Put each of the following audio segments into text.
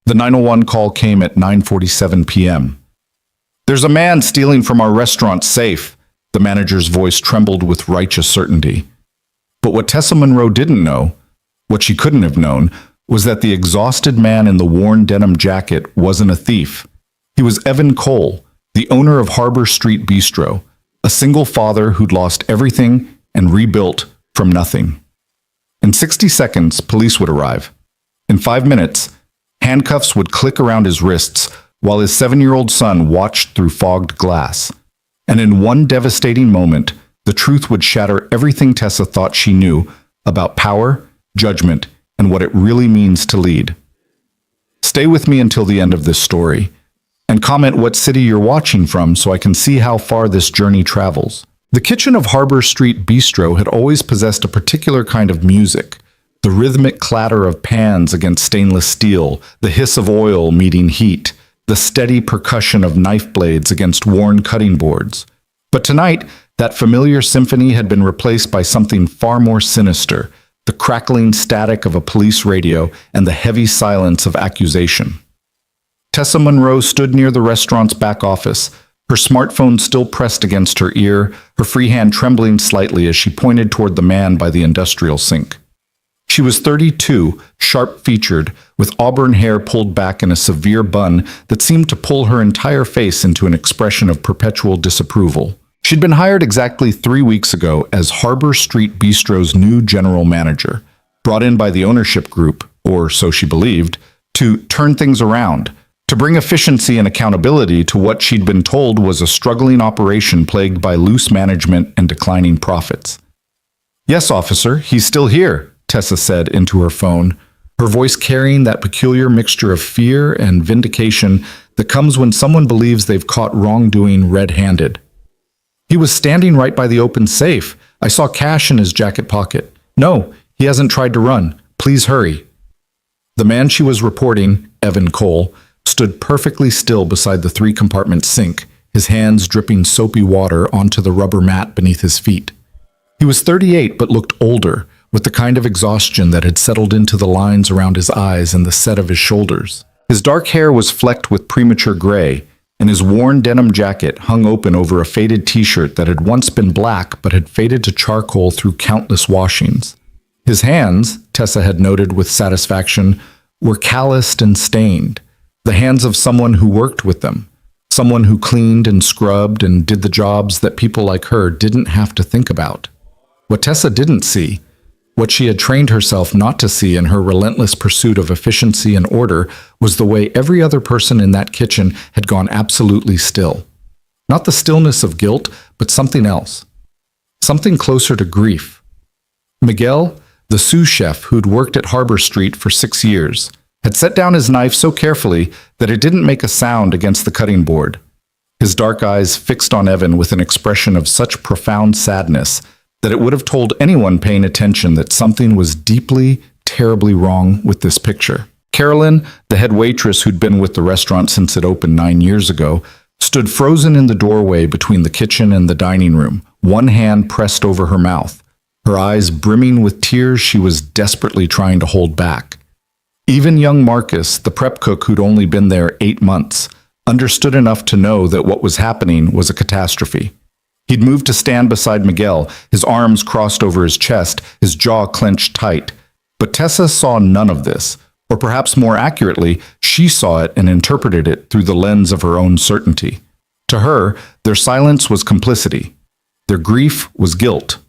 The 911 call came at 9:47 p.m. "There's a man stealing from our restaurant safe." The manager's voice trembled with righteous certainty. But what Tessa Monroe didn't know, what she couldn't have known, was that the exhausted man in the worn denim jacket wasn't a thief. He was Evan Cole, the owner of Harbor Street Bistro, a single father who'd lost everything and rebuilt from nothing. In 60 seconds, police would arrive. In 5 minutes, handcuffs would click around his wrists while his 7-year-old son watched through fogged glass. And in one devastating moment, the truth would shatter everything Tessa thought she knew about power, judgment, and what it really means to lead. Stay with me until the end of this story, and comment what city you're watching from so I can see how far this journey travels. The kitchen of Harbor Street Bistro had always possessed a particular kind of music. The rhythmic clatter of pans against stainless steel, the hiss of oil meeting heat, the steady percussion of knife blades against worn cutting boards. But tonight, that familiar symphony had been replaced by something far more sinister, the crackling static of a police radio and the heavy silence of accusation. Tessa Monroe stood near the restaurant's back office, her smartphone still pressed against her ear, her free hand trembling slightly as she pointed toward the man by the industrial sink. She was 32, sharp-featured, with auburn hair pulled back in a severe bun that seemed to pull her entire face into an expression of perpetual disapproval. She'd been hired exactly 3 weeks ago as Harbor Street Bistro's new general manager, brought in by the ownership group, or so she believed, to turn things around, to bring efficiency and accountability to what she'd been told was a struggling operation plagued by loose management and declining profits. "Yes, officer, he's still here," Tessa said into her phone, her voice carrying that peculiar mixture of fear and vindication that comes when someone believes they've caught wrongdoing red-handed. "He was standing right by the open safe. I saw cash in his jacket pocket. No, he hasn't tried to run. Please hurry." The man she was reporting, Evan Cole, stood perfectly still beside the 3-compartment sink, his hands dripping soapy water onto the rubber mat beneath his feet. He was 38 but looked older, with the kind of exhaustion that had settled into the lines around his eyes and the set of his shoulders. His dark hair was flecked with premature gray, and his worn denim jacket hung open over a faded t-shirt that had once been black but had faded to charcoal through countless washings. His hands, Tessa had noted with satisfaction, were calloused and stained, the hands of someone who worked with them, someone who cleaned and scrubbed and did the jobs that people like her didn't have to think about. What Tessa didn't see, what she had trained herself not to see in her relentless pursuit of efficiency and order, was the way every other person in that kitchen had gone absolutely still. Not the stillness of guilt, but something else. Something closer to grief. Miguel, the sous chef who'd worked at Harbor Street for 6 years, had set down his knife so carefully that it didn't make a sound against the cutting board. His dark eyes fixed on Evan with an expression of such profound sadness that it would have told anyone paying attention that something was deeply, terribly wrong with this picture. Carolyn, the head waitress who'd been with the restaurant since it opened 9 years ago, stood frozen in the doorway between the kitchen and the dining room, one hand pressed over her mouth, her eyes brimming with tears she was desperately trying to hold back. Even young Marcus, the prep cook who'd only been there 8 months, understood enough to know that what was happening was a catastrophe. He'd moved to stand beside Miguel, his arms crossed over his chest, his jaw clenched tight. But Tessa saw none of this, or perhaps more accurately, she saw it and interpreted it through the lens of her own certainty. To her, their silence was complicity. Their grief was guilt.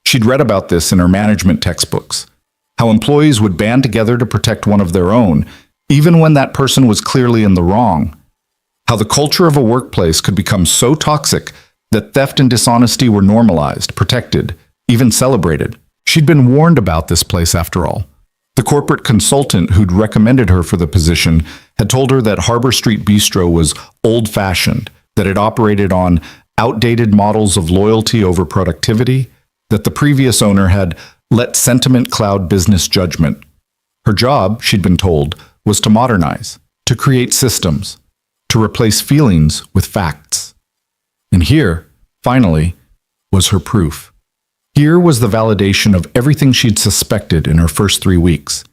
She'd read about this in her management textbooks, how employees would band together to protect one of their own, even when that person was clearly in the wrong. How the culture of a workplace could become so toxic that theft and dishonesty were normalized, protected, even celebrated. She'd been warned about this place after all. The corporate consultant who'd recommended her for the position had told her that Harbor Street Bistro was old-fashioned, that it operated on outdated models of loyalty over productivity, that the previous owner had let sentiment cloud business judgment. Her job, she'd been told, was to modernize, to create systems, to replace feelings with facts. And here, finally, was her proof. Here was the validation of everything she'd suspected in her first 3 weeks.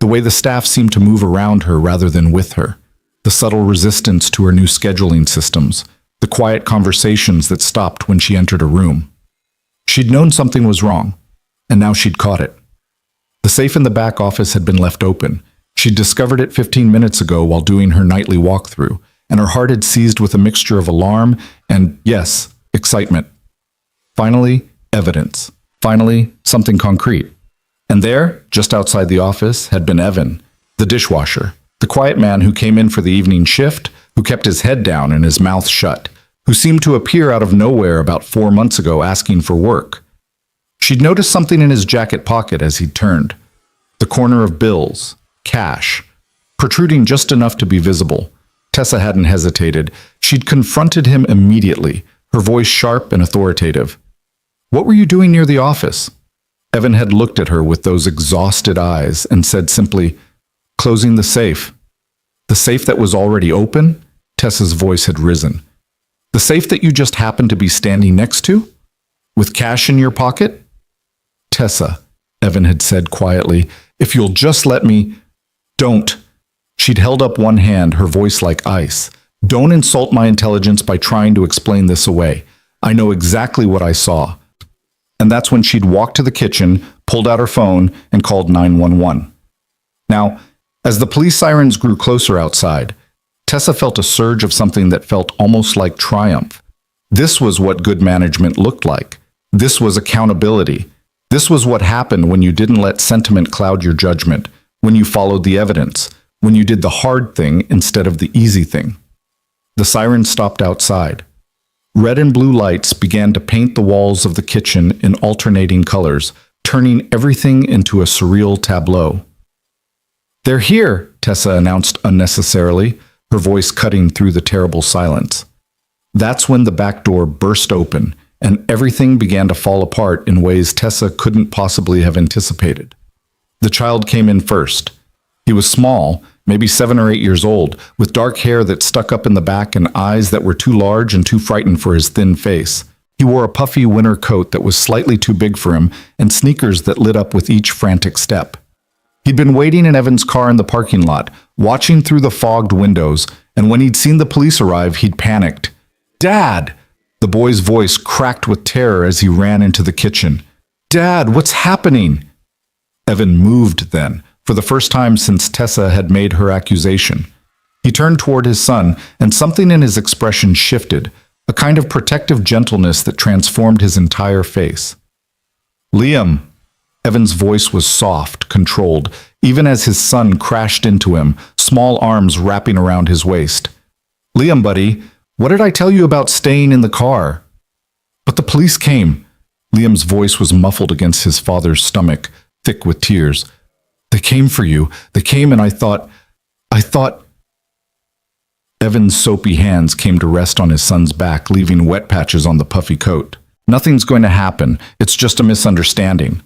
The way the staff seemed to move around her rather than with her. The subtle resistance to her new scheduling systems. The quiet conversations that stopped when she entered a room. She'd known something was wrong, and now she'd caught it. The safe in the back office had been left open. She'd discovered it 15 minutes ago while doing her nightly walkthrough, and her heart had seized with a mixture of alarm and, yes, excitement. Finally, evidence. Finally, something concrete. And there, just outside the office, had been Evan, the dishwasher, the quiet man who came in for the evening shift, who kept his head down and his mouth shut, who seemed to appear out of nowhere about 4 months ago asking for work. She'd noticed something in his jacket pocket as he turned. The corner of bills, cash, protruding just enough to be visible. Tessa hadn't hesitated. She'd confronted him immediately, her voice sharp and authoritative. "What were you doing near the office?" Evan had looked at her with those exhausted eyes and said simply, "Closing the safe." The safe that was already open? Tessa's voice had risen. The safe that you just happened to be standing next to? With cash in your pocket? "Tessa," Evan had said quietly, "if you'll just let me—" "Don't." She'd held up one hand, her voice like ice. "Don't insult my intelligence by trying to explain this away. I know exactly what I saw." And that's when she'd walked to the kitchen, pulled out her phone, and called 911. Now, as the police sirens grew closer outside, Tessa felt a surge of something that felt almost like triumph. This was what good management looked like. This was accountability. This was what happened when you didn't let sentiment cloud your judgment, when you followed the evidence, when you did the hard thing instead of the easy thing. The sirens stopped outside. Red and blue lights began to paint the walls of the kitchen in alternating colors, turning everything into a surreal tableau. "They're here," Tessa announced unnecessarily, her voice cutting through the terrible silence. That's when the back door burst open, and everything began to fall apart in ways Tessa couldn't possibly have anticipated. The child came in first. He was small, maybe 7 or 8 years old, with dark hair that stuck up in the back and eyes that were too large and too frightened for his thin face. He wore a puffy winter coat that was slightly too big for him and sneakers that lit up with each frantic step. He'd been waiting in Evan's car in the parking lot, watching through the fogged windows, and when he'd seen the police arrive, he'd panicked. "Dad!" The boy's voice cracked with terror as he ran into the kitchen. "Dad, what's happening?" Evan moved then, for the first time since Tessa had made her accusation. He turned toward his son, and something in his expression shifted, a kind of protective gentleness that transformed his entire face. "Liam." Evan's voice was soft, controlled, even as his son crashed into him, small arms wrapping around his waist. "Liam, buddy, what did I tell you about staying in the car?" "But the police came." Liam's voice was muffled against his father's stomach, thick with tears. "They came for you. They came and I thought... Evan's soapy hands came to rest on his son's back, leaving wet patches on the puffy coat. "Nothing's going to happen. It's just a misunderstanding."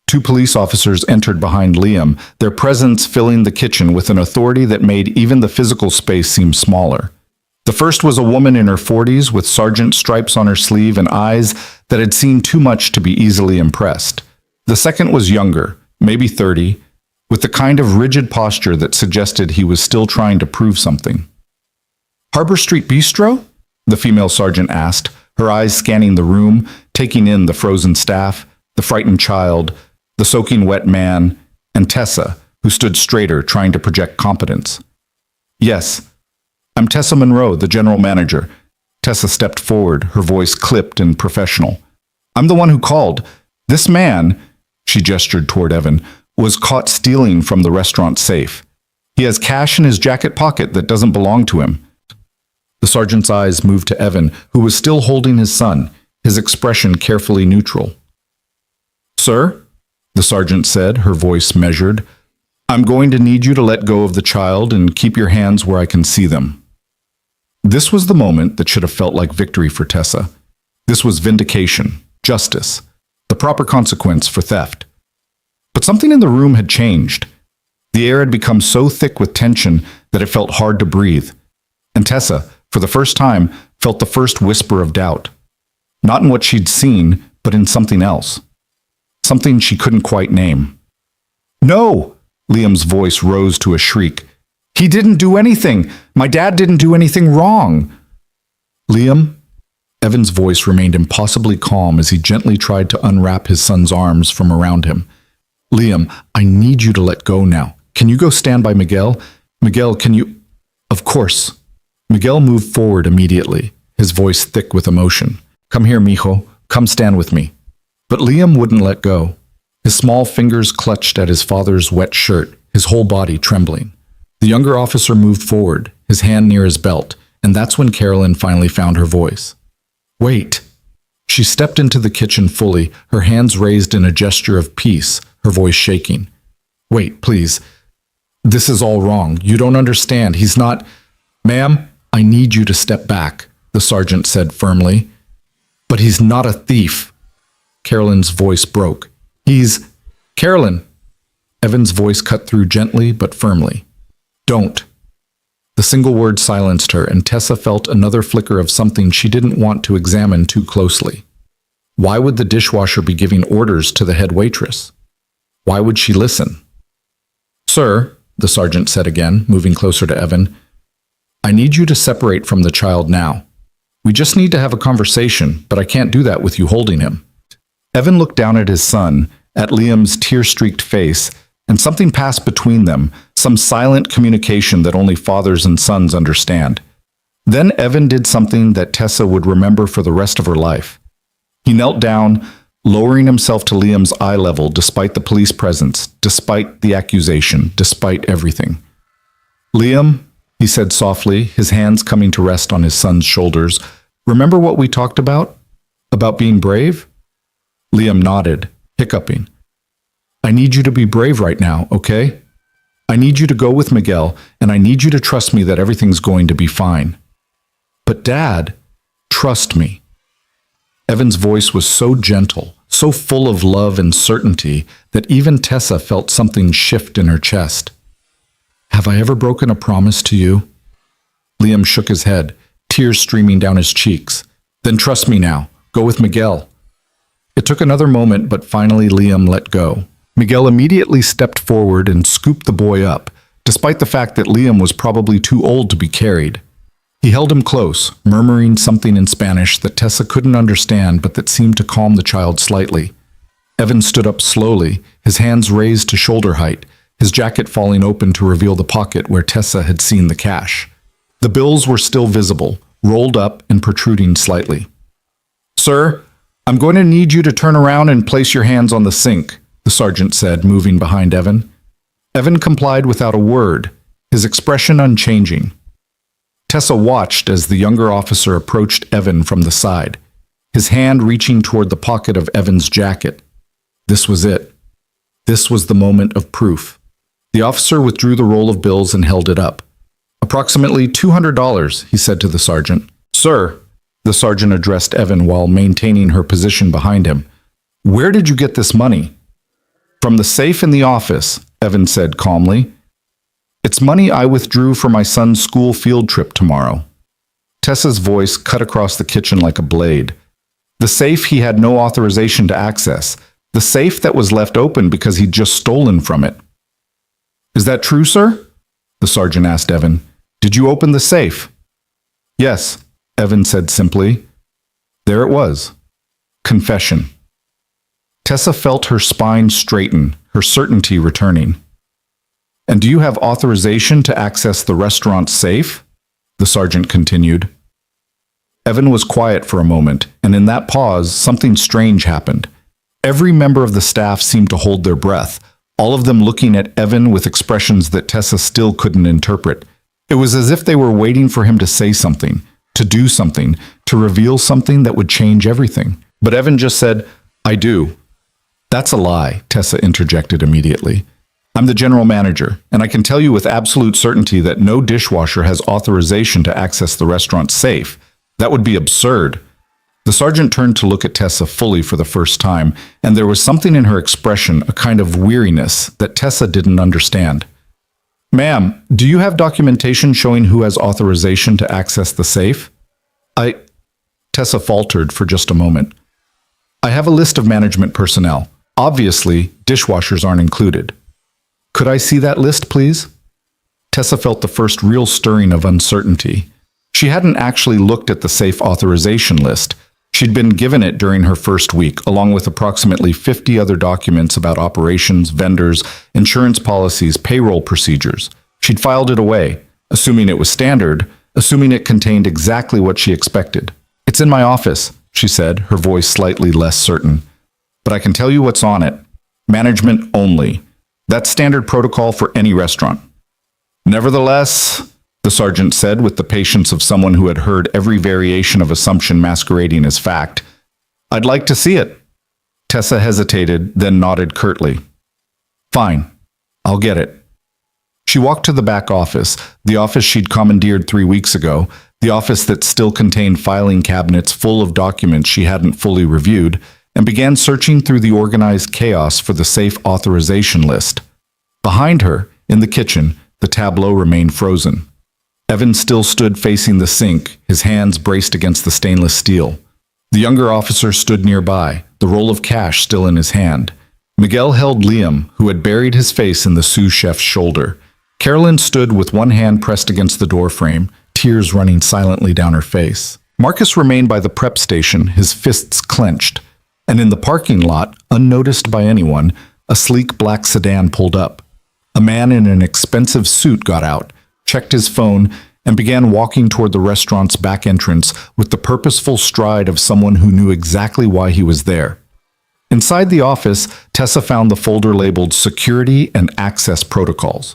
2 police officers entered behind Liam, their presence filling the kitchen with an authority that made even the physical space seem smaller. The first was a woman in her 40s with sergeant stripes on her sleeve and eyes that had seen too much to be easily impressed. The second was younger, maybe 30, with the kind of rigid posture that suggested he was still trying to prove something. "Harbor Street Bistro?" the female sergeant asked, her eyes scanning the room, taking in the frozen staff, the frightened child, the soaking wet man, and Tessa, who stood straighter, trying to project competence. "Yes. I'm Tessa Monroe, the general manager." Tessa stepped forward, her voice clipped and professional. "I'm the one who called. This man," she gestured toward Evan, "was caught stealing from the restaurant safe. He has cash in his jacket pocket that doesn't belong to him." The sergeant's eyes moved to Evan, who was still holding his son, his expression carefully neutral. "Sir," the sergeant said, her voice measured, "I'm going to need you to let go of the child and keep your hands where I can see them." This was the moment that should have felt like victory for Tessa. This was vindication, justice, the proper consequence for theft. But something in the room had changed. The air had become so thick with tension that it felt hard to breathe. And Tessa, for the first time, felt the first whisper of doubt. Not in what she'd seen, but in something else. Something she couldn't quite name. "No!" Liam's voice rose to a shriek. He didn't do anything. My dad didn't do anything wrong. Liam? Evan's voice remained impossibly calm as he gently tried to unwrap his son's arms from around him. Liam, I need you to let go now. Can you go stand by Miguel? Miguel, can you... Of course. Miguel moved forward immediately, his voice thick with emotion. Come here, mijo. Come stand with me. But Liam wouldn't let go. His small fingers clutched at his father's wet shirt, his whole body trembling. The younger officer moved forward, his hand near his belt, and that's when Carolyn finally found her voice. Wait. She stepped into the kitchen fully, her hands raised in a gesture of peace, her voice shaking. Wait, please. This is all wrong. You don't understand. He's not... Ma'am, I need you to step back, the sergeant said firmly. But he's not a thief. Carolyn's voice broke. He's... Carolyn! Evan's voice cut through gently but firmly. Don't. The single word silenced her, and Tessa felt another flicker of something she didn't want to examine too closely. Why would the dishwasher be giving orders to the head waitress? Why would she listen? Sir, the sergeant said again, moving closer to Evan, I need you to separate from the child now. We just need to have a conversation, but I can't do that with you holding him. Evan looked down at his son, at Liam's tear-streaked face, and something passed between them, some silent communication that only fathers and sons understand. Then Evan did something that Tessa would remember for the rest of her life. He knelt down, lowering himself to Liam's eye level despite the police presence, despite the accusation, despite everything. Liam, he said softly, his hands coming to rest on his son's shoulders, remember what we talked about? About being brave? Liam nodded, hiccuping. I need you to be brave right now, okay? I need you to go with Miguel, and I need you to trust me that everything's going to be fine. But Dad, trust me. Evan's voice was so gentle, so full of love and certainty that even Tessa felt something shift in her chest. Have I ever broken a promise to you? Liam shook his head, tears streaming down his cheeks. Then trust me now. Go with Miguel. It took another moment, but finally Liam let go. Miguel immediately stepped forward and scooped the boy up, despite the fact that Liam was probably too old to be carried. He held him close, murmuring something in Spanish that Tessa couldn't understand but that seemed to calm the child slightly. Evan stood up slowly, his hands raised to shoulder height, his jacket falling open to reveal the pocket where Tessa had seen the cash. The bills were still visible, rolled up and protruding slightly. Sir, I'm going to need you to turn around and place your hands on the sink, the sergeant said, moving behind Evan. Evan complied without a word, his expression unchanging. Tessa watched as the younger officer approached Evan from the side, his hand reaching toward the pocket of Evan's jacket. This was it. This was the moment of proof. The officer withdrew the roll of bills and held it up. Approximately $200, he said to the sergeant. Sir, the sergeant addressed Evan while maintaining her position behind him. Where did you get this money? From the safe in the office, Evan said calmly. It's money I withdrew for my son's school field trip tomorrow. Tessa's voice cut across the kitchen like a blade. The safe he had no authorization to access. The safe that was left open because he'd just stolen from it. Is that true, sir? The sergeant asked Evan. Did you open the safe? Yes, Evan said simply. There it was. Confession. Tessa felt her spine straighten, her certainty returning. And do you have authorization to access the restaurant's safe? The sergeant continued. Evan was quiet for a moment, and in that pause, something strange happened. Every member of the staff seemed to hold their breath, all of them looking at Evan with expressions that Tessa still couldn't interpret. It was as if they were waiting for him to say something, to do something, to reveal something that would change everything. But Evan just said, I do. That's a lie, Tessa interjected immediately. I'm the general manager, and I can tell you with absolute certainty that no dishwasher has authorization to access the restaurant's safe. That would be absurd. The sergeant turned to look at Tessa fully for the first time, and there was something in her expression, a kind of weariness, that Tessa didn't understand. Ma'am, do you have documentation showing who has authorization to access the safe? Tessa faltered for just a moment. I have a list of management personnel. Obviously, dishwashers aren't included. Could I see that list, please? Tessa felt the first real stirring of uncertainty. She hadn't actually looked at the safe authorization list. She'd been given it during her first week, along with approximately 50 other documents about operations, vendors, insurance policies, payroll procedures. She'd filed it away, assuming it was standard, assuming it contained exactly what she expected. "It's in my office," she said, her voice slightly less certain. "But I can tell you what's on it. Management only. That's standard protocol for any restaurant." "Nevertheless," the sergeant said with the patience of someone who had heard every variation of assumption masquerading as fact, "I'd like to see it." Tessa hesitated, then nodded curtly. "Fine, I'll get it." She walked to the back office, the office she'd commandeered 3 weeks ago, the office that still contained filing cabinets full of documents she hadn't fully reviewed, and began searching through the organized chaos for the safe authorization list. Behind her, in the kitchen, the tableau remained frozen. Evan still stood facing the sink, his hands braced against the stainless steel. The younger officer stood nearby, the roll of cash still in his hand. Miguel held Liam, who had buried his face in the sous chef's shoulder. Carolyn stood with one hand pressed against the doorframe, tears running silently down her face. Marcus remained by the prep station, his fists clenched. And in the parking lot, unnoticed by anyone, a sleek black sedan pulled up. A man in an expensive suit got out, checked his phone, and began walking toward the restaurant's back entrance with the purposeful stride of someone who knew exactly why he was there. Inside the office, Tessa found the folder labeled Security and Access Protocols.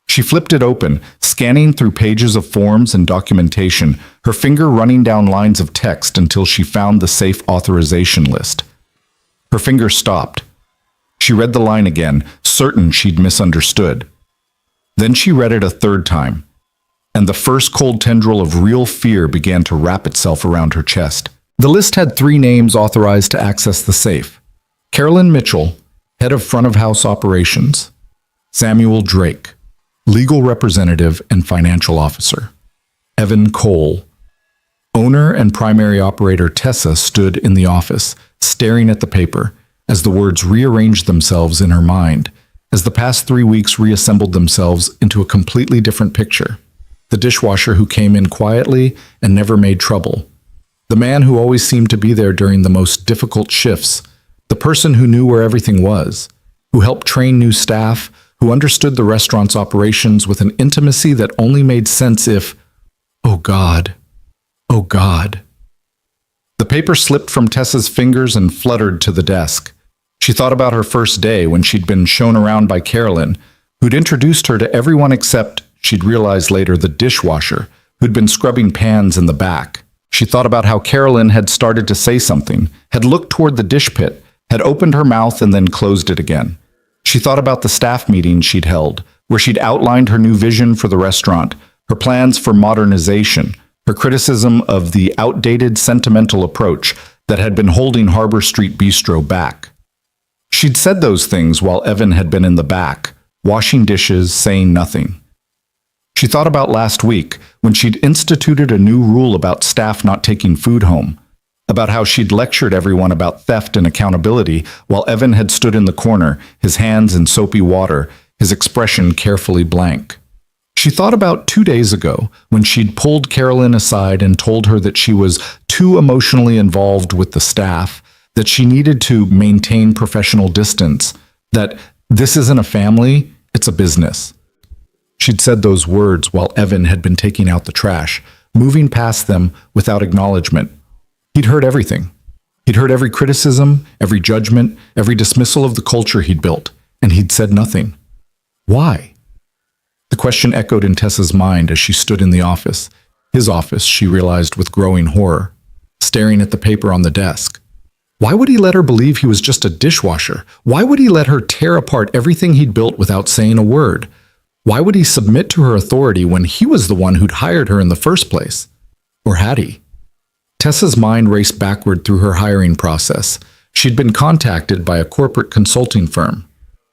She flipped it open, scanning through pages of forms and documentation, her finger running down lines of text until she found the safe authorization list. Her finger stopped. She read the line again, certain she'd misunderstood. Then she read it a third time, and the first cold tendril of real fear began to wrap itself around her chest. The list had 3 names authorized to access the safe. Carolyn Mitchell, head of front-of-house operations. Samuel Drake, legal representative and financial officer. Evan Cole, owner and primary operator. Tessa stood in the office, staring at the paper, as the words rearranged themselves in her mind, as the past 3 weeks reassembled themselves into a completely different picture. The dishwasher who came in quietly and never made trouble. The man who always seemed to be there during the most difficult shifts. The person who knew where everything was, who helped train new staff, who understood the restaurant's operations with an intimacy that only made sense if, oh God, oh God. The paper slipped from Tessa's fingers and fluttered to the desk. She thought about her first day when she'd been shown around by Carolyn, who'd introduced her to everyone except, she'd realized later, the dishwasher, who'd been scrubbing pans in the back. She thought about how Carolyn had started to say something, had looked toward the dish pit, had opened her mouth and then closed it again. She thought about the staff meeting she'd held, where she'd outlined her new vision for the restaurant, her plans for modernization, her criticism of the outdated sentimental approach that had been holding Harbor Street Bistro back. She'd said those things while Evan had been in the back, washing dishes, saying nothing. She thought about last week when she'd instituted a new rule about staff not taking food home, about how she'd lectured everyone about theft and accountability while Evan had stood in the corner, his hands in soapy water, his expression carefully blank. She thought about 2 days ago when she'd pulled Carolyn aside and told her that she was too emotionally involved with the staff, that she needed to maintain professional distance, that this isn't a family, it's a business. She'd said those words while Evan had been taking out the trash, moving past them without acknowledgement. He'd heard everything. He'd heard every criticism, every judgment, every dismissal of the culture he'd built, and he'd said nothing. Why? The question echoed in Tessa's mind as she stood in the office. His office, she realized with growing horror, staring at the paper on the desk. Why would he let her believe he was just a dishwasher? Why would he let her tear apart everything he'd built without saying a word? Why would he submit to her authority when he was the one who'd hired her in the first place? Or had he? Tessa's mind raced backward through her hiring process. She'd been contacted by a corporate consulting firm.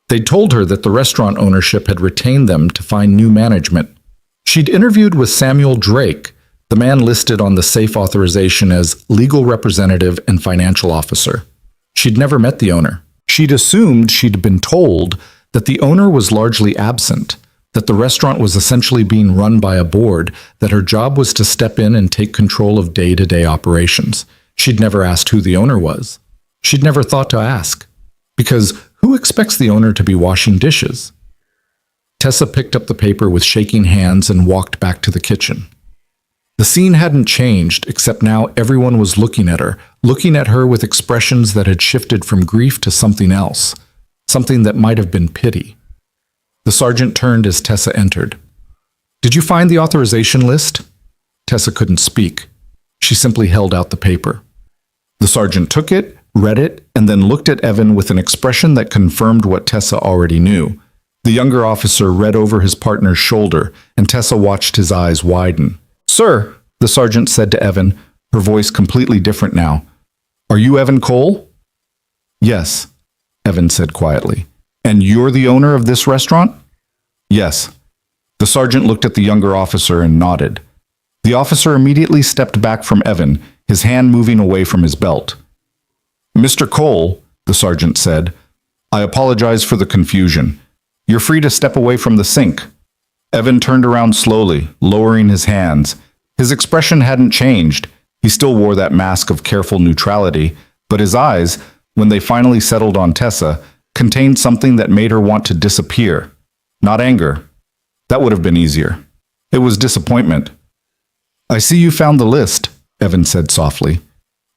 They'd told her that the restaurant ownership had retained them to find new management. She'd interviewed with Samuel Drake, the man listed on the safe authorization as legal representative and financial officer. She'd never met the owner. She'd assumed she'd been told that the owner was largely absent, that the restaurant was essentially being run by a board, that her job was to step in and take control of day-to-day operations. She'd never asked who the owner was. She'd never thought to ask. Because who expects the owner to be washing dishes? Tessa picked up the paper with shaking hands and walked back to the kitchen. The scene hadn't changed, except now everyone was looking at her with expressions that had shifted from grief to something else, something that might have been pity. The sergeant turned as Tessa entered. "Did you find the authorization list?" Tessa couldn't speak. She simply held out the paper. The sergeant took it, read it, and then looked at Evan with an expression that confirmed what Tessa already knew. The younger officer read over his partner's shoulder, and Tessa watched his eyes widen. "Sir," the sergeant said to Evan, her voice completely different now. "Are you Evan Cole?" "Yes," Evan said quietly. "And you're the owner of this restaurant?" "Yes." The sergeant looked at the younger officer and nodded. The officer immediately stepped back from Evan, his hand moving away from his belt. "Mr. Cole," the sergeant said, "I apologize for the confusion. You're free to step away from the sink." Evan turned around slowly, lowering his hands. His expression hadn't changed. He still wore that mask of careful neutrality, but his eyes, when they finally settled on Tessa, contained something that made her want to disappear. Not anger. That would have been easier. It was disappointment. "I see you found the list," Evan said softly.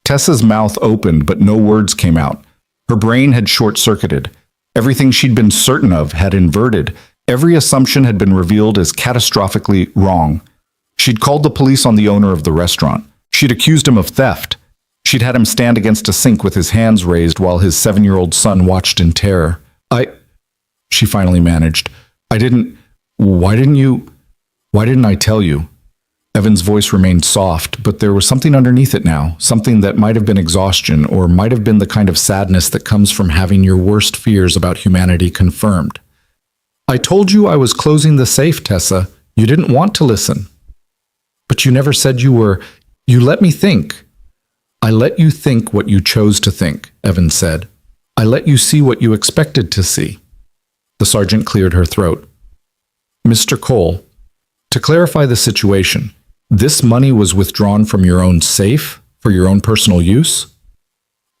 Tessa's mouth opened, but no words came out. Her brain had short-circuited. Everything she'd been certain of had inverted. Every assumption had been revealed as catastrophically wrong. She'd called the police on the owner of the restaurant. She'd accused him of theft. She'd had him stand against a sink with his hands raised while his 7-year-old son watched in terror. She finally managed. Why didn't I tell you?" Evan's voice remained soft, but there was something underneath it now, something that might have been exhaustion, or might have been the kind of sadness that comes from having your worst fears about humanity confirmed. "I told you I was closing the safe, Tessa. You didn't want to listen." "But you never said you were. You let me think." "I let you think what you chose to think," Evan said. "I let you see what you expected to see." The sergeant cleared her throat. "Mr. Cole, to clarify the situation, this money was withdrawn from your own safe for your own personal use?"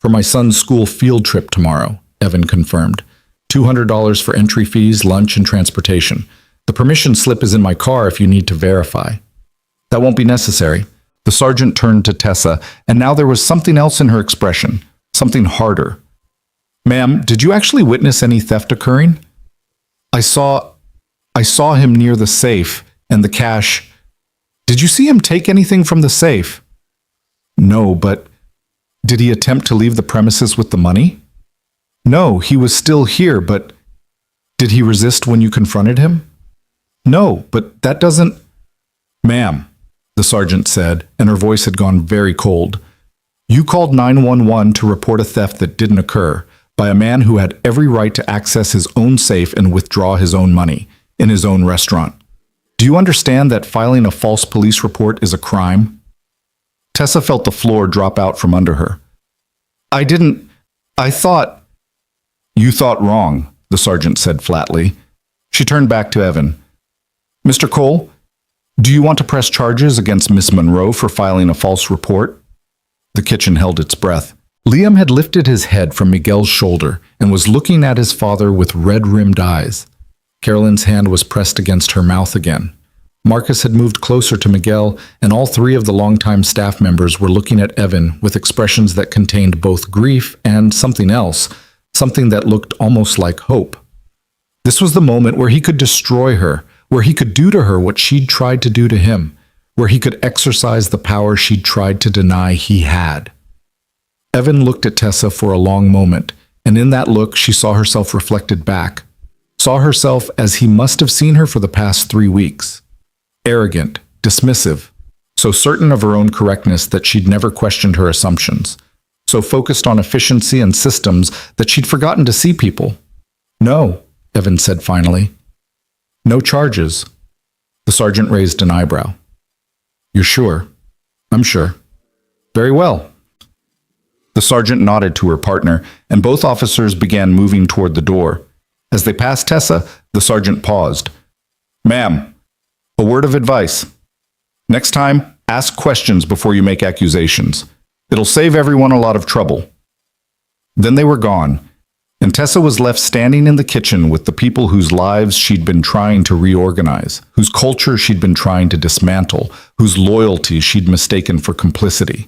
"For my son's school field trip tomorrow," Evan confirmed. $200 for entry fees, lunch, and transportation. The permission slip is in my car if you need to verify." "That won't be necessary." The sergeant turned to Tessa, and now there was something else in her expression, something harder. "Ma'am, did you actually witness any theft occurring?" I saw him near the safe and the cash." "Did you see him take anything from the safe?" "No, but did he attempt to leave the premises with the money?" "No, he was still here, but did he resist when you confronted him?" "No, but that doesn't—" "Ma'am," the sergeant said, and her voice had gone very cold. "You called 911 to report a theft that didn't occur by a man who had every right to access his own safe and withdraw his own money in his own restaurant. Do you understand that filing a false police report is a crime?" Tessa felt the floor drop out from under her. I thought—" "You thought wrong," the sergeant said flatly. She turned back to Evan. "Mr. Cole, do you want to press charges against Miss Monroe for filing a false report?" The kitchen held its breath. Liam had lifted his head from Miguel's shoulder and was looking at his father with red-rimmed eyes. Carolyn's hand was pressed against her mouth again. Marcus had moved closer to Miguel, and all three of the longtime staff members were looking at Evan with expressions that contained both grief and something else, something that looked almost like hope. This was the moment where he could destroy her, where he could do to her what she'd tried to do to him, where he could exercise the power she'd tried to deny he had. Evan looked at Tessa for a long moment, and in that look she saw herself reflected back, saw herself as he must have seen her for the past 3 weeks. Arrogant, dismissive, so certain of her own correctness that she'd never questioned her assumptions, so focused on efficiency and systems that she'd forgotten to see people. "No," Evan said finally. "No charges." The sergeant raised an eyebrow. "You're sure?" "I'm sure." "Very well." The sergeant nodded to her partner, and both officers began moving toward the door. As they passed Tessa, the sergeant paused. Ma'am, a word of advice. Next time, ask questions before you make accusations. It'll save everyone a lot of trouble. Then they were gone, and Tessa was left standing in the kitchen with the people whose lives she'd been trying to reorganize, whose culture she'd been trying to dismantle, whose loyalty she'd mistaken for complicity.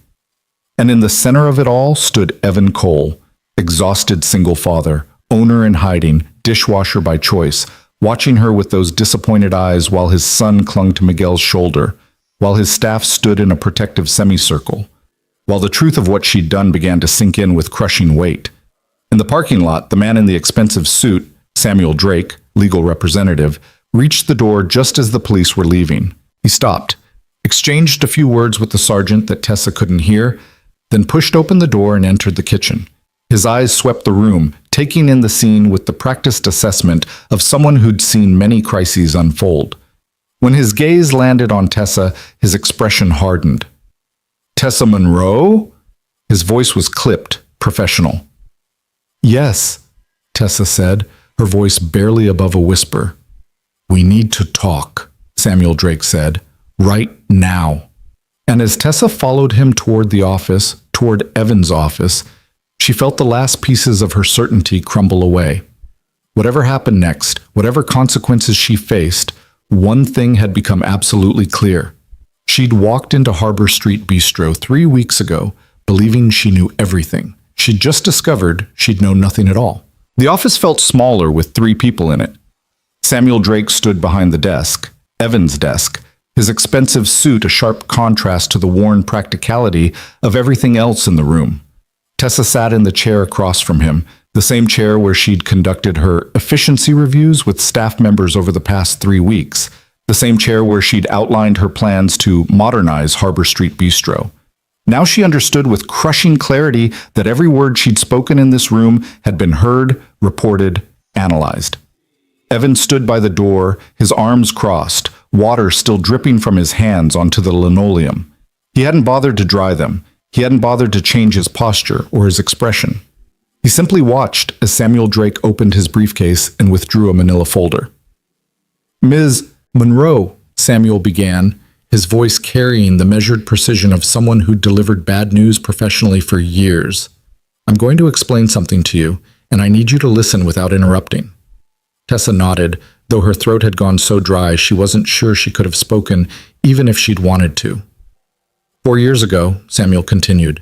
And in the center of it all stood Evan Cole, exhausted single father, owner in hiding, dishwasher by choice, watching her with those disappointed eyes while his son clung to Miguel's shoulder, while his staff stood in a protective semicircle, while the truth of what she'd done began to sink in with crushing weight. In the parking lot, the man in the expensive suit, Samuel Drake, legal representative, reached the door just as the police were leaving. He stopped, exchanged a few words with the sergeant that Tessa couldn't hear, then pushed open the door and entered the kitchen. His eyes swept the room, taking in the scene with the practiced assessment of someone who'd seen many crises unfold. When his gaze landed on Tessa, his expression hardened. Tessa Monroe? His voice was clipped, professional. Yes, Tessa said, her voice barely above a whisper. We need to talk, Samuel Drake said, right now. And as Tessa followed him toward the office, toward Evan's office, she felt the last pieces of her certainty crumble away. Whatever happened next, whatever consequences she faced, one thing had become absolutely clear. She'd walked into Harbor Street Bistro 3 weeks ago, believing she knew everything. She'd just discovered she'd known nothing at all. The office felt smaller with 3 people in it. Samuel Drake stood behind the desk, Evan's desk, his expensive suit a sharp contrast to the worn practicality of everything else in the room. Tessa sat in the chair across from him, the same chair where she'd conducted her efficiency reviews with staff members over the past 3 weeks, the same chair where she'd outlined her plans to modernize Harbor Street Bistro. Now she understood with crushing clarity that every word she'd spoken in this room had been heard, reported, analyzed. Evan stood by the door, his arms crossed, water still dripping from his hands onto the linoleum. He hadn't bothered to dry them. He hadn't bothered to change his posture or his expression. He simply watched as Samuel Drake opened his briefcase and withdrew a manila folder. Ms. Monroe, Samuel began, his voice carrying the measured precision of someone who'd delivered bad news professionally for years. I'm going to explain something to you, and I need you to listen without interrupting. Tessa nodded, though her throat had gone so dry she wasn't sure she could have spoken even if she'd wanted to. 4 years ago, Samuel continued,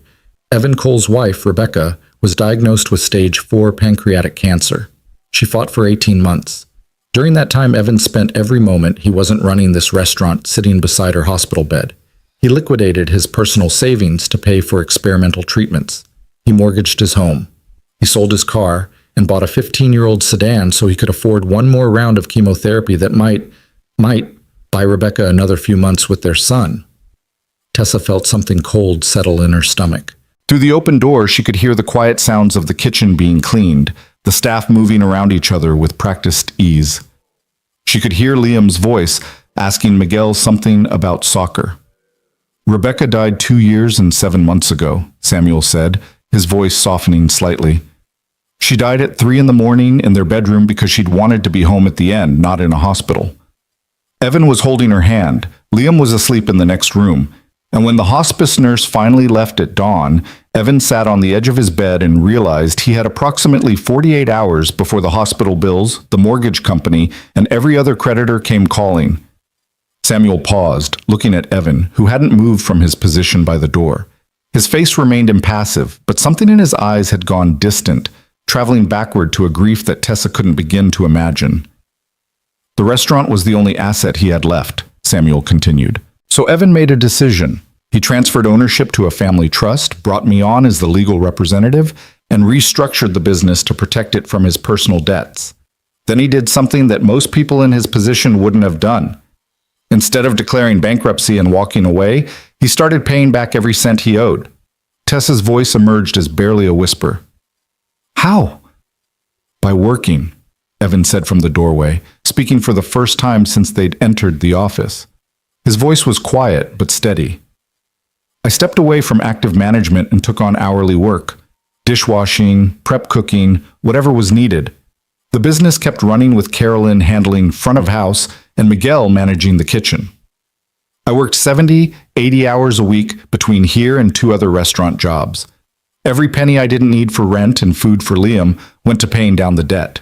Evan Cole's wife, Rebecca, was diagnosed with stage 4 pancreatic cancer. She fought for 18 months. During that time, Evan spent every moment he wasn't running this restaurant sitting beside her hospital bed. He liquidated his personal savings to pay for experimental treatments. He mortgaged his home. He sold his car and bought a 15-year-old sedan so he could afford one more round of chemotherapy that might buy Rebecca another few months with their son. Tessa felt something cold settle in her stomach. Through the open door, she could hear the quiet sounds of the kitchen being cleaned, the staff moving around each other with practiced ease. She could hear Liam's voice asking Miguel something about soccer. Rebecca died 2 years and 7 months ago, Samuel said, his voice softening slightly. She died at 3 a.m. in their bedroom because she'd wanted to be home at the end, not in a hospital. Evan was holding her hand. Liam was asleep in the next room. And when the hospice nurse finally left at dawn, Evan sat on the edge of his bed and realized he had approximately 48 hours before the hospital bills, the mortgage company, and every other creditor came calling. Samuel paused, looking at Evan, who hadn't moved from his position by the door. His face remained impassive, but something in his eyes had gone distant, traveling backward to a grief that Tessa couldn't begin to imagine. The restaurant was the only asset he had left, Samuel continued. So Evan made a decision. He transferred ownership to a family trust, brought me on as the legal representative, and restructured the business to protect it from his personal debts. Then he did something that most people in his position wouldn't have done. Instead of declaring bankruptcy and walking away, he started paying back every cent he owed. Tessa's voice emerged as barely a whisper. How? By working, Evan said from the doorway, speaking for the first time since they'd entered the office. His voice was quiet but steady. I stepped away from active management and took on hourly work, dishwashing, prep cooking, whatever was needed. The business kept running with Carolyn handling front of house and Miguel managing the kitchen. I worked 70, 80 hours a week between here and 2 other restaurant jobs. Every penny I didn't need for rent and food for Liam went to paying down the debt.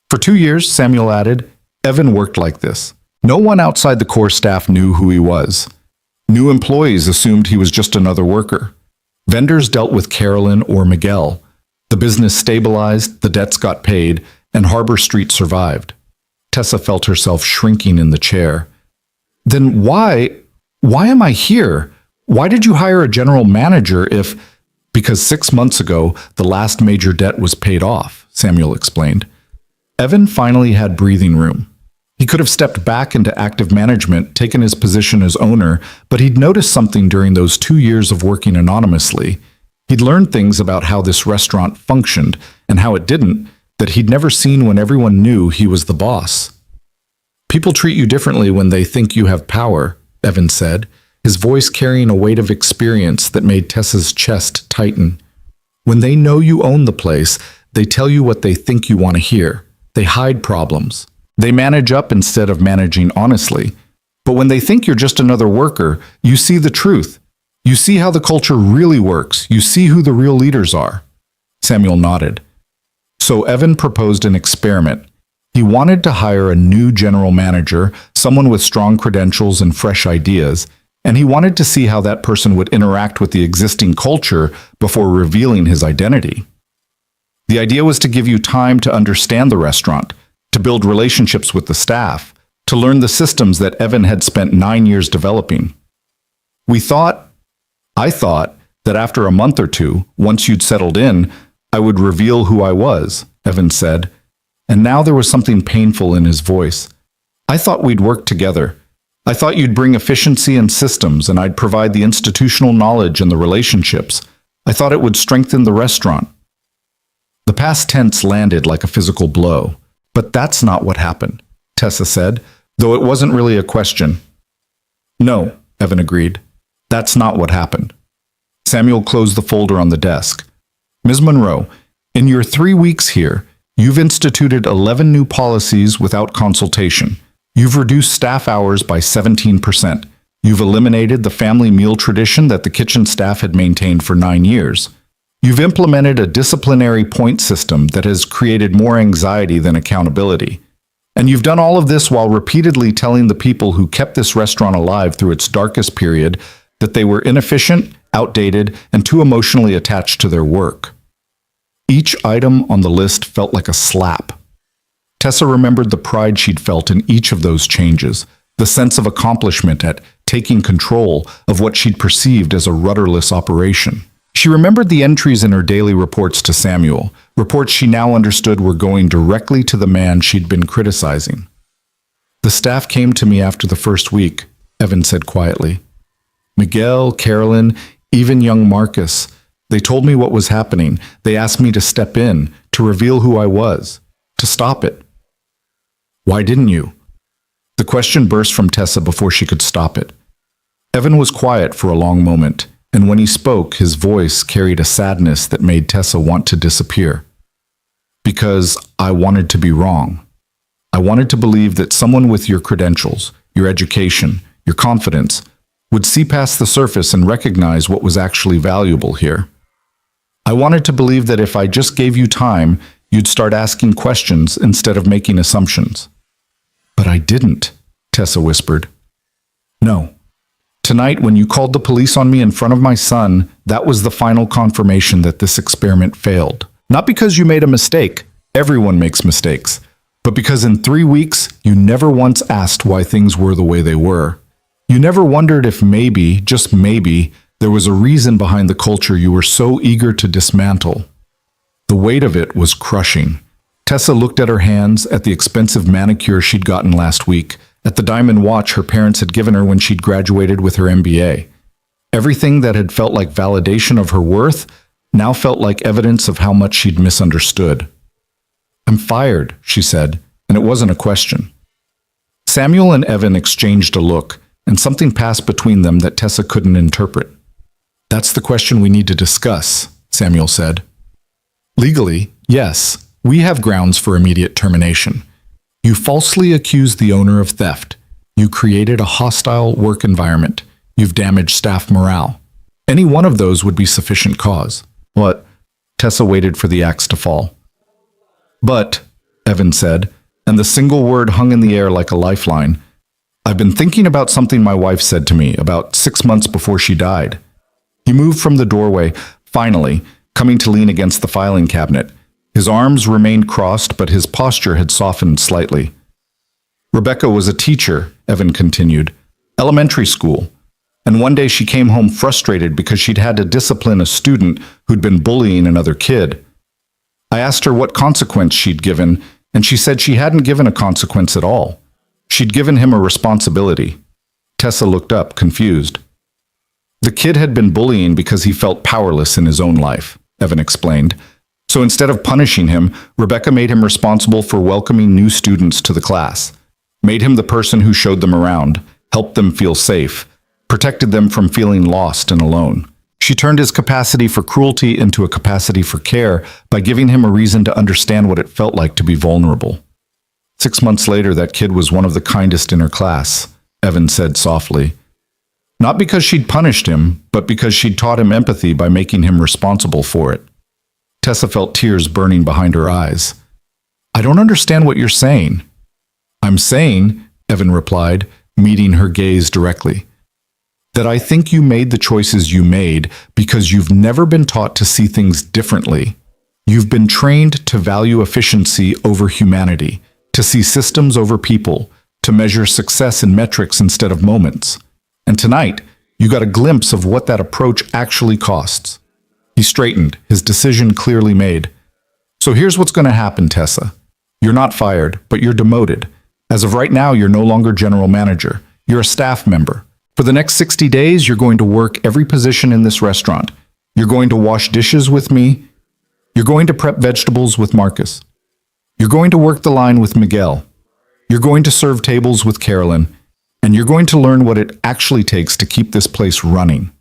For 2 years, Samuel added, Evan worked like this. No one outside the core staff knew who he was. New employees assumed he was just another worker. Vendors dealt with Carolyn or Miguel. The business stabilized, the debts got paid, and Harbor Street survived. Tessa felt herself shrinking in the chair. Then why am I here? Why did you hire a general manager if... Because 6 months ago, the last major debt was paid off, Samuel explained. Evan finally had breathing room. He could have stepped back into active management, taken his position as owner, but he'd noticed something during those 2 years of working anonymously. He'd learned things about how this restaurant functioned and how it didn't that he'd never seen when everyone knew he was the boss. People treat you differently when they think you have power, Evan said, his voice carrying a weight of experience that made Tessa's chest tighten. When they know you own the place, they tell you what they think you want to hear. They hide problems. They manage up instead of managing honestly. But when they think you're just another worker, you see the truth. You see how the culture really works. You see who the real leaders are. Samuel nodded. So Evan proposed an experiment. He wanted to hire a new general manager, someone with strong credentials and fresh ideas, and he wanted to see how that person would interact with the existing culture before revealing his identity. The idea was to give you time to understand the restaurant, to build relationships with the staff, to learn the systems that Evan had spent 9 years developing. I thought that after a month or two, once you'd settled in, I would reveal who I was, Evan said, and now there was something painful in his voice. I thought we'd work together. I thought you'd bring efficiency and systems, and I'd provide the institutional knowledge and the relationships. I thought it would strengthen the restaurant. The past tense landed like a physical blow. But that's not what happened, Tessa said, though it wasn't really a question. No, Evan agreed. That's not what happened. Samuel closed the folder on the desk. Ms. Monroe, in your 3 weeks here, you've instituted 11 new policies without consultation. You've reduced staff hours by 17%. You've eliminated the family meal tradition that the kitchen staff had maintained for 9 years. You've implemented a disciplinary point system that has created more anxiety than accountability. And you've done all of this while repeatedly telling the people who kept this restaurant alive through its darkest period that they were inefficient, outdated, and too emotionally attached to their work. Each item on the list felt like a slap. Tessa remembered the pride she'd felt in each of those changes, the sense of accomplishment at taking control of what she'd perceived as a rudderless operation. She remembered the entries in her daily reports to Samuel, reports she now understood were going directly to the man she'd been criticizing. The staff came to me after the first week, Evan said quietly. Miguel, Carolyn, even young Marcus. They told me what was happening. They asked me to step in, to reveal who I was, to stop it. Why didn't you? The question burst from Tessa before she could stop it. Evan was quiet for a long moment, and when he spoke, his voice carried a sadness that made Tessa want to disappear. Because I wanted to be wrong. I wanted to believe that someone with your credentials, your education, your confidence, would see past the surface and recognize what was actually valuable here. I wanted to believe that if I just gave you time, you'd start asking questions instead of making assumptions. But I didn't, Tessa whispered. No. Tonight, when you called the police on me in front of my son, that was the final confirmation that this experiment failed. Not because you made a mistake. Everyone makes mistakes. But because in 3 weeks, you never once asked why things were the way they were. You never wondered if maybe, just maybe, there was a reason behind the culture you were so eager to dismantle. The weight of it was crushing. Tessa looked at her hands, at the expensive manicure she'd gotten last week, at the diamond watch her parents had given her when she'd graduated with her MBA. Everything that had felt like validation of her worth now felt like evidence of how much she'd misunderstood. I'm fired, she said, and it wasn't a question. Samuel and Evan exchanged a look, and something passed between them that Tessa couldn't interpret. That's the question we need to discuss, Samuel said. Legally, yes. We have grounds for immediate termination. You falsely accused the owner of theft. You created a hostile work environment. You've damaged staff morale. Any one of those would be sufficient cause. What? Tessa waited for the axe to fall. But, Evan said, and the single word hung in the air like a lifeline, I've been thinking about something my wife said to me about 6 months before she died. He moved from the doorway, finally, coming to lean against the filing cabinet. His arms remained crossed, but his posture had softened slightly. Rebecca was a teacher, Evan continued, elementary school, and one day she came home frustrated because she'd had to discipline a student who'd been bullying another kid. I asked her what consequence she'd given, and she said she hadn't given a consequence at all. She'd given him a responsibility. Tessa looked up, confused. The kid had been bullying because he felt powerless in his own life, Evan explained. So instead of punishing him, Rebecca made him responsible for welcoming new students to the class, made him the person who showed them around, helped them feel safe, protected them from feeling lost and alone. She turned his capacity for cruelty into a capacity for care by giving him a reason to understand what it felt like to be vulnerable. 6 months later, that kid was one of the kindest in her class, Evan said softly. Not because she'd punished him, but because she'd taught him empathy by making him responsible for it. Tessa felt tears burning behind her eyes. I don't understand what you're saying. I'm saying, Evan replied, meeting her gaze directly, that I think you made the choices you made because you've never been taught to see things differently. You've been trained to value efficiency over humanity, to see systems over people, to measure success in metrics instead of moments. And tonight, you got a glimpse of what that approach actually costs. He straightened, his decision clearly made. So here's what's going to happen, Tessa. You're not fired, but you're demoted. As of right now, you're no longer general manager. You're a staff member. For the next 60 days, you're going to work every position in this restaurant. You're going to wash dishes with me. You're going to prep vegetables with Marcus. You're going to work the line with Miguel. You're going to serve tables with Carolyn. And you're going to learn what it actually takes to keep this place running.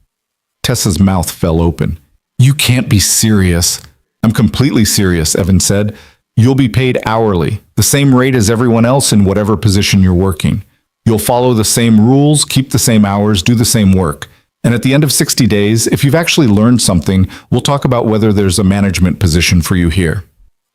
Tessa's mouth fell open. You can't be serious. I'm completely serious, Evan said. You'll be paid hourly, the same rate as everyone else in whatever position you're working. You'll follow the same rules, keep the same hours, do the same work. And at the end of 60 days, if you've actually learned something, we'll talk about whether there's a management position for you here.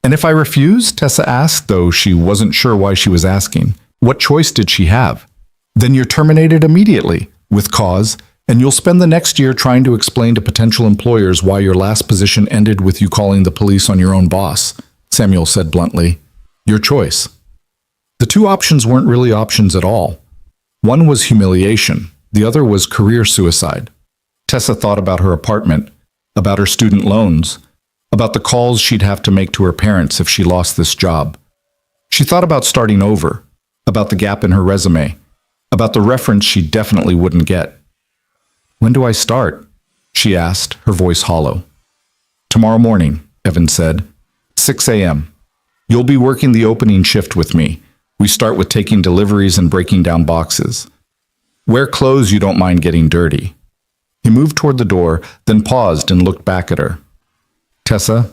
And if I refuse, Tessa asked, though she wasn't sure why she was asking, what choice did she have? Then you're terminated immediately, with cause, and you'll spend the next year trying to explain to potential employers why your last position ended with you calling the police on your own boss, Samuel said bluntly. Your choice. The two options weren't really options at all. One was humiliation, the other was career suicide. Tessa thought about her apartment, about her student loans, about the calls she'd have to make to her parents if she lost this job. She thought about starting over, about the gap in her resume, about the reference she definitely wouldn't get. When do I start? She asked, her voice hollow. Tomorrow morning, Evan said. 6 a.m. You'll be working the opening shift with me. We start with taking deliveries and breaking down boxes. Wear clothes you don't mind getting dirty. He moved toward the door, then paused and looked back at her. Tessa,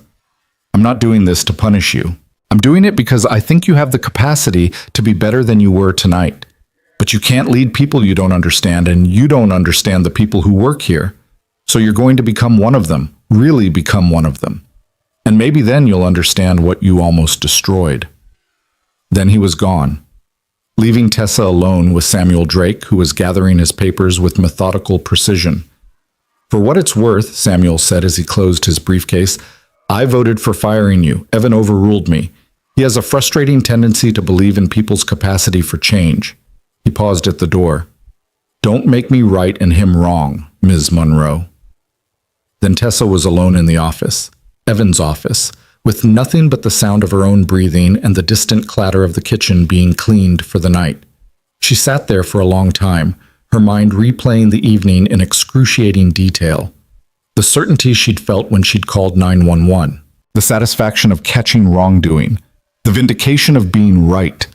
I'm not doing this to punish you. I'm doing it because I think you have the capacity to be better than you were tonight. But you can't lead people you don't understand, and you don't understand the people who work here. So you're going to become one of them, really become one of them. And maybe then you'll understand what you almost destroyed. Then he was gone, leaving Tessa alone with Samuel Drake, who was gathering his papers with methodical precision. For what it's worth, Samuel said as he closed his briefcase, I voted for firing you. Evan overruled me. He has a frustrating tendency to believe in people's capacity for change. He paused at the door. Don't make me right and him wrong, Ms. Monroe. Then Tessa was alone in the office, Evan's office, with nothing but the sound of her own breathing and the distant clatter of the kitchen being cleaned for the night. She sat there for a long time, her mind replaying the evening in excruciating detail. The certainty she'd felt when she'd called 911, the satisfaction of catching wrongdoing, the vindication of being right.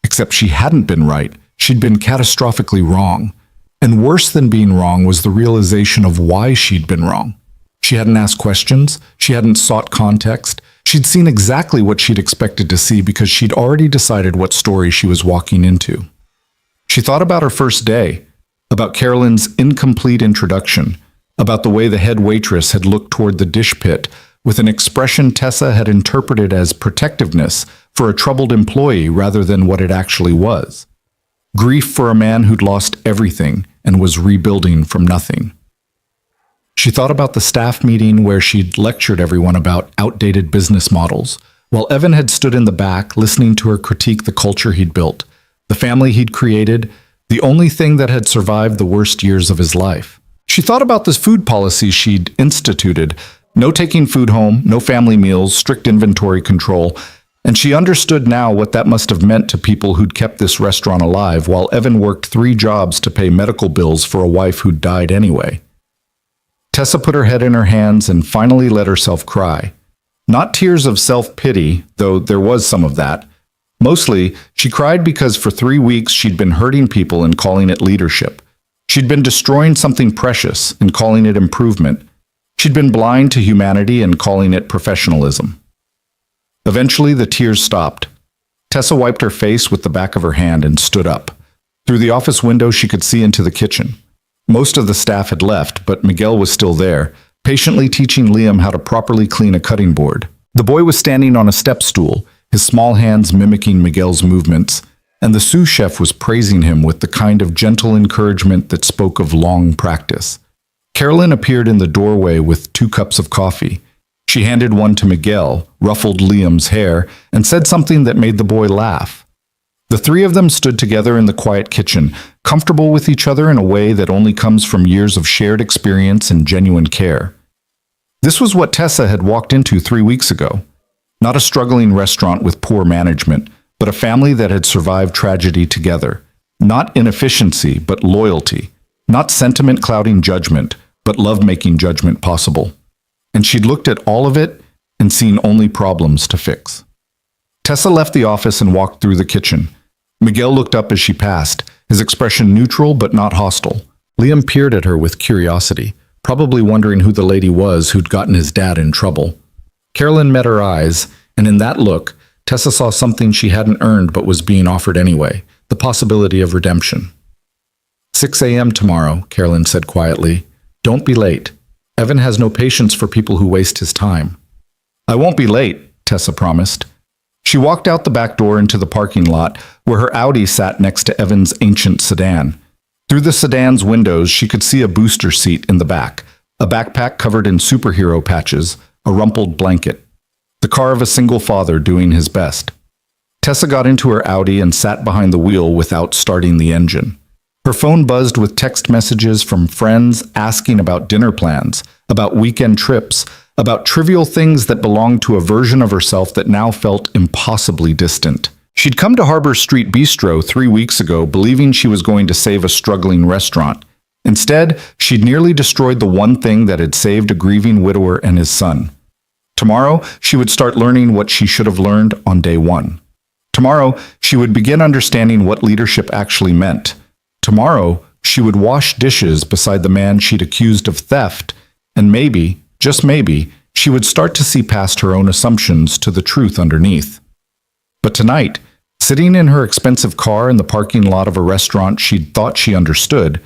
Except she hadn't been right. She'd been catastrophically wrong. And worse than being wrong was the realization of why she'd been wrong. She hadn't asked questions. She hadn't sought context. She'd seen exactly what she'd expected to see because she'd already decided what story she was walking into. She thought about her first day, about Carolyn's incomplete introduction, about the way the head waitress had looked toward the dish pit with an expression Tessa had interpreted as protectiveness for a troubled employee rather than what it actually was. Grief for a man who'd lost everything and was rebuilding from nothing. She thought about the staff meeting where she'd lectured everyone about outdated business models, while Evan had stood in the back listening to her critique the culture he'd built, the family he'd created, the only thing that had survived the worst years of his life. She thought about this food policy she'd instituted, no taking food home, no family meals, strict inventory control, and she understood now what that must have meant to people who'd kept this restaurant alive while Evan worked 3 jobs to pay medical bills for a wife who'd died anyway. Tessa put her head in her hands and finally let herself cry. Not tears of self-pity, though there was some of that. Mostly, she cried because for 3 weeks she'd been hurting people and calling it leadership. She'd been destroying something precious and calling it improvement. She'd been blind to humanity and calling it professionalism. Eventually, the tears stopped. Tessa wiped her face with the back of her hand and stood up. Through the office window, she could see into the kitchen. Most of the staff had left, but Miguel was still there, patiently teaching Liam how to properly clean a cutting board. The boy was standing on a step stool, his small hands mimicking Miguel's movements, and the sous chef was praising him with the kind of gentle encouragement that spoke of long practice. Carolyn appeared in the doorway with 2 cups of coffee. She handed one to Miguel, ruffled Liam's hair, and said something that made the boy laugh. The 3 of them stood together in the quiet kitchen, comfortable with each other in a way that only comes from years of shared experience and genuine care. This was what Tessa had walked into 3 weeks ago. Not a struggling restaurant with poor management, but a family that had survived tragedy together. Not inefficiency, but loyalty. Not sentiment clouding judgment, but love making judgment possible. And she'd looked at all of it and seen only problems to fix. Tessa left the office and walked through the kitchen. Miguel looked up as she passed, his expression neutral but not hostile. Liam peered at her with curiosity, probably wondering who the lady was who'd gotten his dad in trouble. Carolyn met her eyes, and in that look, Tessa saw something she hadn't earned but was being offered anyway, the possibility of redemption. 6 a.m. tomorrow, Carolyn said quietly. Don't be late. Evan has no patience for people who waste his time. I won't be late, Tessa promised. She walked out the back door into the parking lot, where her Audi sat next to Evan's ancient sedan. Through the sedan's windows, she could see a booster seat in the back, a backpack covered in superhero patches, a rumpled blanket. The car of a single father doing his best. Tessa got into her Audi and sat behind the wheel without starting the engine. Her phone buzzed with text messages from friends asking about dinner plans, about weekend trips, about trivial things that belonged to a version of herself that now felt impossibly distant. She'd come to Harbor Street Bistro 3 weeks ago believing she was going to save a struggling restaurant. Instead, she'd nearly destroyed the one thing that had saved a grieving widower and his son. Tomorrow, she would start learning what she should have learned on day 1. Tomorrow, she would begin understanding what leadership actually meant. Tomorrow, she would wash dishes beside the man she'd accused of theft, and maybe, just maybe, she would start to see past her own assumptions to the truth underneath. But tonight, sitting in her expensive car in the parking lot of a restaurant she'd thought she understood,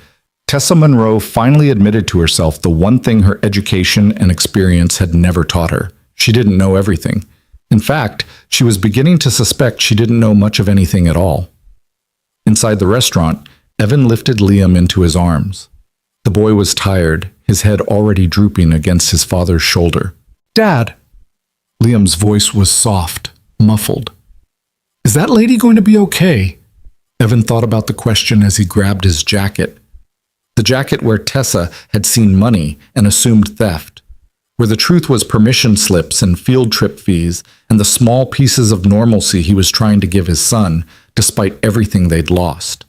Tessa Monroe finally admitted to herself the one thing her education and experience had never taught her. She didn't know everything. In fact, she was beginning to suspect she didn't know much of anything at all. Inside the restaurant, Evan lifted Liam into his arms. The boy was tired, his head already drooping against his father's shoulder. "Dad!" Liam's voice was soft, muffled. "Is that lady going to be okay?" Evan thought about the question as he grabbed his jacket. The jacket where Tessa had seen money and assumed theft, where the truth was permission slips and field trip fees and the small pieces of normalcy he was trying to give his son, despite everything they'd lost.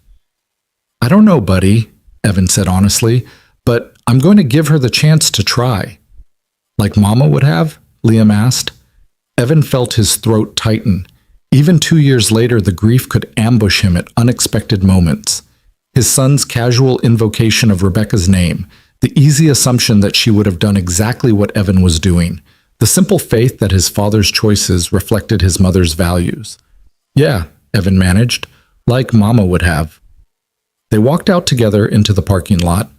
"I don't know, buddy," Evan said honestly, "but I'm going to give her the chance to try." "Like Mama would have?" Liam asked. Evan felt his throat tighten. Even 2 years later, the grief could ambush him at unexpected moments. His son's casual invocation of Rebecca's name, the easy assumption that she would have done exactly what Evan was doing, the simple faith that his father's choices reflected his mother's values. Yeah, Evan managed, like Mama would have. They walked out together into the parking lot.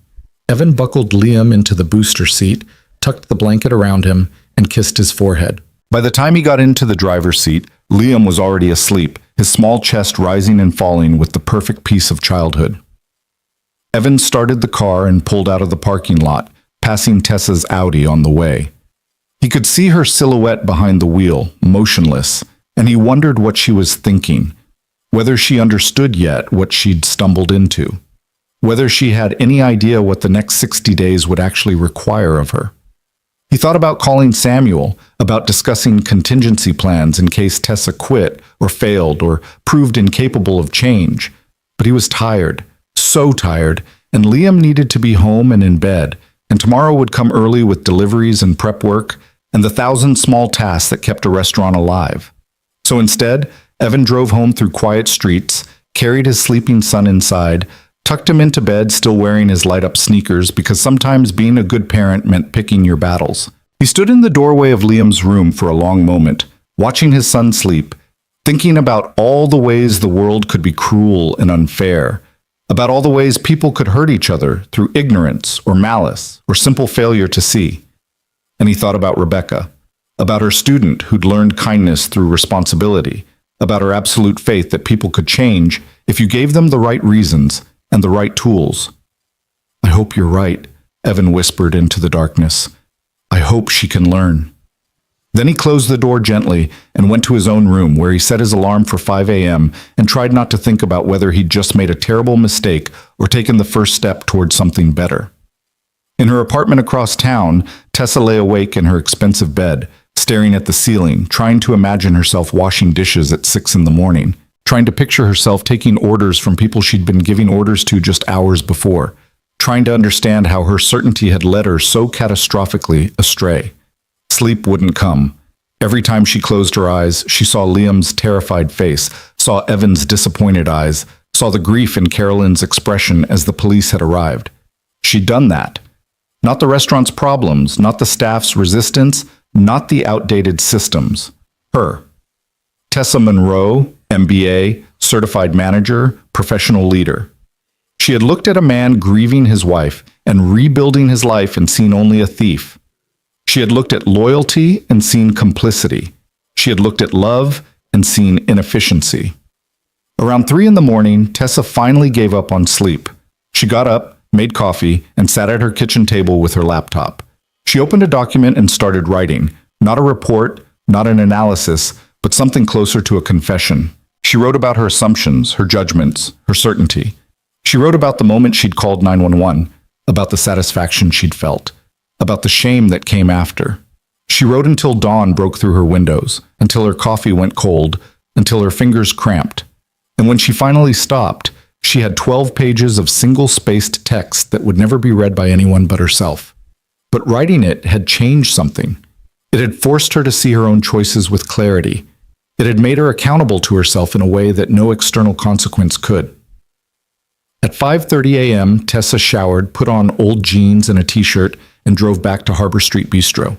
Evan buckled Liam into the booster seat, tucked the blanket around him, and kissed his forehead. By the time he got into the driver's seat, Liam was already asleep, his small chest rising and falling with the perfect peace of childhood. Evan started the car and pulled out of the parking lot, passing Tessa's Audi on the way. He could see her silhouette behind the wheel, motionless, and he wondered what she was thinking, whether she understood yet what she'd stumbled into, whether she had any idea what the next 60 days would actually require of her. He thought about calling Samuel, about discussing contingency plans in case Tessa quit or failed or proved incapable of change. But he was tired, so tired, and Liam needed to be home and in bed, and tomorrow would come early with deliveries and prep work and the 1,000 small tasks that kept a restaurant alive. So instead, Evan drove home through quiet streets, carried his sleeping son inside, tucked him into bed still wearing his light-up sneakers because sometimes being a good parent meant picking your battles. He stood in the doorway of Liam's room for a long moment, watching his son sleep, thinking about all the ways the world could be cruel and unfair, about all the ways people could hurt each other through ignorance or malice or simple failure to see. And he thought about Rebecca, about her student who'd learned kindness through responsibility, about her absolute faith that people could change if you gave them the right reasons and the right tools. "I hope you're right," Evan whispered into the darkness. "I hope she can learn." Then he closed the door gently and went to his own room where he set his alarm for 5 a.m. and tried not to think about whether he'd just made a terrible mistake or taken the first step towards something better. In her apartment across town, Tessa lay awake in her expensive bed, staring at the ceiling, trying to imagine herself washing dishes at 6 in the morning, trying to picture herself taking orders from people she'd been giving orders to just hours before, trying to understand how her certainty had led her so catastrophically astray. Sleep wouldn't come. Every time she closed her eyes, she saw Liam's terrified face, saw Evan's disappointed eyes, saw the grief in Carolyn's expression as the police had arrived. She'd done that. Not the restaurant's problems, not the staff's resistance, not the outdated systems. Her. Tessa Monroe, MBA, certified manager, professional leader. She had looked at a man grieving his wife and rebuilding his life and seen only a thief. She had looked at loyalty and seen complicity. She had looked at love and seen inefficiency. Around 3 in the morning, Tessa finally gave up on sleep. She got up, made coffee, and sat at her kitchen table with her laptop. She opened a document and started writing, not a report, not an analysis, but something closer to a confession. She wrote about her assumptions, her judgments, her certainty. She wrote about the moment she'd called 911, about the satisfaction she'd felt, about the shame that came after. She wrote until dawn broke through her windows, until her coffee went cold, until her fingers cramped. And when she finally stopped, she had 12 pages of single-spaced text that would never be read by anyone but herself. But writing it had changed something. It had forced her to see her own choices with clarity. It had made her accountable to herself in a way that no external consequence could. At 5:30 a.m., Tessa showered, put on old jeans and a t-shirt, and drove back to Harbor Street Bistro.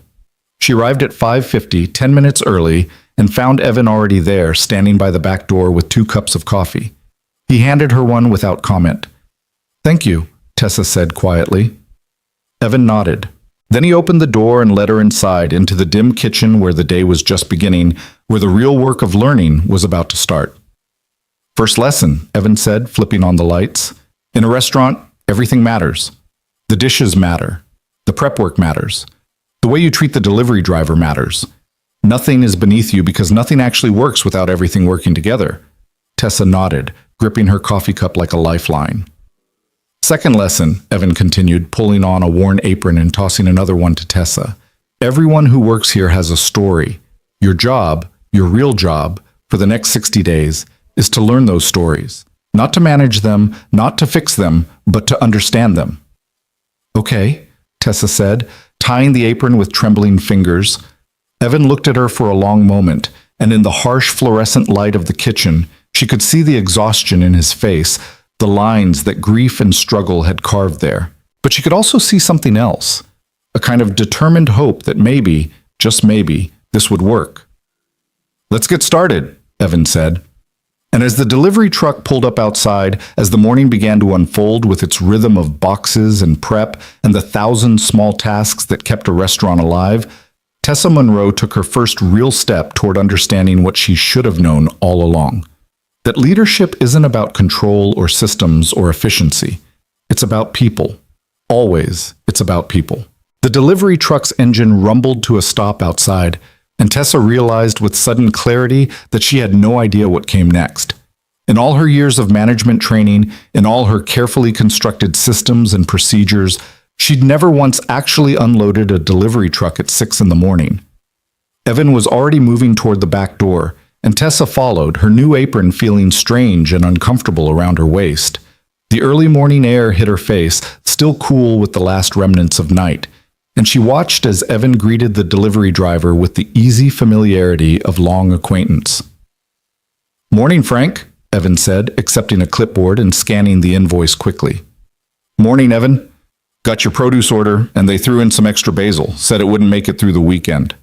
She arrived at 5:50, 10 minutes early, and found Evan already there, standing by the back door with 2 cups of coffee. He handed her one without comment. "Thank you," Tessa said quietly. Evan nodded. Then he opened the door and led her inside into the dim kitchen where the day was just beginning, where the real work of learning was about to start. "First lesson," Evan said, flipping on the lights. "In a restaurant, everything matters. The dishes matter. The prep work matters. The way you treat the delivery driver matters. Nothing is beneath you because nothing actually works without everything working together." Tessa nodded, gripping her coffee cup like a lifeline. "Second lesson," Evan continued, pulling on a worn apron and tossing another one to Tessa. "Everyone who works here has a story. Your job, your real job, for the next 60 days, is to learn those stories. Not to manage them, not to fix them, but to understand them." "Okay," Tessa said, tying the apron with trembling fingers. Evan looked at her for a long moment, and in the harsh fluorescent light of the kitchen, she could see the exhaustion in his face, the lines that grief and struggle had carved there. But she could also see something else, a kind of determined hope that just maybe, this would work. "Let's get started," Evan said. And as the delivery truck pulled up outside, as the morning began to unfold with its rhythm of boxes and prep and the thousand small tasks that kept a restaurant alive, Tessa Monroe took her first real step toward understanding what she should have known all along. That leadership isn't about control or systems or efficiency. It's about people. Always, it's about people. The delivery truck's engine rumbled to a stop outside, and Tessa realized with sudden clarity that she had no idea what came next. In all her years of management training, in all her carefully constructed systems and procedures, she'd never once actually unloaded a delivery truck at 6 in the morning. Evan was already moving toward the back door, and Tessa followed, her new apron feeling strange and uncomfortable around her waist. The early morning air hit her face, still cool with the last remnants of night, and she watched as Evan greeted the delivery driver with the easy familiarity of long acquaintance. "Morning, Frank," Evan said, accepting a clipboard and scanning the invoice quickly. "Morning, Evan. Got your produce order, and they threw in some extra basil, said it wouldn't make it through the weekend."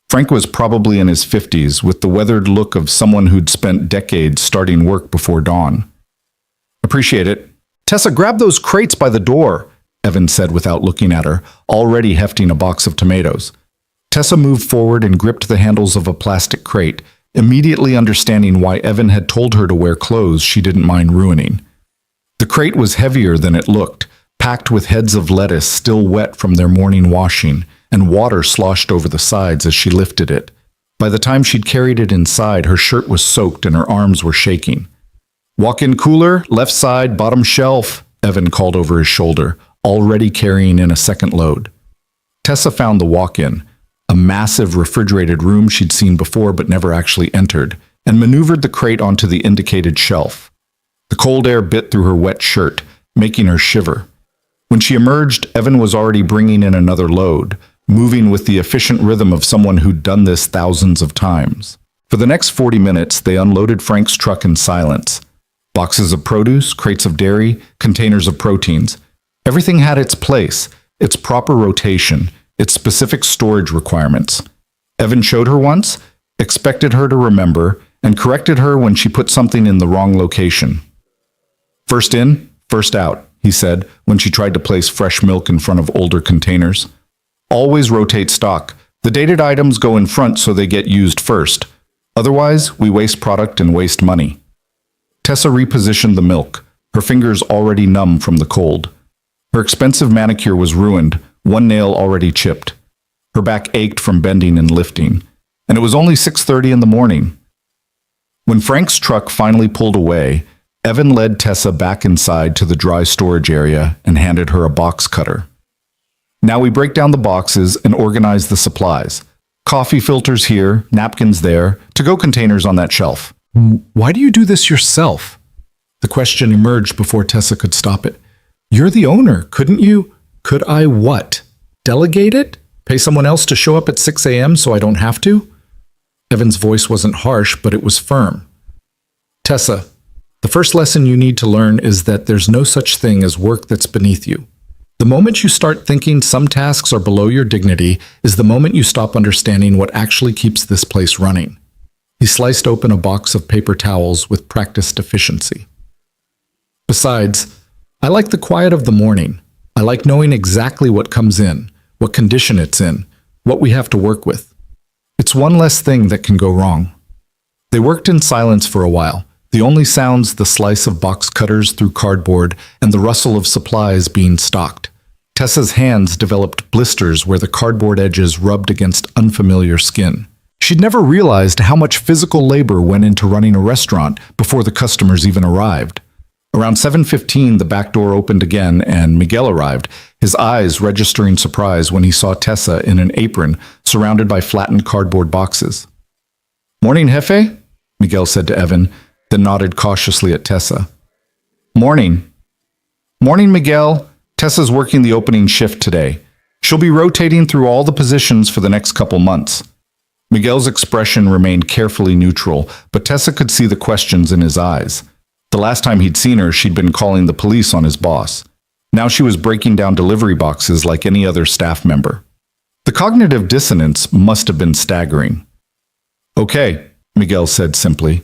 Frank was probably in his 50s, with the weathered look of someone who'd spent decades starting work before dawn. "Appreciate it. Tessa, grab those crates by the door," Evan said without looking at her, already hefting a box of tomatoes. Tessa moved forward and gripped the handles of a plastic crate, immediately understanding why Evan had told her to wear clothes she didn't mind ruining. The crate was heavier than it looked, packed with heads of lettuce still wet from their morning washing, and water sloshed over the sides as she lifted it. By the time she'd carried it inside, her shirt was soaked and her arms were shaking. "Walk-in cooler, left side, bottom shelf," Evan called over his shoulder, already carrying in a second load. Tessa found the walk-in, a massive refrigerated room she'd seen before but never actually entered, and maneuvered the crate onto the indicated shelf. The cold air bit through her wet shirt, making her shiver. When she emerged, Evan was already bringing in another load, moving with the efficient rhythm of someone who'd done this thousands of times. For the next 40 minutes, they unloaded Frank's truck in silence. Boxes of produce, crates of dairy, containers of proteins. Everything had its place, its proper rotation, its specific storage requirements. Evan showed her once, expected her to remember, and corrected her when she put something in the wrong location. "First in, first out," he said when she tried to place fresh milk in front of older containers. "Always rotate stock. The dated items go in front so they get used first. Otherwise, we waste product and waste money." Tessa repositioned the milk, her fingers already numb from the cold. Her expensive manicure was ruined, one nail already chipped. Her back ached from bending and lifting, and it was only 6:30 in the morning. When Frank's truck finally pulled away, Evan led Tessa back inside to the dry storage area and handed her a box cutter. "Now we break down the boxes and organize the supplies. Coffee filters here, napkins there, to-go containers on that shelf." "Why do you do this yourself?" The question emerged before Tessa could stop it. "You're the owner, couldn't you?" "Could I what? Delegate it? Pay someone else to show up at 6 a.m. so I don't have to?" Evan's voice wasn't harsh, but it was firm. "Tessa, the first lesson you need to learn is that there's no such thing as work that's beneath you. The moment you start thinking some tasks are below your dignity is the moment you stop understanding what actually keeps this place running." He sliced open a box of paper towels with practiced efficiency. "Besides, I like the quiet of the morning. I like knowing exactly what comes in, what condition it's in, what we have to work with. It's one less thing that can go wrong." They worked in silence for a while, the only sounds the slice of box cutters through cardboard and the rustle of supplies being stocked. Tessa's hands developed blisters where the cardboard edges rubbed against unfamiliar skin. She'd never realized how much physical labor went into running a restaurant before the customers even arrived. Around 7:15, the back door opened again and Miguel arrived, his eyes registering surprise when he saw Tessa in an apron surrounded by flattened cardboard boxes. "Morning, Jefe," Miguel said to Evan, then nodded cautiously at Tessa. "Morning." "Morning, Miguel. Tessa's working the opening shift today. She'll be rotating through all the positions for the next couple months." Miguel's expression remained carefully neutral, but Tessa could see the questions in his eyes. The last time he'd seen her, she'd been calling the police on his boss. Now she was breaking down delivery boxes like any other staff member. The cognitive dissonance must have been staggering. Okay, Miguel said simply.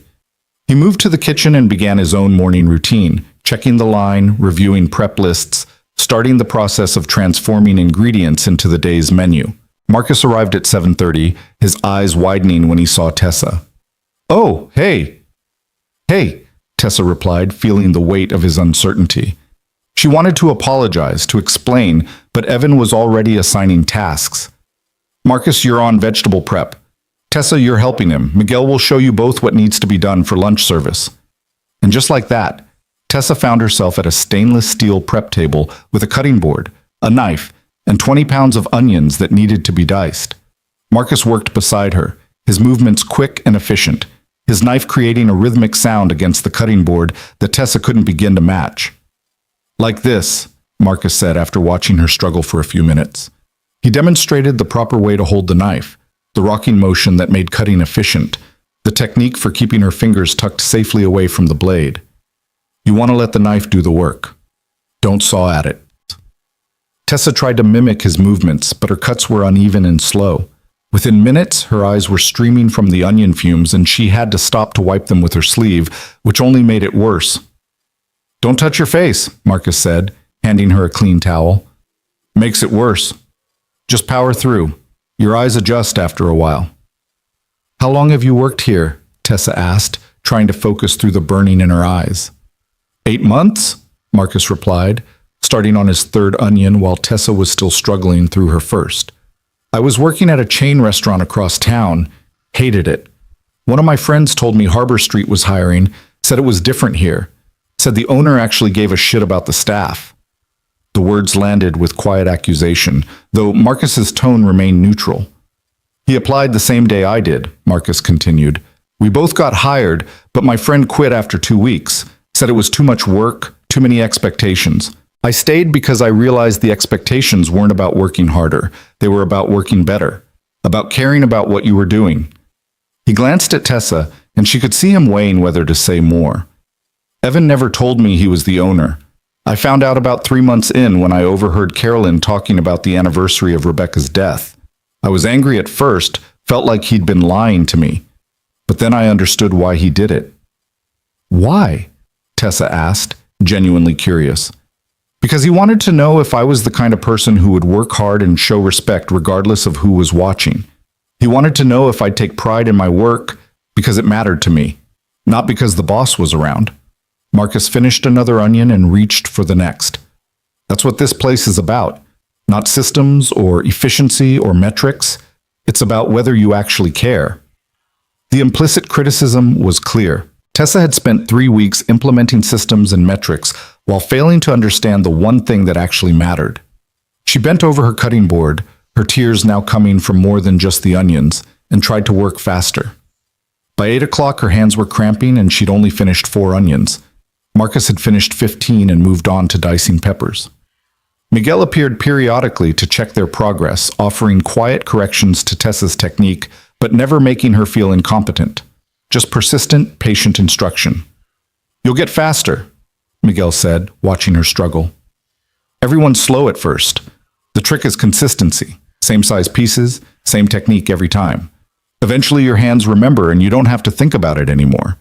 He moved to the kitchen and began his own morning routine, checking the line, reviewing prep lists, starting the process of transforming ingredients into the day's menu. Marcus arrived at 7:30, his eyes widening when he saw Tessa. "Oh, hey." "Hey," Tessa replied, feeling the weight of his uncertainty. She wanted to apologize, to explain, but Evan was already assigning tasks. "Marcus, you're on vegetable prep. Tessa, you're helping him. Miguel will show you both what needs to be done for lunch service." And just like that, Tessa found herself at a stainless steel prep table with a cutting board, a knife, and 20 pounds of onions that needed to be diced. Marcus worked beside her, his movements quick and efficient, his knife creating a rhythmic sound against the cutting board that Tessa couldn't begin to match. "Like this," Marcus said after watching her struggle for a few minutes. He demonstrated the proper way to hold the knife, the rocking motion that made cutting efficient, the technique for keeping her fingers tucked safely away from the blade. You want to let the knife do the work. Don't saw at it. Tessa tried to mimic his movements, but her cuts were uneven and slow. Within minutes, her eyes were streaming from the onion fumes, and she had to stop to wipe them with her sleeve, which only made it worse. "Don't touch your face," Marcus said, handing her a clean towel. "Makes it worse. Just power through. Your eyes adjust after a while." "How long have you worked here?" Tessa asked, trying to focus through the burning in her eyes. 8 months, Marcus replied, starting on his third onion while Tessa was still struggling through her first. "I was working at a chain restaurant across town. Hated it. One of my friends told me Harbor Street was hiring, said it was different here. Said the owner actually gave a shit about the staff." The words landed with quiet accusation, though Marcus's tone remained neutral. "He applied the same day I did," Marcus continued. "We both got hired, but my friend quit after 2 weeks. Said it was too much work, too many expectations. I stayed because I realized the expectations weren't about working harder. They were about working better, about caring about what you were doing." He glanced at Tessa, and she could see him weighing whether to say more. "Evan never told me he was the owner. I found out about 3 months in when I overheard Carolyn talking about the anniversary of Rebecca's death. I was angry at first, felt like he'd been lying to me. But then I understood why he did it." "Why?" Tessa asked, genuinely curious. "Because he wanted to know if I was the kind of person who would work hard and show respect regardless of who was watching. He wanted to know if I'd take pride in my work because it mattered to me, not because the boss was around." Marcus finished another onion and reached for the next. "That's what this place is about. Not systems or efficiency or metrics. It's about whether you actually care." The implicit criticism was clear. Tessa had spent 3 weeks implementing systems and metrics while failing to understand the one thing that actually mattered. She bent over her cutting board, her tears now coming from more than just the onions, and tried to work faster. By 8 o'clock, her hands were cramping and she'd only finished 4 onions. Marcus had finished 15 and moved on to dicing peppers. Miguel appeared periodically to check their progress, offering quiet corrections to Tessa's technique, but never making her feel incompetent. Just persistent, patient instruction. "You'll get faster," Miguel said, watching her struggle. "Everyone's slow at first. The trick is consistency. Same size pieces, same technique every time. Eventually your hands remember and you don't have to think about it anymore."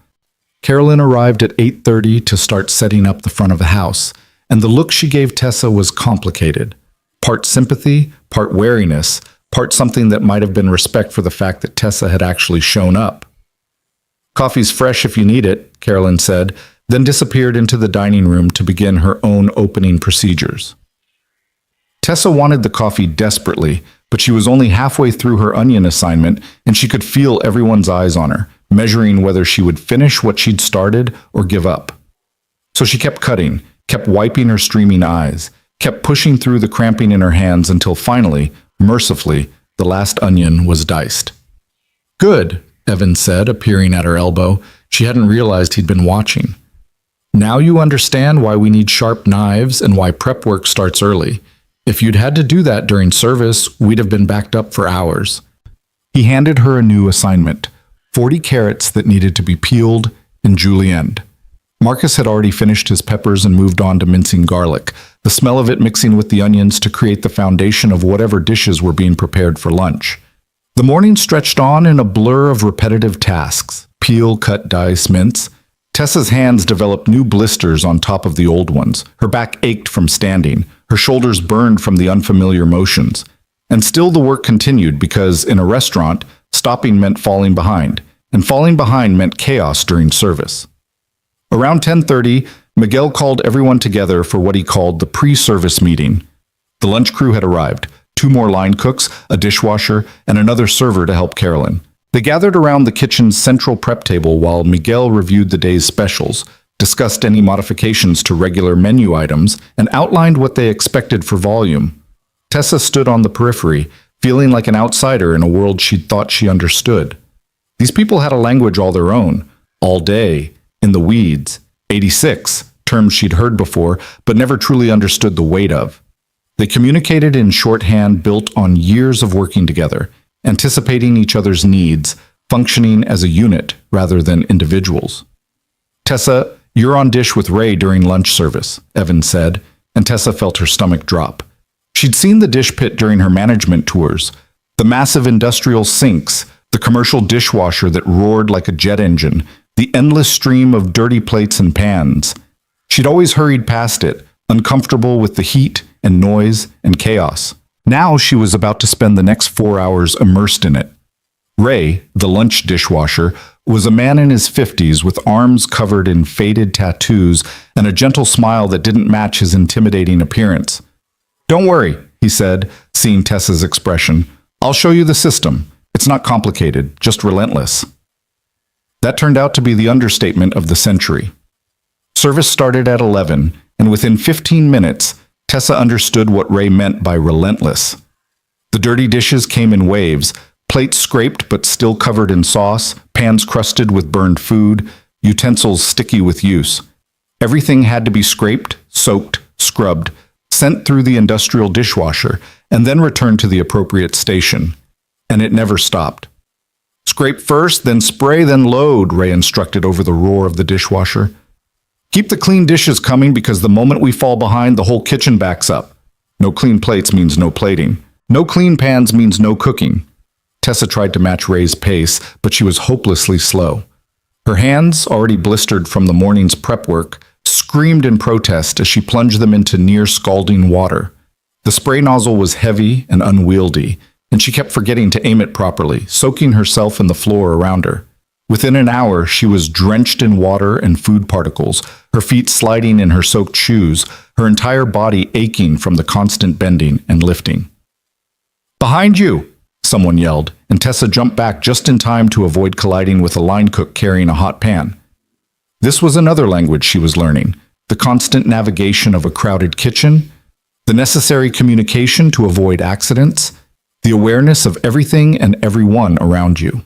Carolyn arrived at 8:30 to start setting up the front of the house, and the look she gave Tessa was complicated. Part sympathy, part wariness, part something that might have been respect for the fact that Tessa had actually shown up. "Coffee's fresh if you need it," Carolyn said, then disappeared into the dining room to begin her own opening procedures. Tessa wanted the coffee desperately, but she was only halfway through her onion assignment, and she could feel everyone's eyes on her, measuring whether she would finish what she'd started or give up. So she kept cutting, kept wiping her streaming eyes, kept pushing through the cramping in her hands until finally, mercifully, the last onion was diced. "Good," Evan said, appearing at her elbow. She hadn't realized he'd been watching. "Now you understand why we need sharp knives and why prep work starts early. If you'd had to do that during service, we'd have been backed up for hours." He handed her a new assignment, 40 carrots that needed to be peeled and julienned. Marcus had already finished his peppers and moved on to mincing garlic, the smell of it mixing with the onions to create the foundation of whatever dishes were being prepared for lunch. The morning stretched on in a blur of repetitive tasks. Peel, cut, dice, mince. Tessa's hands developed new blisters on top of the old ones. Her back ached from standing. Her shoulders burned from the unfamiliar motions. And still the work continued because, in a restaurant, stopping meant falling behind, and falling behind meant chaos during service. Around 10:30, Miguel called everyone together for what he called the pre-service meeting. The lunch crew had arrived, 2 more line cooks, a dishwasher, and another server to help Carolyn. They gathered around the kitchen's central prep table while Miguel reviewed the day's specials, discussed any modifications to regular menu items, and outlined what they expected for volume. Tessa stood on the periphery, feeling like an outsider in a world she'd thought she understood. These people had a language all their own, all day, in the weeds, 86, terms she'd heard before but never truly understood the weight of. They communicated in shorthand built on years of working together, anticipating each other's needs, functioning as a unit rather than individuals. "Tessa, you're on dish with Ray during lunch service," Evan said, and Tessa felt her stomach drop. She'd seen the dish pit during her management tours, the massive industrial sinks, the commercial dishwasher that roared like a jet engine, the endless stream of dirty plates and pans. She'd always hurried past it, uncomfortable with the heat and noise and chaos. Now she was about to spend the next 4 hours immersed in it. Ray, the lunch dishwasher, was a man in his 50s with arms covered in faded tattoos and a gentle smile that didn't match his intimidating appearance. "Don't worry," he said, seeing Tessa's expression. "I'll show you the system. It's not complicated, just relentless." That turned out to be the understatement of the century. Service started at 11, and within 15 minutes, Tessa understood what Ray meant by relentless. The dirty dishes came in waves, plates scraped but still covered in sauce, pans crusted with burned food, utensils sticky with use. Everything had to be scraped, soaked, scrubbed, sent through the industrial dishwasher, and then returned to the appropriate station. And it never stopped. "Scrape first, then spray, then load," Ray instructed over the roar of the dishwasher. "Keep the clean dishes coming because the moment we fall behind, the whole kitchen backs up. No clean plates means no plating. No clean pans means no cooking." Tessa tried to match Ray's pace, but she was hopelessly slow. Her hands, already blistered from the morning's prep work, screamed in protest as she plunged them into near-scalding water. The spray nozzle was heavy and unwieldy, and she kept forgetting to aim it properly, soaking herself and the floor around her. Within an hour, she was drenched in water and food particles, her feet sliding in her soaked shoes, her entire body aching from the constant bending and lifting. "Behind you!" someone yelled, and Tessa jumped back just in time to avoid colliding with a line cook carrying a hot pan. This was another language she was learning, the constant navigation of a crowded kitchen, the necessary communication to avoid accidents, the awareness of everything and everyone around you.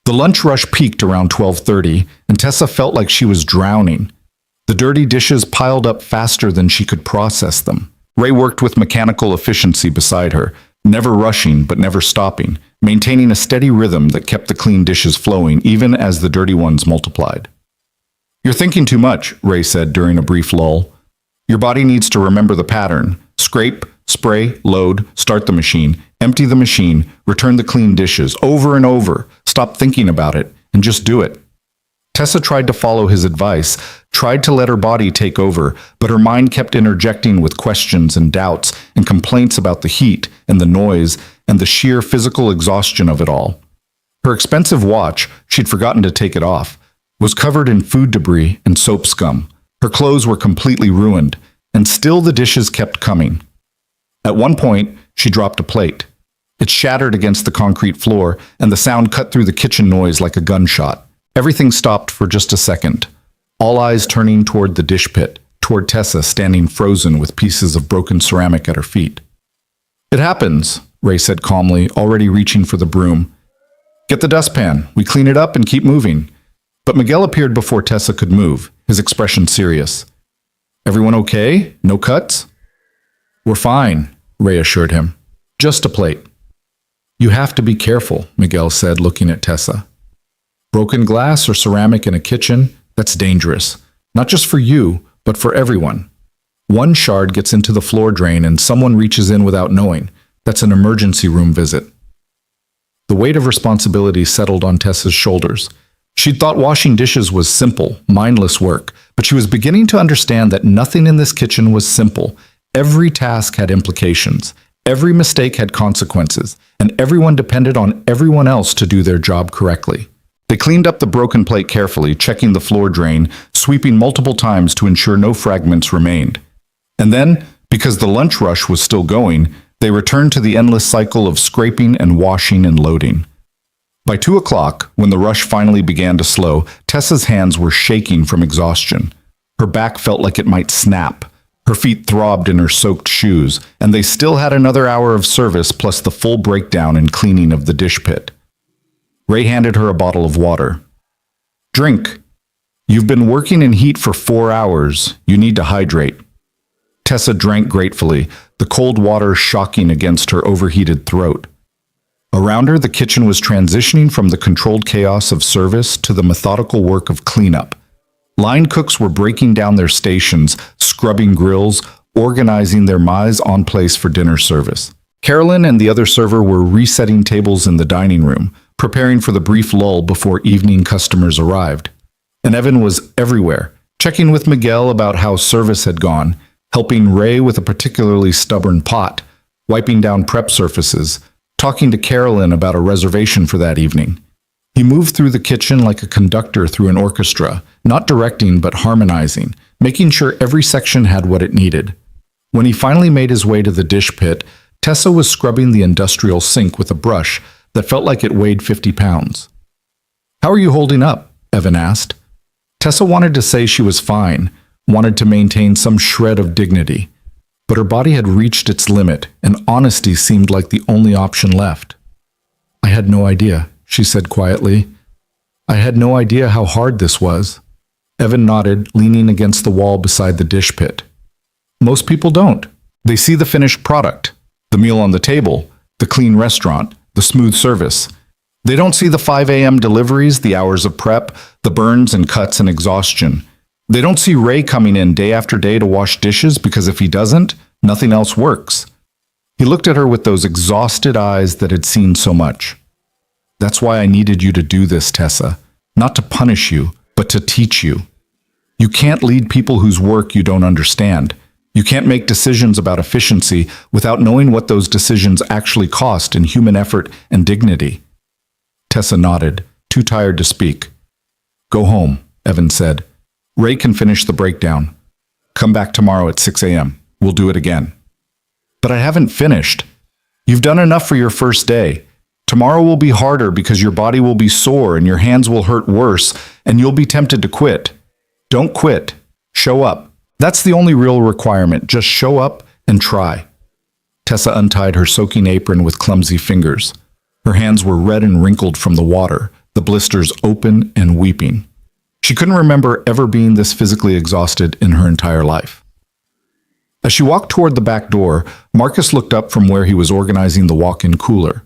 The lunch rush peaked around 12:30, and Tessa felt like she was drowning. The dirty dishes piled up faster than she could process them. Ray worked with mechanical efficiency beside her, never rushing but never stopping, maintaining a steady rhythm that kept the clean dishes flowing even as the dirty ones multiplied. "You're thinking too much," Ray said during a brief lull. "Your body needs to remember the pattern. Scrape, spray, load, start the machine, empty the machine, return the clean dishes, over and over. Stop thinking about it, and just do it." Tessa tried to follow his advice, tried to let her body take over, but her mind kept interjecting with questions and doubts and complaints about the heat and the noise and the sheer physical exhaustion of it all. Her expensive watch, she'd forgotten to take it off, was covered in food debris and soap scum. Her clothes were completely ruined, and still the dishes kept coming. At one point, she dropped a plate. It shattered against the concrete floor, and the sound cut through the kitchen noise like a gunshot. Everything stopped for just a second, all eyes turning toward the dish pit, toward Tessa standing frozen with pieces of broken ceramic at her feet. "It happens," Ray said calmly, already reaching for the broom. "Get the dustpan. We clean it up and keep moving." But Miguel appeared before Tessa could move, his expression serious. "Everyone okay? No cuts?" "We're fine," Ray assured him. "Just a plate." "You have to be careful," Miguel said, looking at Tessa. "Broken glass or ceramic in a kitchen, that's dangerous. Not just for you, but for everyone. One shard gets into the floor drain and someone reaches in without knowing. That's an emergency room visit. The weight of responsibility settled on Tessa's shoulders. She'd thought washing dishes was simple, mindless work, but she was beginning to understand that nothing in this kitchen was simple. Every task had implications, every mistake had consequences, and everyone depended on everyone else to do their job correctly. They cleaned up the broken plate carefully, checking the floor drain, sweeping multiple times to ensure no fragments remained. And then, because the lunch rush was still going, they returned to the endless cycle of scraping and washing and loading. By 2 o'clock, when the rush finally began to slow, Tessa's hands were shaking from exhaustion. Her back felt like it might snap. Her feet throbbed in her soaked shoes, and they still had another hour of service plus the full breakdown and cleaning of the dish pit. Ray handed her a bottle of water. "Drink. You've been working in heat for 4 hours. You need to hydrate." Tessa drank gratefully, the cold water shocking against her overheated throat. Around her, the kitchen was transitioning from the controlled chaos of service to the methodical work of cleanup. Line cooks were breaking down their stations, scrubbing grills, organizing their mise en place for dinner service. Carolyn and the other server were resetting tables in the dining room, preparing for the brief lull before evening customers arrived. And Evan was everywhere, checking with Miguel about how service had gone, helping Ray with a particularly stubborn pot, wiping down prep surfaces, talking to Carolyn about a reservation for that evening. He moved through the kitchen like a conductor through an orchestra, not directing but harmonizing, making sure every section had what it needed. When he finally made his way to the dish pit, Tessa was scrubbing the industrial sink with a brush that felt like it weighed 50 pounds. "How are you holding up?" Evan asked. Tessa wanted to say she was fine, wanted to maintain some shred of dignity, but her body had reached its limit, and honesty seemed like the only option left. "I had no idea," she said quietly. "I had no idea how hard this was." Evan nodded, leaning against the wall beside the dish pit. "Most people don't. They see the finished product, the meal on the table, the clean restaurant, the smooth service. They don't see the 5 a.m. deliveries, the hours of prep, the burns and cuts and exhaustion. They don't see Ray coming in day after day to wash dishes because if he doesn't, nothing else works." He looked at her with those exhausted eyes that had seen so much. "That's why I needed you to do this, Tessa. Not to punish you, but to teach you. You can't lead people whose work you don't understand. You can't make decisions about efficiency without knowing what those decisions actually cost in human effort and dignity." Tessa nodded, too tired to speak. "Go home," Evan said. "Ray can finish the breakdown. Come back tomorrow at 6 a.m. We'll do it again." "But I haven't finished." "You've done enough for your first day. Tomorrow will be harder because your body will be sore and your hands will hurt worse and you'll be tempted to quit. Don't quit. Show up. That's the only real requirement. Just show up and try." Tessa untied her soaking apron with clumsy fingers. Her hands were red and wrinkled from the water, the blisters open and weeping. She couldn't remember ever being this physically exhausted in her entire life. As she walked toward the back door, Marcus looked up from where he was organizing the walk-in cooler.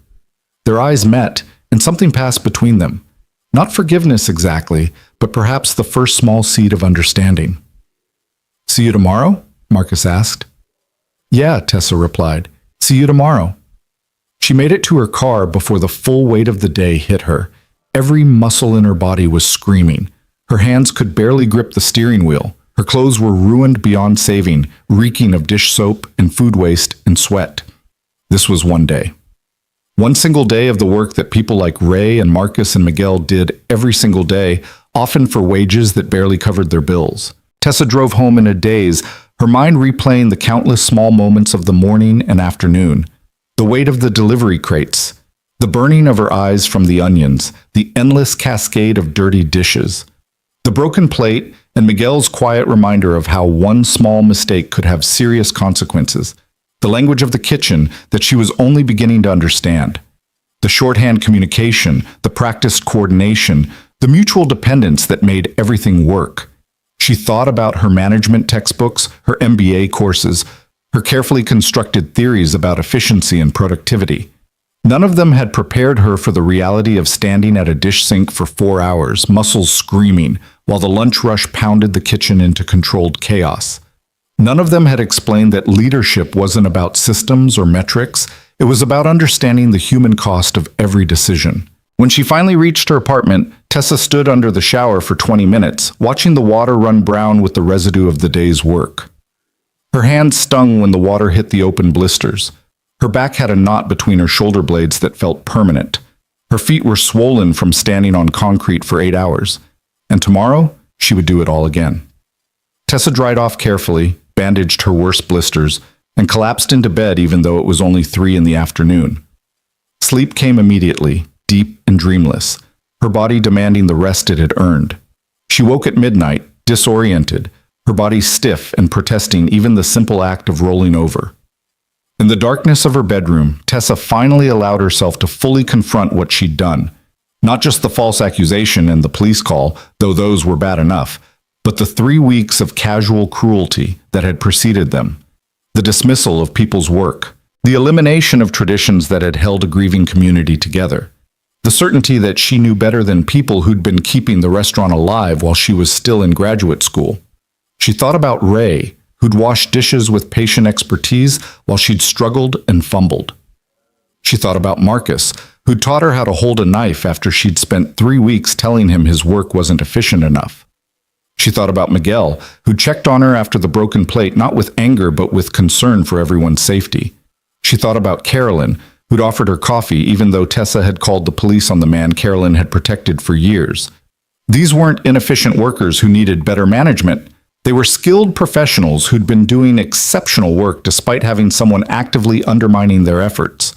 Their eyes met, and something passed between them. Not forgiveness exactly, but perhaps the first small seed of understanding. "See you tomorrow?" Marcus asked. "Yeah," Tessa replied. "See you tomorrow." She made it to her car before the full weight of the day hit her. Every muscle in her body was screaming. Her hands could barely grip the steering wheel. Her clothes were ruined beyond saving, reeking of dish soap and food waste and sweat. This was one day. One single day of the work that people like Ray and Marcus and Miguel did every single day, often for wages that barely covered their bills. Tessa drove home in a daze, her mind replaying the countless small moments of the morning and afternoon. The weight of the delivery crates, the burning of her eyes from the onions, the endless cascade of dirty dishes. The broken plate, and Miguel's quiet reminder of how one small mistake could have serious consequences. The language of the kitchen that she was only beginning to understand. The shorthand communication, the practiced coordination, the mutual dependence that made everything work. She thought about her management textbooks, her MBA courses, her carefully constructed theories about efficiency and productivity. None of them had prepared her for the reality of standing at a dish sink for 4 hours, muscles screaming, while the lunch rush pounded the kitchen into controlled chaos. None of them had explained that leadership wasn't about systems or metrics. It was about understanding the human cost of every decision. When she finally reached her apartment, Tessa stood under the shower for 20 minutes, watching the water run brown with the residue of the day's work. Her hands stung when the water hit the open blisters. Her back had a knot between her shoulder blades that felt permanent. Her feet were swollen from standing on concrete for 8 hours. And tomorrow, she would do it all again. Tessa dried off carefully, bandaged her worst blisters, and collapsed into bed even though it was only 3 in the afternoon. Sleep came immediately, deep and dreamless, her body demanding the rest it had earned. She woke at midnight, disoriented, her body stiff and protesting even the simple act of rolling over. In the darkness of her bedroom, Tessa finally allowed herself to fully confront what she'd done. Not just the false accusation and the police call, though those were bad enough, but the 3 weeks of casual cruelty that had preceded them. The dismissal of people's work, the elimination of traditions that had held a grieving community together, the certainty that she knew better than people who'd been keeping the restaurant alive while she was still in graduate school. She thought about Ray, who'd washed dishes with patient expertise while she'd struggled and fumbled. She thought about Marcus, who'd taught her how to hold a knife after she'd spent 3 weeks telling him his work wasn't efficient enough. She thought about Miguel, who checked on her after the broken plate not with anger but with concern for everyone's safety. She thought about Carolyn, who'd offered her coffee even though Tessa had called the police on the man Carolyn had protected for years. These weren't inefficient workers who needed better management. They were skilled professionals who'd been doing exceptional work despite having someone actively undermining their efforts.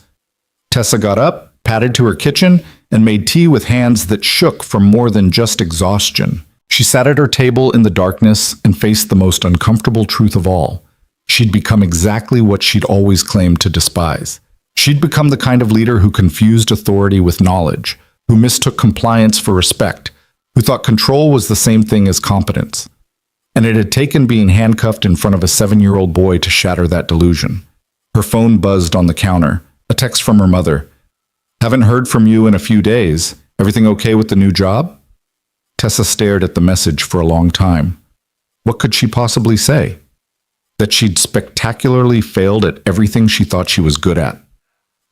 Tessa got up, padded to her kitchen, and made tea with hands that shook from more than just exhaustion. She sat at her table in the darkness and faced the most uncomfortable truth of all. She'd become exactly what she'd always claimed to despise. She'd become the kind of leader who confused authority with knowledge, who mistook compliance for respect, who thought control was the same thing as competence. And it had taken being handcuffed in front of a 7-year-old boy to shatter that delusion. Her phone buzzed on the counter, a text from her mother. "Haven't heard from you in a few days. Everything okay with the new job?" Tessa stared at the message for a long time. What could she possibly say? That she'd spectacularly failed at everything she thought she was good at?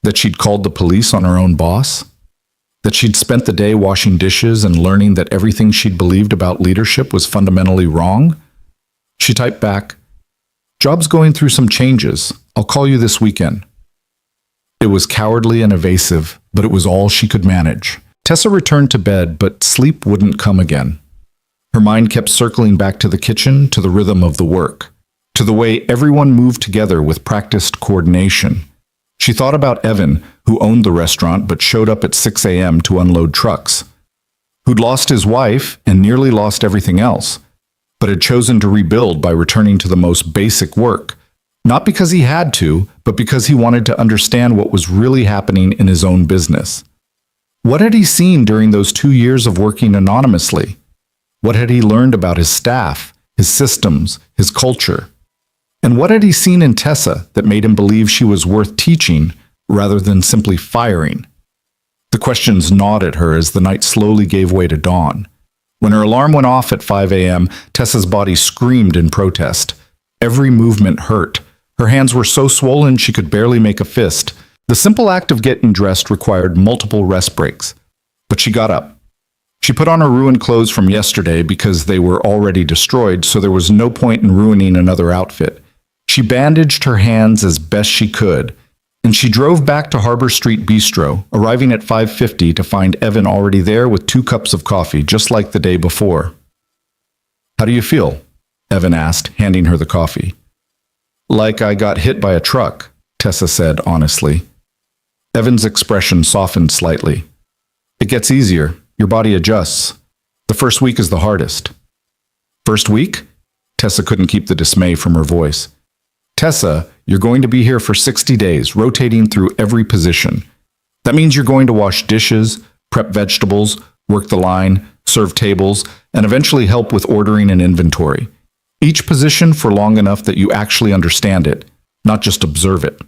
That she'd called the police on her own boss? That she'd spent the day washing dishes and learning that everything she'd believed about leadership was fundamentally wrong? She typed back, "Job's going through some changes. I'll call you this weekend." It was cowardly and evasive, but it was all she could manage. Tessa returned to bed, but sleep wouldn't come again. Her mind kept circling back to the kitchen, to the rhythm of the work, to the way everyone moved together with practiced coordination. She thought about Evan, who owned the restaurant but showed up at 6 a.m. to unload trucks, who'd lost his wife and nearly lost everything else, but had chosen to rebuild by returning to the most basic work, not because he had to, but because he wanted to understand what was really happening in his own business. What had he seen during those 2 years of working anonymously? What had he learned about his staff, his systems, his culture? And what had he seen in Tessa that made him believe she was worth teaching rather than simply firing? The questions gnawed at her as the night slowly gave way to dawn. When her alarm went off at 5 a.m., Tessa's body screamed in protest. Every movement hurt. Her hands were so swollen she could barely make a fist. The simple act of getting dressed required multiple rest breaks. But she got up. She put on her ruined clothes from yesterday because they were already destroyed, so there was no point in ruining another outfit. She bandaged her hands as best she could, and she drove back to Harbor Street Bistro, arriving at 5:50 to find Evan already there with 2 cups of coffee, just like the day before. "How do you feel?" Evan asked, handing her the coffee. "Like I got hit by a truck," Tessa said honestly. Evan's expression softened slightly. "It gets easier. Your body adjusts. The first week is the hardest." "First week?" Tessa couldn't keep the dismay from her voice. "Tessa, you're going to be here for 60 days, rotating through every position. That means you're going to wash dishes, prep vegetables, work the line, serve tables, and eventually help with ordering and inventory. Each position for long enough that you actually understand it, not just observe it."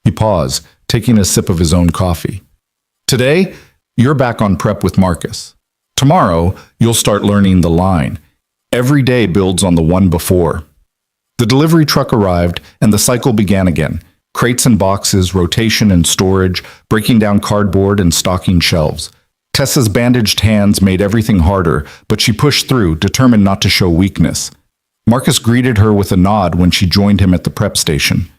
He paused, taking a sip of his own coffee. "Today, you're back on prep with Marcus. Tomorrow, you'll start learning the line. Every day builds on the one before." The delivery truck arrived, and the cycle began again. Crates and boxes, rotation and storage, breaking down cardboard and stocking shelves. Tessa's bandaged hands made everything harder, but she pushed through, determined not to show weakness. Marcus greeted her with a nod when she joined him at the prep station.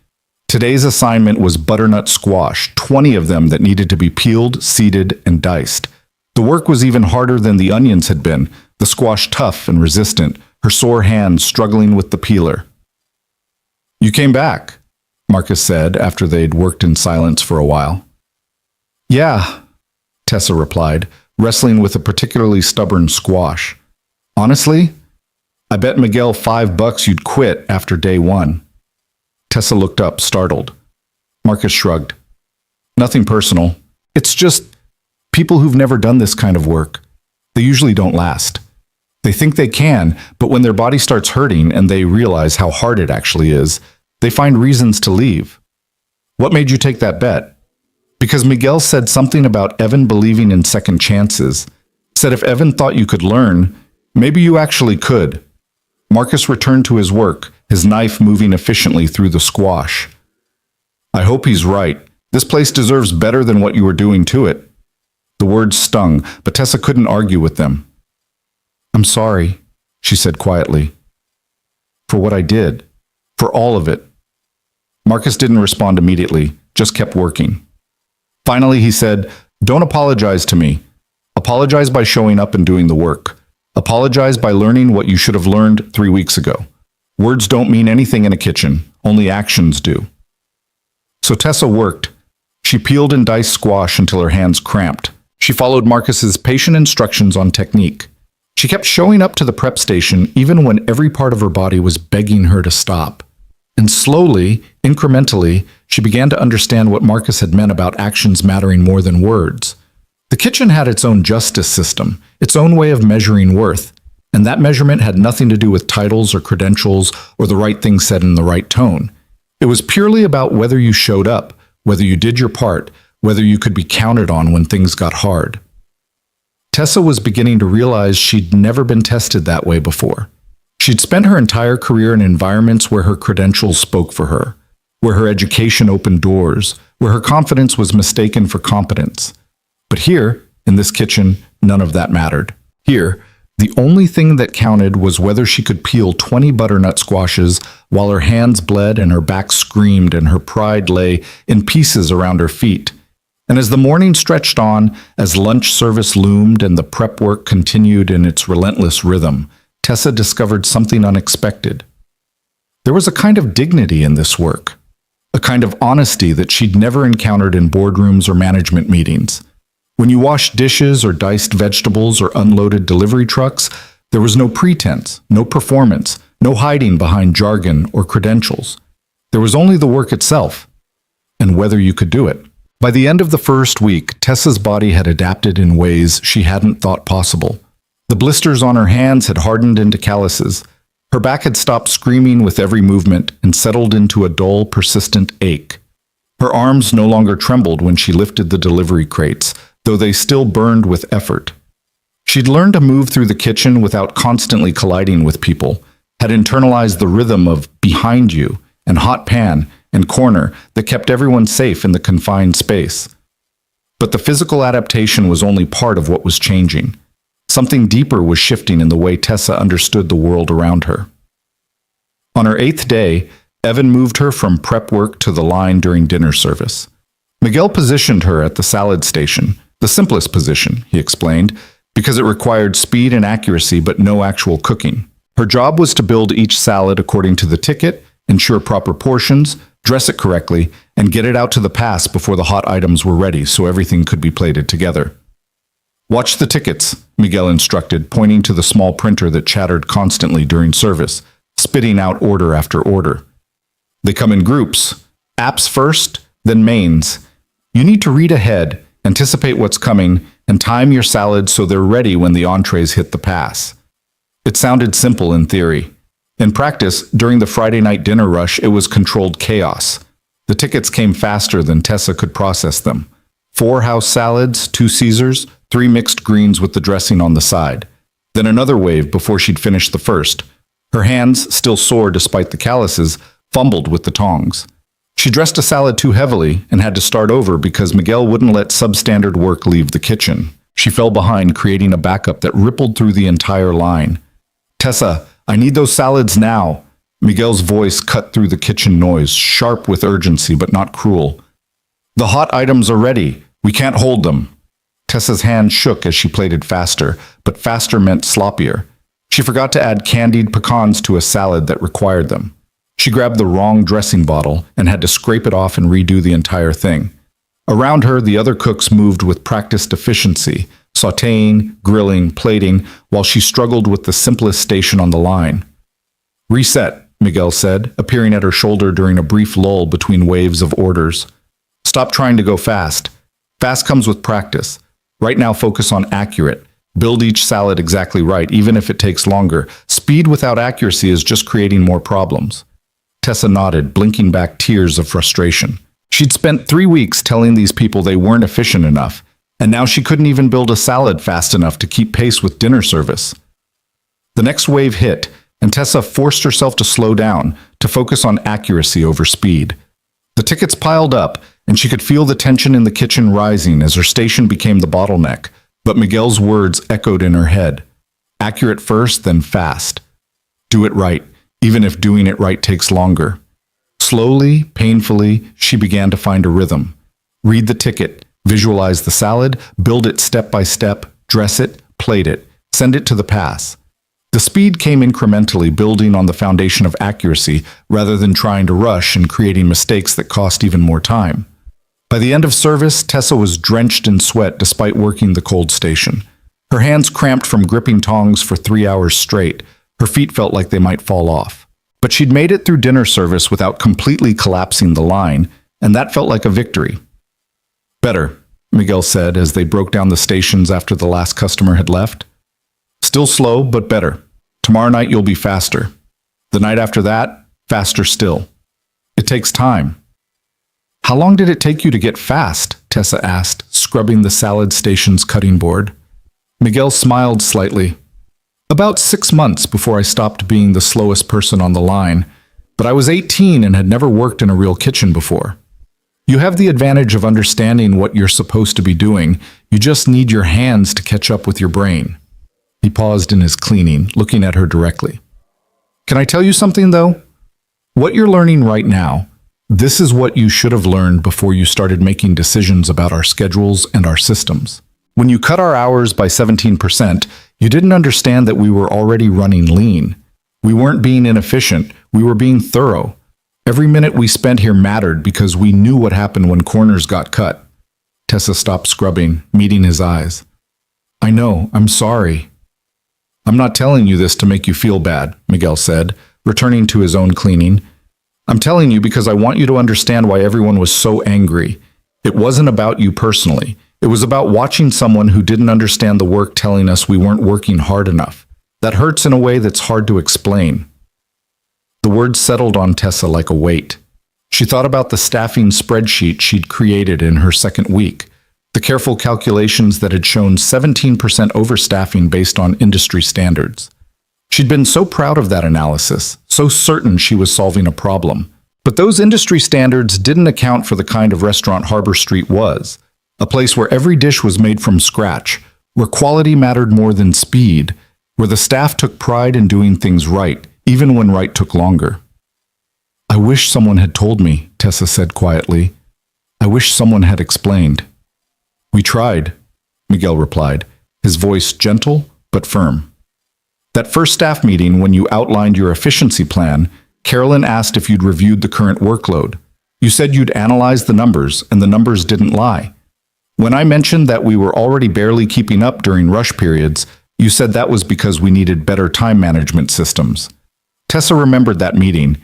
Today's assignment was butternut squash, 20 of them that needed to be peeled, seeded, and diced. The work was even harder than the onions had been, the squash tough and resistant, her sore hands struggling with the peeler. "You came back," Marcus said after they'd worked in silence for a while. "Yeah," Tessa replied, wrestling with a particularly stubborn squash. "Honestly, I bet Miguel $5 you'd quit after day one." Tessa looked up, startled. Marcus shrugged. "Nothing personal. It's just people who've never done this kind of work. They usually don't last. They think they can, but when their body starts hurting and they realize how hard it actually is, they find reasons to leave." "What made you take that bet?" "Because Miguel said something about Evan believing in second chances. Said if Evan thought you could learn, maybe you actually could." Marcus returned to his work, his knife moving efficiently through the squash. "I hope he's right. This place deserves better than what you were doing to it." The words stung, but Tessa couldn't argue with them. "I'm sorry," she said quietly. "For what I did. For all of it." Marcus didn't respond immediately, just kept working. Finally, he said, "Don't apologize to me. Apologize by showing up and doing the work. Apologize by learning what you should have learned 3 weeks ago. Words don't mean anything in a kitchen, only actions do." So Tessa worked. She peeled and diced squash until her hands cramped. She followed Marcus's patient instructions on technique. She kept showing up to the prep station even when every part of her body was begging her to stop. And slowly, incrementally, she began to understand what Marcus had meant about actions mattering more than words. The kitchen had its own justice system, its own way of measuring worth, and that measurement had nothing to do with titles or credentials or the right thing said in the right tone. It was purely about whether you showed up, whether you did your part, whether you could be counted on when things got hard. Tessa was beginning to realize she'd never been tested that way before. She'd spent her entire career in environments where her credentials spoke for her, where her education opened doors, where her confidence was mistaken for competence. But here, in this kitchen, none of that mattered. Here, the only thing that counted was whether she could peel 20 butternut squashes while her hands bled and her back screamed and her pride lay in pieces around her feet. And as the morning stretched on, as lunch service loomed and the prep work continued in its relentless rhythm, Tessa discovered something unexpected. There was a kind of dignity in this work, a kind of honesty that she'd never encountered in boardrooms or management meetings. When you washed dishes or diced vegetables or unloaded delivery trucks, there was no pretense, no performance, no hiding behind jargon or credentials. There was only the work itself, and whether you could do it. By the end of the first week, Tessa's body had adapted in ways she hadn't thought possible. The blisters on her hands had hardened into calluses. Her back had stopped screaming with every movement and settled into a dull, persistent ache. Her arms no longer trembled when she lifted the delivery crates, though they still burned with effort. She'd learned to move through the kitchen without constantly colliding with people, had internalized the rhythm of behind you and hot pan and corner that kept everyone safe in the confined space. But the physical adaptation was only part of what was changing. Something deeper was shifting in the way Tessa understood the world around her. On her 8th day, Evan moved her from prep work to the line during dinner service. Miguel positioned her at the salad station, the simplest position, he explained, because it required speed and accuracy but no actual cooking. Her job was to build each salad according to the ticket, ensure proper portions, dress it correctly, and get it out to the pass before the hot items were ready so everything could be plated together. "Watch the tickets," Miguel instructed, pointing to the small printer that chattered constantly during service, spitting out order after order. "They come in groups. Apps first, then mains. You need to read ahead, anticipate what's coming, and time your salads so they're ready when the entrees hit the pass." It sounded simple in theory. In practice, during the Friday night dinner rush, it was controlled chaos. The tickets came faster than Tessa could process them. 4 house salads, 2 Caesars, 3 mixed greens with the dressing on the side. Then another wave before she'd finished the first. Her hands, still sore despite the calluses, fumbled with the tongs. She dressed a salad too heavily and had to start over because Miguel wouldn't let substandard work leave the kitchen. She fell behind, creating a backup that rippled through the entire line. "Tessa, I need those salads now." Miguel's voice cut through the kitchen noise, sharp with urgency but not cruel. "The hot items are ready. We can't hold them." Tessa's hand shook as she plated faster, but faster meant sloppier. She forgot to add candied pecans to a salad that required them. She grabbed the wrong dressing bottle and had to scrape it off and redo the entire thing. Around her, the other cooks moved with practiced efficiency, sautéing, grilling, plating, while she struggled with the simplest station on the line. "Reset," Miguel said, appearing at her shoulder during a brief lull between waves of orders. "Stop trying to go fast. Fast comes with practice. Right now, focus on accurate. Build each salad exactly right, even if it takes longer. Speed without accuracy is just creating more problems." Tessa nodded, blinking back tears of frustration. She'd spent 3 weeks telling these people they weren't efficient enough, and now she couldn't even build a salad fast enough to keep pace with dinner service. The next wave hit, and Tessa forced herself to slow down, to focus on accuracy over speed. The tickets piled up, and she could feel the tension in the kitchen rising as her station became the bottleneck, but Miguel's words echoed in her head. Accurate first, then fast. Do it right, even if doing it right takes longer. Slowly, painfully, she began to find a rhythm. Read the ticket, visualize the salad, build it step by step, dress it, plate it, send it to the pass. The speed came incrementally, building on the foundation of accuracy rather than trying to rush and creating mistakes that cost even more time. By the end of service, Tessa was drenched in sweat despite working the cold station. Her hands cramped from gripping tongs for 3 hours straight. Her feet felt like they might fall off. But she'd made it through dinner service without completely collapsing the line, and that felt like a victory. "Better," Miguel said as they broke down the stations after the last customer had left. "Still slow, but better. Tomorrow night you'll be faster. The night after that, faster still. It takes time." "How long did it take you to get fast?" Tessa asked, scrubbing the salad station's cutting board. Miguel smiled slightly. "About 6 months before I stopped being the slowest person on the line, but I was 18 and had never worked in a real kitchen before. You have the advantage of understanding what you're supposed to be doing. You just need your hands to catch up with your brain." He paused in his cleaning, looking at her directly. "Can I tell you something, though? What you're learning right now, this is what you should have learned before you started making decisions about our schedules and our systems. When you cut our hours by 17%, you didn't understand that we were already running lean. We weren't being inefficient, we were being thorough. Every minute we spent here mattered because we knew what happened when corners got cut." Tessa stopped scrubbing, meeting his eyes. "I know, I'm sorry." "I'm not telling you this to make you feel bad," Miguel said, returning to his own cleaning. "I'm telling you because I want you to understand why everyone was so angry. It wasn't about you personally. It was about watching someone who didn't understand the work telling us we weren't working hard enough. That hurts in a way that's hard to explain." The words settled on Tessa like a weight. She thought about the staffing spreadsheet she'd created in her second week, the careful calculations that had shown 17% overstaffing based on industry standards. She'd been so proud of that analysis, so certain she was solving a problem. But those industry standards didn't account for the kind of restaurant Harbor Street was. A place where every dish was made from scratch, where quality mattered more than speed, where the staff took pride in doing things right, even when right took longer. "I wish someone had told me," Tessa said quietly. "I wish someone had explained." "We tried," Miguel replied, his voice gentle but firm. "That first staff meeting when you outlined your efficiency plan, Carolyn asked if you'd reviewed the current workload. You said you'd analyzed the numbers, and the numbers didn't lie. When I mentioned that we were already barely keeping up during rush periods, you said that was because we needed better time management systems." Tessa remembered that meeting.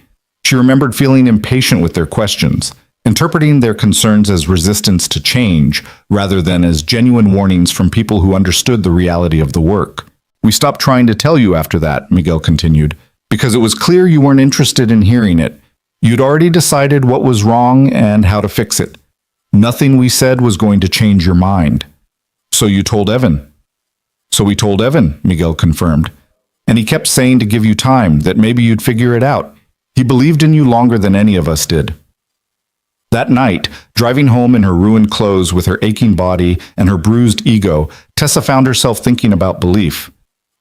She remembered feeling impatient with their questions, interpreting their concerns as resistance to change rather than as genuine warnings from people who understood the reality of the work. "We stopped trying to tell you after that," Miguel continued, "because it was clear you weren't interested in hearing it. You'd already decided what was wrong and how to fix it. Nothing we said was going to change your mind. So you told Evan." "So we told Evan," Miguel confirmed. And he kept saying to give you time, that maybe you'd figure it out. He believed in you longer than any of us did. That night, driving home in her ruined clothes with her aching body and her bruised ego, Tessa found herself thinking about belief.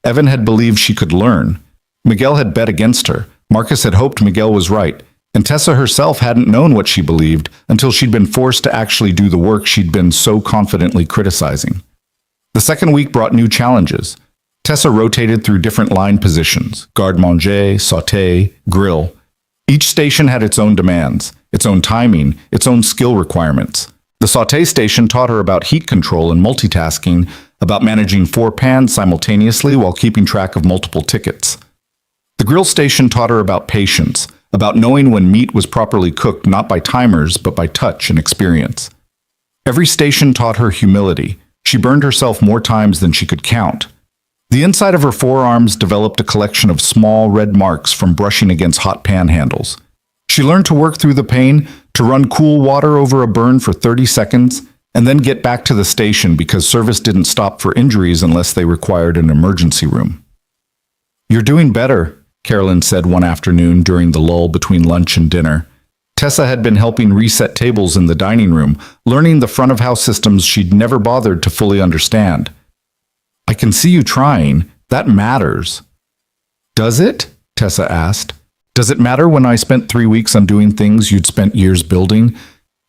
Evan had believed she could learn. Miguel had bet against her. Marcus had hoped Miguel was right. And Tessa herself hadn't known what she believed until she'd been forced to actually do the work she'd been so confidently criticizing. The second week brought new challenges. Tessa rotated through different line positions: garde-manger, sauté, grill. Each station had its own demands, its own timing, its own skill requirements. The sauté station taught her about heat control and multitasking, about managing 4 pans simultaneously while keeping track of multiple tickets. The grill station taught her about patience, about knowing when meat was properly cooked not by timers but by touch and experience. Every station taught her humility. She burned herself more times than she could count. The inside of her forearms developed a collection of small red marks from brushing against hot pan handles. She learned to work through the pain, to run cool water over a burn for 30 seconds, and then get back to the station because service didn't stop for injuries unless they required an emergency room. "You're doing better," Carolyn said one afternoon during the lull between lunch and dinner. Tessa had been helping reset tables in the dining room, learning the front-of-house systems she'd never bothered to fully understand. "I can see you trying. That matters." "Does it?" Tessa asked. "Does it matter when I spent 3 weeks undoing things you'd spent years building?"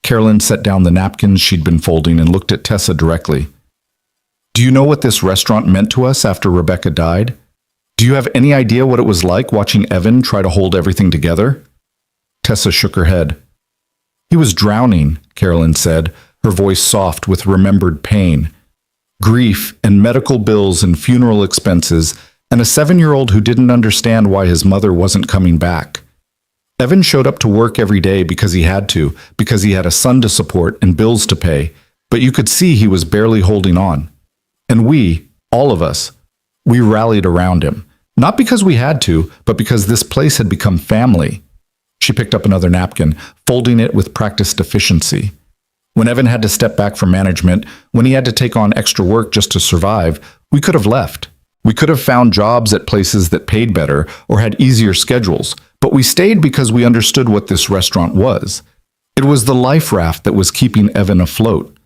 Carolyn set down the napkins she'd been folding and looked at Tessa directly. "Do you know what this restaurant meant to us after Rebecca died? Do you have any idea what it was like watching Evan try to hold everything together?" Tessa shook her head. "He was drowning," Carolyn said, her voice soft with remembered pain. Grief and medical bills and funeral expenses, and a 7-year-old who didn't understand why his mother wasn't coming back. Evan showed up to work every day because he had to, because he had a son to support and bills to pay, but you could see he was barely holding on. And we, all of us, we rallied around him. Not because we had to, but because this place had become family. She picked up another napkin, folding it with practiced efficiency. When Evan had to step back from management, when he had to take on extra work just to survive, we could have left. We could have found jobs at places that paid better or had easier schedules, but we stayed because we understood what this restaurant was. It was the life raft that was keeping Evan afloat.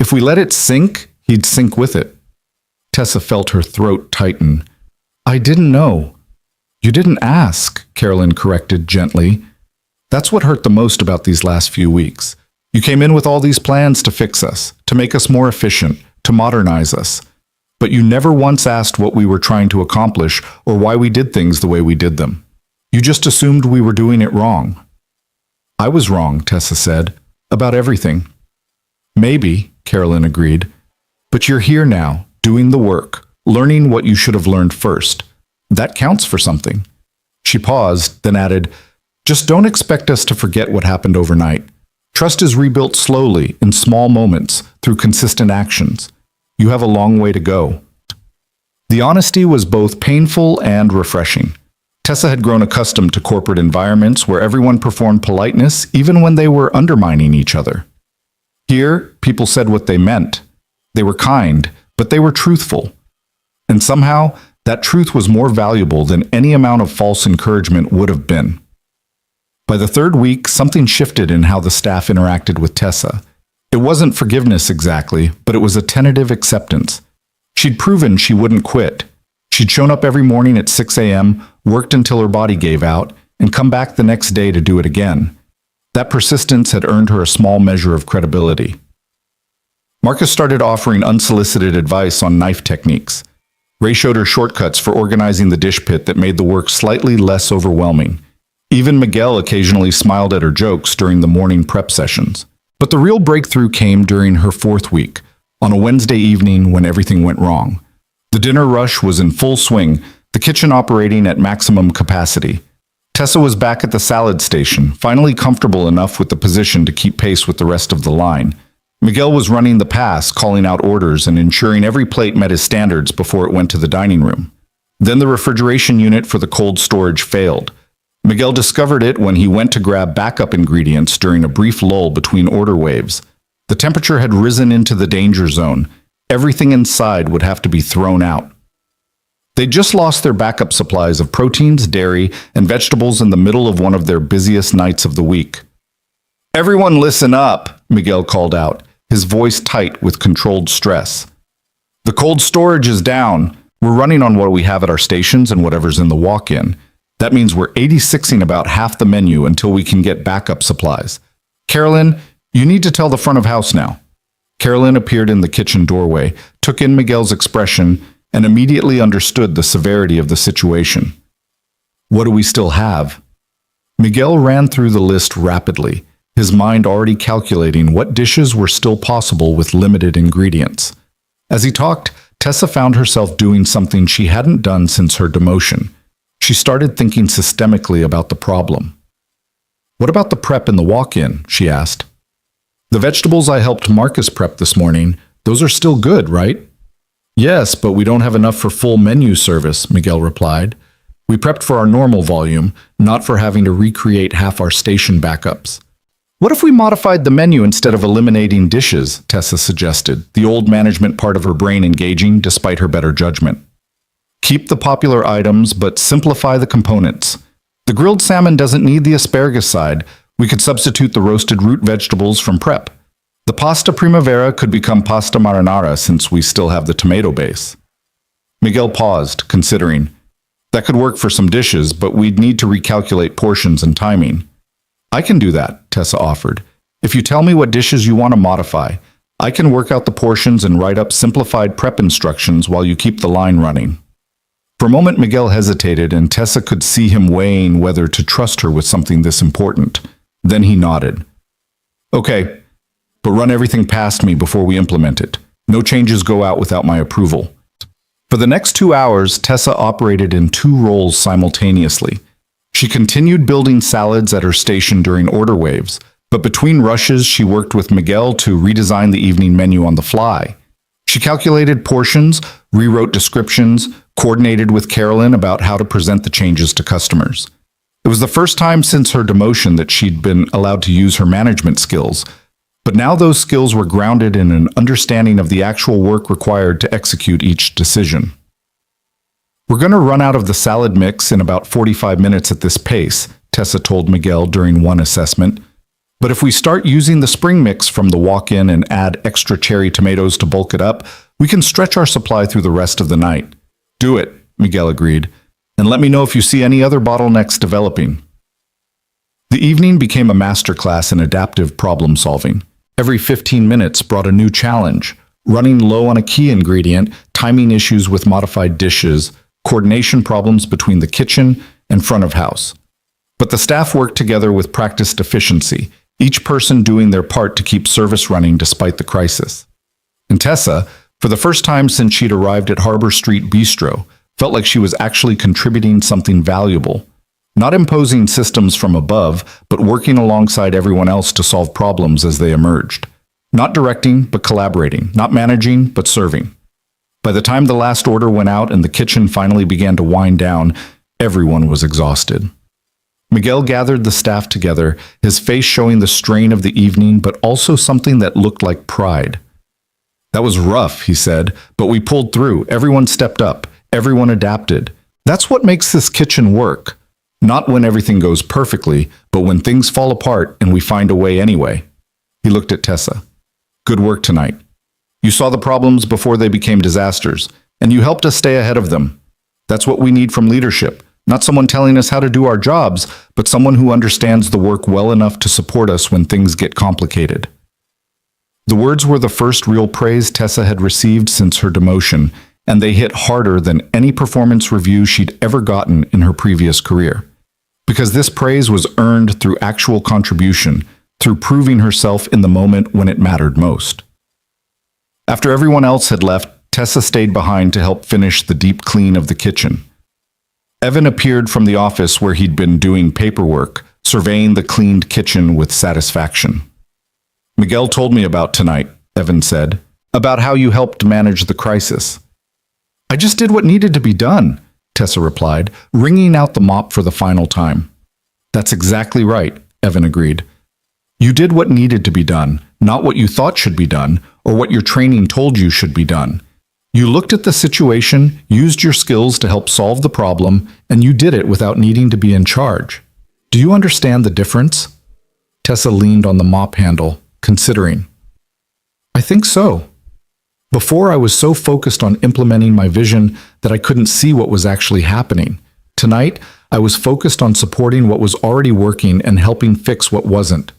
If we let it sink, he'd sink with it. Tessa felt her throat tighten. "I didn't know." "You didn't ask," Carolyn corrected gently. "That's what hurt the most about these last few weeks. You came in with all these plans to fix us, to make us more efficient, to modernize us. But you never once asked what we were trying to accomplish or why we did things the way we did them. You just assumed we were doing it wrong." "I was wrong," Tessa said, "about everything." "Maybe," Carolyn agreed. "But you're here now, doing the work, learning what you should have learned first. That counts for something." She paused, then added, "Just don't expect us to forget what happened overnight. Trust is rebuilt slowly, in small moments, through consistent actions. You have a long way to go." The honesty was both painful and refreshing. Tessa had grown accustomed to corporate environments where everyone performed politeness even when they were undermining each other. Here, people said what they meant. They were kind, but they were truthful. And somehow, that truth was more valuable than any amount of false encouragement would have been. By the third week, something shifted in how the staff interacted with Tessa. It wasn't forgiveness exactly, but it was a tentative acceptance. She'd proven she wouldn't quit. She'd shown up every morning at 6 a.m., worked until her body gave out, and come back the next day to do it again. That persistence had earned her a small measure of credibility. Marcus started offering unsolicited advice on knife techniques. Ray showed her shortcuts for organizing the dish pit that made the work slightly less overwhelming. Even Miguel occasionally smiled at her jokes during the morning prep sessions. But the real breakthrough came during her 4th week, on a Wednesday evening when everything went wrong. The dinner rush was in full swing, the kitchen operating at maximum capacity. Tessa was back at the salad station, finally comfortable enough with the position to keep pace with the rest of the line. Miguel was running the pass, calling out orders and ensuring every plate met his standards before it went to the dining room. Then the refrigeration unit for the cold storage failed. Miguel discovered it when he went to grab backup ingredients during a brief lull between order waves. The temperature had risen into the danger zone. Everything inside would have to be thrown out. They just lost their backup supplies of proteins, dairy, and vegetables in the middle of one of their busiest nights of the week. "Everyone listen up," Miguel called out, his voice tight with controlled stress. "The cold storage is down. We're running on what we have at our stations and whatever's in the walk-in. That means we're 86ing about half the menu until we can get backup supplies. Carolyn, you need to tell the front of house now." Carolyn appeared in the kitchen doorway, took in Miguel's expression, and immediately understood the severity of the situation. "What do we still have?" Miguel ran through the list rapidly, his mind already calculating what dishes were still possible with limited ingredients. As he talked, Tessa found herself doing something she hadn't done since her demotion. She started thinking systemically about the problem. "What about the prep in the walk-in?" she asked. "The vegetables I helped Marcus prep this morning, those are still good, right?" "Yes, but we don't have enough for full menu service," Miguel replied. "We prepped for our normal volume, not for having to recreate half our station backups." "What if we modified the menu instead of eliminating dishes?" Tessa suggested, the old management part of her brain engaging despite her better judgment. "Keep the popular items, but simplify the components. The grilled salmon doesn't need the asparagus side. We could substitute the roasted root vegetables from prep. The pasta primavera could become pasta marinara since we still have the tomato base." Miguel paused, considering. That could work for some dishes, but we'd need to recalculate portions and timing. "I can do that," Tessa offered. "If you tell me what dishes you want to modify, I can work out the portions and write up simplified prep instructions while you keep the line running." For a moment, Miguel hesitated, and Tessa could see him weighing whether to trust her with something this important. Then he nodded. "Okay, but run everything past me before we implement it. No changes go out without my approval." For the next 2 hours, Tessa operated in 2 roles simultaneously. She continued building salads at her station during order waves, but between rushes she worked with Miguel to redesign the evening menu on the fly. She calculated portions, rewrote descriptions, coordinated with Carolyn about how to present the changes to customers. It was the first time since her demotion that she'd been allowed to use her management skills, but now those skills were grounded in an understanding of the actual work required to execute each decision. "We're going to run out of the salad mix in about 45 minutes at this pace," Tessa told Miguel during one assessment. "But if we start using the spring mix from the walk-in and add extra cherry tomatoes to bulk it up, we can stretch our supply through the rest of the night." "Do it," Miguel agreed, "and let me know if you see any other bottlenecks developing." The evening became a masterclass in adaptive problem solving. Every 15 minutes brought a new challenge: running low on a key ingredient, timing issues with modified dishes, coordination problems between the kitchen and front of house. But the staff worked together with practiced efficiency, each person doing their part to keep service running despite the crisis. And Tessa, for the first time since she'd arrived at Harbor Street Bistro, felt like she was actually contributing something valuable. Not imposing systems from above, but working alongside everyone else to solve problems as they emerged. Not directing, but collaborating. Not managing, but serving. By the time the last order went out and the kitchen finally began to wind down, everyone was exhausted. Miguel gathered the staff together, his face showing the strain of the evening, but also something that looked like pride. "That was rough," he said, "but we pulled through. Everyone stepped up. Everyone adapted. That's what makes this kitchen work. Not when everything goes perfectly, but when things fall apart and we find a way anyway." He looked at Tessa. "Good work tonight. You saw the problems before they became disasters, and you helped us stay ahead of them. That's what we need from leadership. Not someone telling us how to do our jobs, but someone who understands the work well enough to support us when things get complicated." The words were the first real praise Tessa had received since her demotion, and they hit harder than any performance review she'd ever gotten in her previous career. Because this praise was earned through actual contribution, through proving herself in the moment when it mattered most. After everyone else had left, Tessa stayed behind to help finish the deep clean of the kitchen. Evan appeared from the office where he'd been doing paperwork, surveying the cleaned kitchen with satisfaction. "Miguel told me about tonight," Evan said, "about how you helped manage the crisis." "I just did what needed to be done," Tessa replied, wringing out the mop for the final time. "That's exactly right," Evan agreed. "You did what needed to be done, not what you thought should be done, or what your training told you should be done. You looked at the situation, used your skills to help solve the problem, and you did it without needing to be in charge. Do you understand the difference? Tessa leaned on the mop handle, considering. I think so. Before, I was so focused on implementing my vision that I couldn't see what was actually happening. Tonight, I was focused on supporting what was already working and helping fix what wasn't.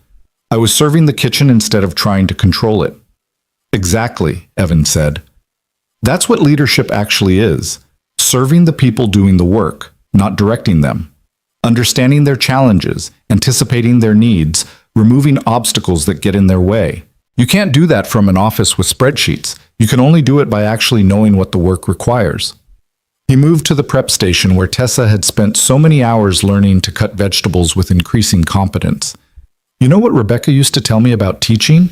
I was serving the kitchen instead of trying to control it. Exactly, Evan said. That's what leadership actually is. Serving the people doing the work, not directing them. Understanding their challenges, anticipating their needs, removing obstacles that get in their way. You can't do that from an office with spreadsheets. You can only do it by actually knowing what the work requires. He moved to the prep station where Tessa had spent so many hours learning to cut vegetables with increasing competence. You know what Rebecca used to tell me about teaching?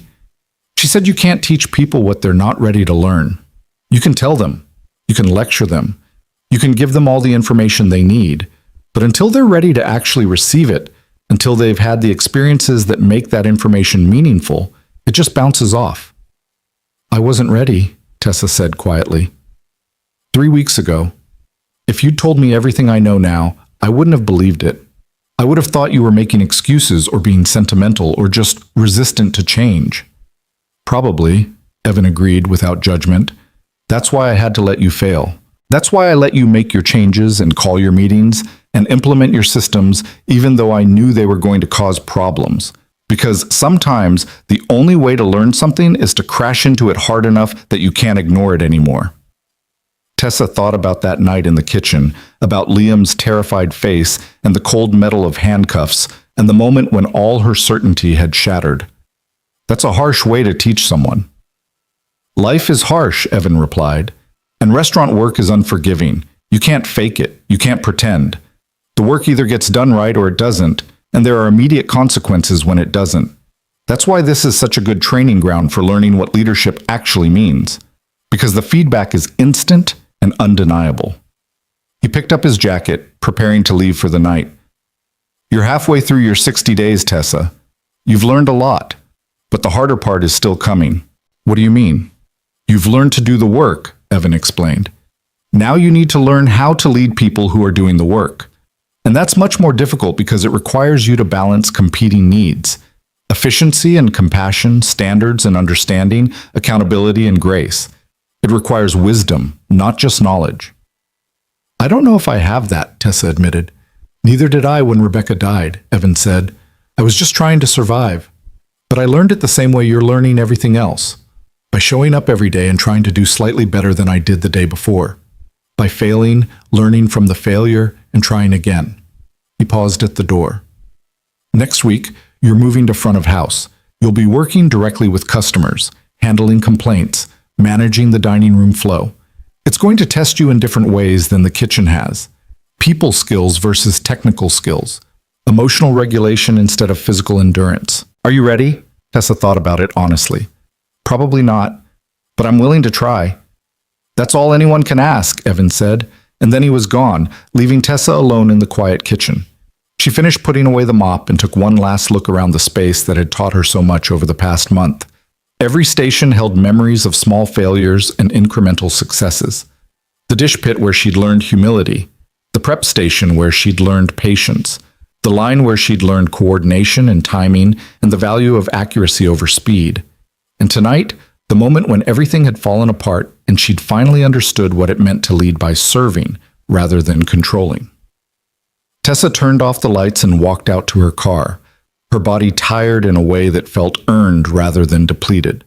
She said you can't teach people what they're not ready to learn. You can tell them. You can lecture them. You can give them all the information they need. But until they're ready to actually receive it, until they've had the experiences that make that information meaningful, it just bounces off. I wasn't ready, Tessa said quietly. 3 weeks ago. If you'd told me everything I know now, I wouldn't have believed it. I would have thought you were making excuses or being sentimental or just resistant to change. Probably, Evan agreed without judgment. That's why I had to let you fail. That's why I let you make your changes and call your meetings and implement your systems even though I knew they were going to cause problems. Because sometimes the only way to learn something is to crash into it hard enough that you can't ignore it anymore. Tessa thought about that night in the kitchen, about Liam's terrified face and the cold metal of handcuffs, and the moment when all her certainty had shattered. That's a harsh way to teach someone. Life is harsh, Evan replied, and restaurant work is unforgiving. You can't fake it. You can't pretend. The work either gets done right or it doesn't, and there are immediate consequences when it doesn't. That's why this is such a good training ground for learning what leadership actually means, because the feedback is instant and undeniable. He picked up his jacket, preparing to leave for the night. You're halfway through your 60 days, Tessa. You've learned a lot, but the harder part is still coming. What do you mean? You've learned to do the work, Evan explained. Now you need to learn how to lead people who are doing the work. And that's much more difficult because it requires you to balance competing needs. Efficiency and compassion, standards and understanding, accountability and grace. It requires wisdom, not just knowledge. I don't know if I have that, Tessa admitted. Neither did I when Rebecca died, Evan said. I was just trying to survive. But I learned it the same way you're learning everything else. By showing up every day and trying to do slightly better than I did the day before. By failing, learning from the failure, and trying again. He paused at the door. Next week, you're moving to front of house. You'll be working directly with customers, handling complaints, managing the dining room flow. It's going to test you in different ways than the kitchen has. People skills versus technical skills. Emotional regulation instead of physical endurance. Are you ready? Tessa thought about it honestly. Probably not, but I'm willing to try. That's all anyone can ask, Evan said, and then he was gone, leaving Tessa alone in the quiet kitchen. She finished putting away the mop and took one last look around the space that had taught her so much over the past month. Every station held memories of small failures and incremental successes. The dish pit where she'd learned humility, the prep station where she'd learned patience, the line where she'd learned coordination and timing and the value of accuracy over speed. And tonight, the moment when everything had fallen apart and she'd finally understood what it meant to lead by serving rather than controlling. Tessa turned off the lights and walked out to her car, her body tired in a way that felt earned rather than depleted.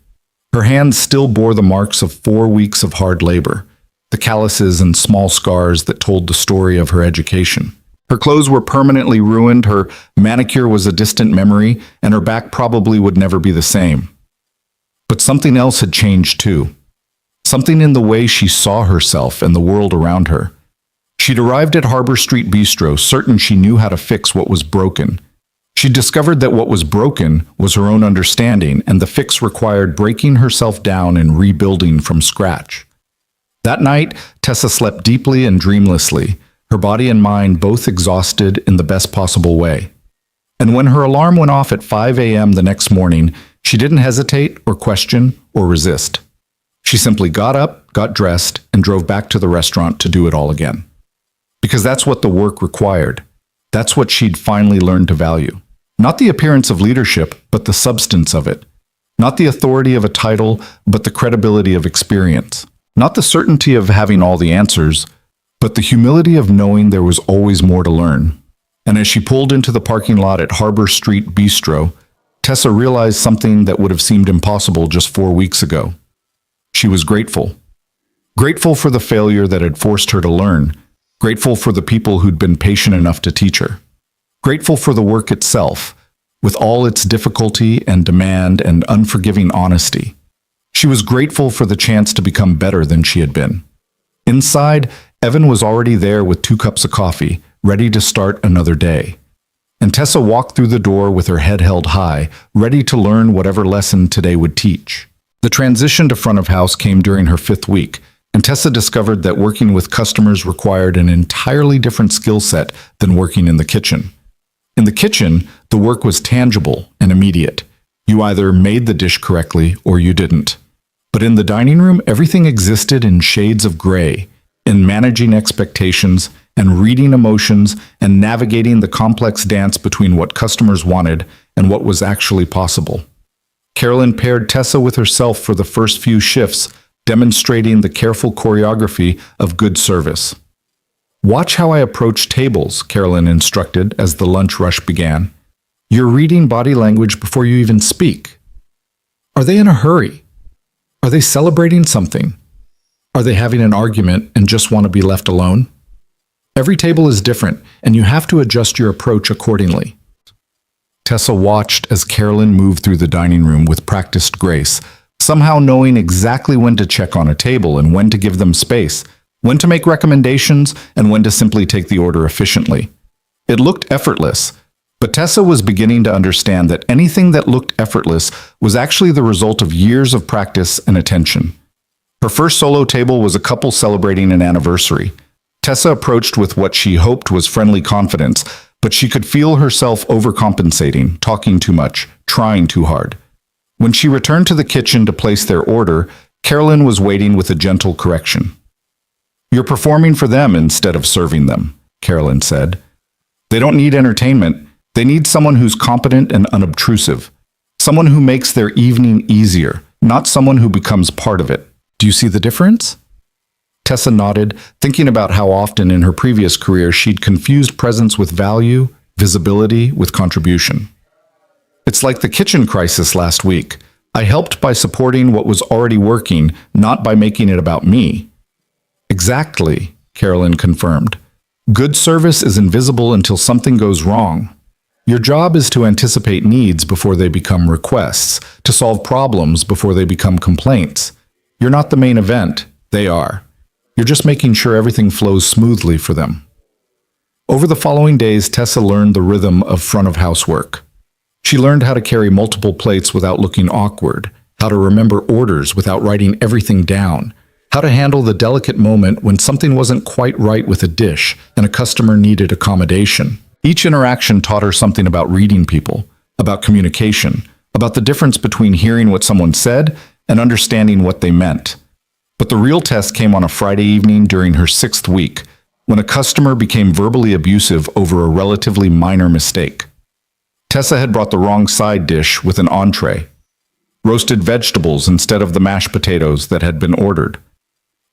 Her hands still bore the marks of 4 weeks of hard labor, the calluses and small scars that told the story of her education. Her clothes were permanently ruined, her manicure was a distant memory, and her back probably would never be the same. But something else had changed too. Something in the way she saw herself and the world around her. She'd arrived at Harbor Street Bistro, certain she knew how to fix what was broken. She discovered that what was broken was her own understanding, and the fix required breaking herself down and rebuilding from scratch. That night, Tessa slept deeply and dreamlessly, her body and mind both exhausted in the best possible way. And when her alarm went off at 5 a.m. the next morning, she didn't hesitate or question or resist. She simply got up, got dressed, and drove back to the restaurant to do it all again. Because that's what the work required. That's what she'd finally learned to value. Not the appearance of leadership, but the substance of it. Not the authority of a title, but the credibility of experience. Not the certainty of having all the answers, but the humility of knowing there was always more to learn. And as she pulled into the parking lot at Harbor Street Bistro, Tessa realized something that would have seemed impossible just 4 weeks ago. She was grateful. Grateful for the failure that had forced her to learn. Grateful for the people who'd been patient enough to teach her. Grateful for the work itself, with all its difficulty and demand and unforgiving honesty. She was grateful for the chance to become better than she had been. Inside, Evan was already there with 2 cups of coffee, ready to start another day. And Tessa walked through the door with her head held high, ready to learn whatever lesson today would teach. The transition to front of house came during her 5th week, and Tessa discovered that working with customers required an entirely different skill set than working in the kitchen. In the kitchen, the work was tangible and immediate. You either made the dish correctly or you didn't. But in the dining room, everything existed in shades of gray, in managing expectations and reading emotions and navigating the complex dance between what customers wanted and what was actually possible. Carolyn paired Tessa with herself for the first few shifts, demonstrating the careful choreography of good service. "Watch how I approach tables," Carolyn instructed as the lunch rush began. "You're reading body language before you even speak. Are they in a hurry? Are they celebrating something? Are they having an argument and just want to be left alone? Every table is different, and you have to adjust your approach accordingly." Tessa watched as Carolyn moved through the dining room with practiced grace, somehow knowing exactly when to check on a table and when to give them space, when to make recommendations and when to simply take the order efficiently. It looked effortless, but Tessa was beginning to understand that anything that looked effortless was actually the result of years of practice and attention. Her first solo table was a couple celebrating an anniversary. Tessa approached with what she hoped was friendly confidence, but she could feel herself overcompensating, talking too much, trying too hard. When she returned to the kitchen to place their order, Carolyn was waiting with a gentle correction. "You're performing for them instead of serving them," Carolyn said. "They don't need entertainment. They need someone who's competent and unobtrusive. Someone who makes their evening easier, not someone who becomes part of it. Do you see the difference?" Tessa nodded, thinking about how often in her previous career she'd confused presence with value, visibility with contribution. "It's like the kitchen crisis last week. I helped by supporting what was already working, not by making it about me." "Exactly," Carolyn confirmed. "Good service is invisible until something goes wrong. Your job is to anticipate needs before they become requests, to solve problems before they become complaints. You're not the main event, they are. You're just making sure everything flows smoothly for them." Over the following days, Tessa learned the rhythm of front-of-house work. She learned how to carry multiple plates without looking awkward, how to remember orders without writing everything down, how to handle the delicate moment when something wasn't quite right with a dish and a customer needed accommodation. Each interaction taught her something about reading people, about communication, about the difference between hearing what someone said and understanding what they meant. But the real test came on a Friday evening during her 6th week, when a customer became verbally abusive over a relatively minor mistake. Tessa had brought the wrong side dish with an entree, roasted vegetables instead of the mashed potatoes that had been ordered.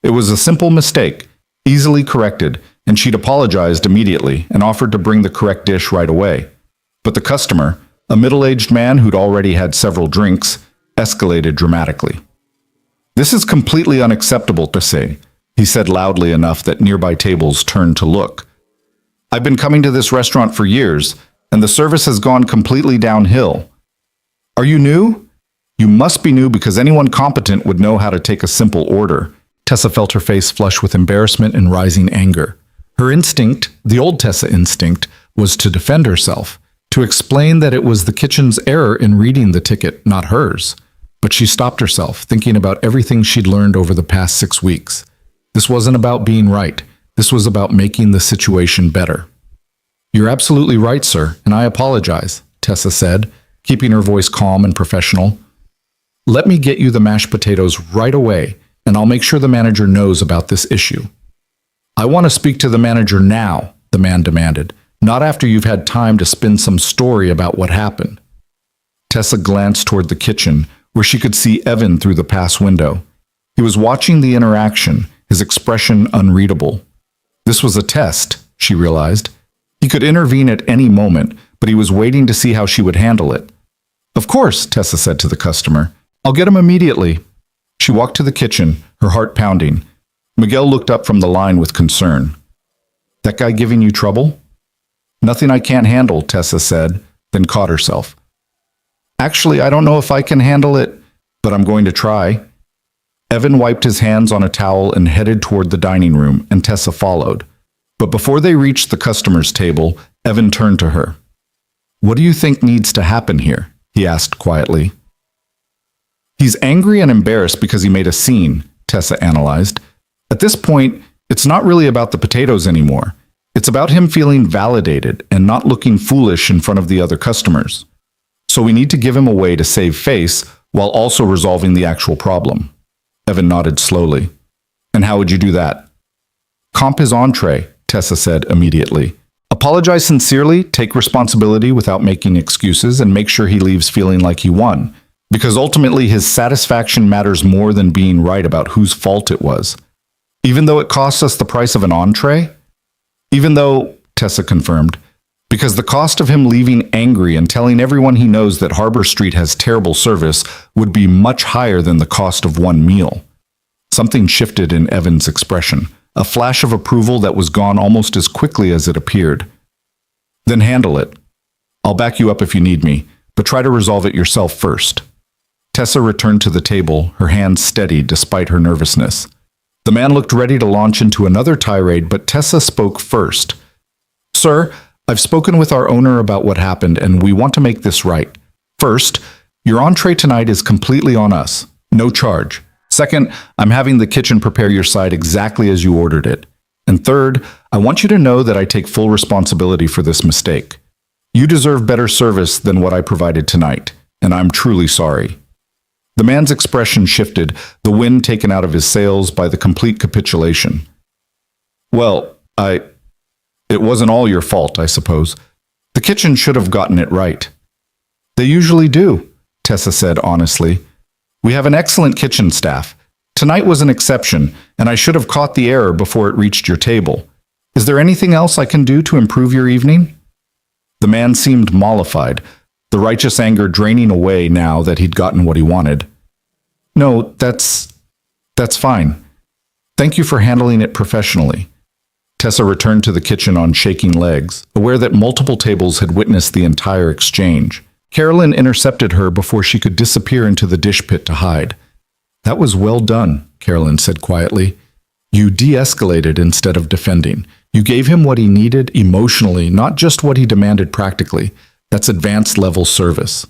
It was a simple mistake, easily corrected, and she'd apologized immediately and offered to bring the correct dish right away. But the customer, a middle-aged man who'd already had several drinks, escalated dramatically. "This is completely unacceptable to say," he said loudly enough that nearby tables turned to look. "I've been coming to this restaurant for years, and the service has gone completely downhill. Are you new? You must be new because anyone competent would know how to take a simple order." Tessa felt her face flush with embarrassment and rising anger. Her instinct, the old Tessa instinct, was to defend herself, to explain that it was the kitchen's error in reading the ticket, not hers. But she stopped herself, thinking about everything she'd learned over the past 6 weeks. This wasn't about being right. This was about making the situation better. "You're absolutely right, sir, and I apologize," Tessa said, keeping her voice calm and professional. Let me get you the mashed potatoes right away, and I'll make sure the manager knows about this issue. I want to speak to the manager now, the man demanded, not after you've had time to spin some story about what happened. Tessa glanced toward the kitchen, where she could see Evan through the pass window. He was watching the interaction, his expression unreadable. This was a test, she realized. He could intervene at any moment, but he was waiting to see how she would handle it. Of course, Tessa said to the customer. I'll get him immediately. She walked to the kitchen, her heart pounding. Miguel looked up from the line with concern. That guy giving you trouble? Nothing I can't handle, Tessa said, then caught herself. Actually, I don't know if I can handle it, but I'm going to try. Evan wiped his hands on a towel and headed toward the dining room, and Tessa followed. But before they reached the customer's table, Evan turned to her. What do you think needs to happen here? He asked quietly. He's angry and embarrassed because he made a scene, Tessa analyzed. At this point, it's not really about the potatoes anymore. It's about him feeling validated and not looking foolish in front of the other customers. So we need to give him a way to save face while also resolving the actual problem. Evan nodded slowly. And how would you do that? Comp his entree, Tessa said immediately. Apologize sincerely, take responsibility without making excuses, and make sure he leaves feeling like he won. Because ultimately his satisfaction matters more than being right about whose fault it was. Even though it costs us the price of an entree? Even though, Tessa confirmed, because the cost of him leaving angry and telling everyone he knows that Harbor Street has terrible service would be much higher than the cost of one meal. Something shifted in Evan's expression, a flash of approval that was gone almost as quickly as it appeared. Then handle it. I'll back you up if you need me, but try to resolve it yourself first. Tessa returned to the table, her hands steady despite her nervousness. The man looked ready to launch into another tirade, but Tessa spoke first. Sir, I've spoken with our owner about what happened, and we want to make this right. First, your entree tonight is completely on us. No charge. Second, I'm having the kitchen prepare your side exactly as you ordered it. And third, I want you to know that I take full responsibility for this mistake. You deserve better service than what I provided tonight, and I'm truly sorry. The man's expression shifted, the wind taken out of his sails by the complete capitulation. Well, it wasn't all your fault, I suppose. The kitchen should have gotten it right. They usually do, Tessa said honestly. We have an excellent kitchen staff. Tonight was an exception, and I should have caught the error before it reached your table. Is there anything else I can do to improve your evening? The man seemed mollified, the righteous anger draining away now that he'd gotten what he wanted. No, that's fine. Thank you for handling it professionally. Tessa returned to the kitchen on shaking legs, aware that multiple tables had witnessed the entire exchange. Carolyn intercepted her before she could disappear into the dish pit to hide. That was well done, Carolyn said quietly. You de-escalated instead of defending. You gave him what he needed emotionally, not just what he demanded practically. That's advanced level service.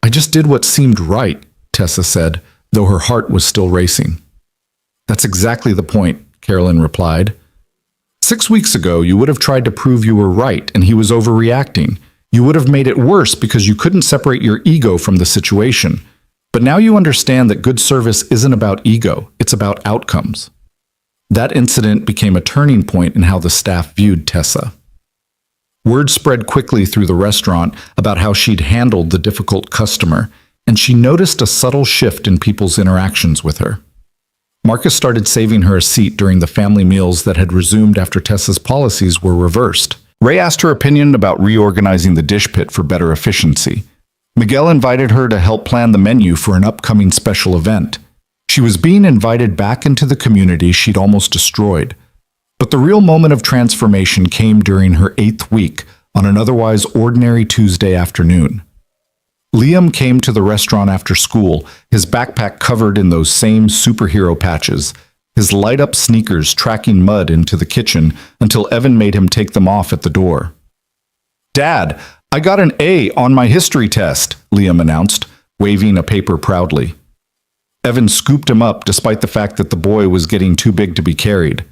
I just did what seemed right, Tessa said, though her heart was still racing. That's exactly the point, Carolyn replied. 6 weeks ago, you would have tried to prove you were right and he was overreacting. You would have made it worse because you couldn't separate your ego from the situation. But now you understand that good service isn't about ego, it's about outcomes. That incident became a turning point in how the staff viewed Tessa. Word spread quickly through the restaurant about how she'd handled the difficult customer, and she noticed a subtle shift in people's interactions with her. Marcus started saving her a seat during the family meals that had resumed after Tessa's policies were reversed. Ray asked her opinion about reorganizing the dish pit for better efficiency. Miguel invited her to help plan the menu for an upcoming special event. She was being invited back into the community she'd almost destroyed. But the real moment of transformation came during her 8th week, on an otherwise ordinary Tuesday afternoon. Liam came to the restaurant after school, his backpack covered in those same superhero patches, his light-up sneakers tracking mud into the kitchen until Evan made him take them off at the door. Dad, I got an A on my history test, Liam announced, waving a paper proudly. Evan scooped him up despite the fact that the boy was getting too big to be carried.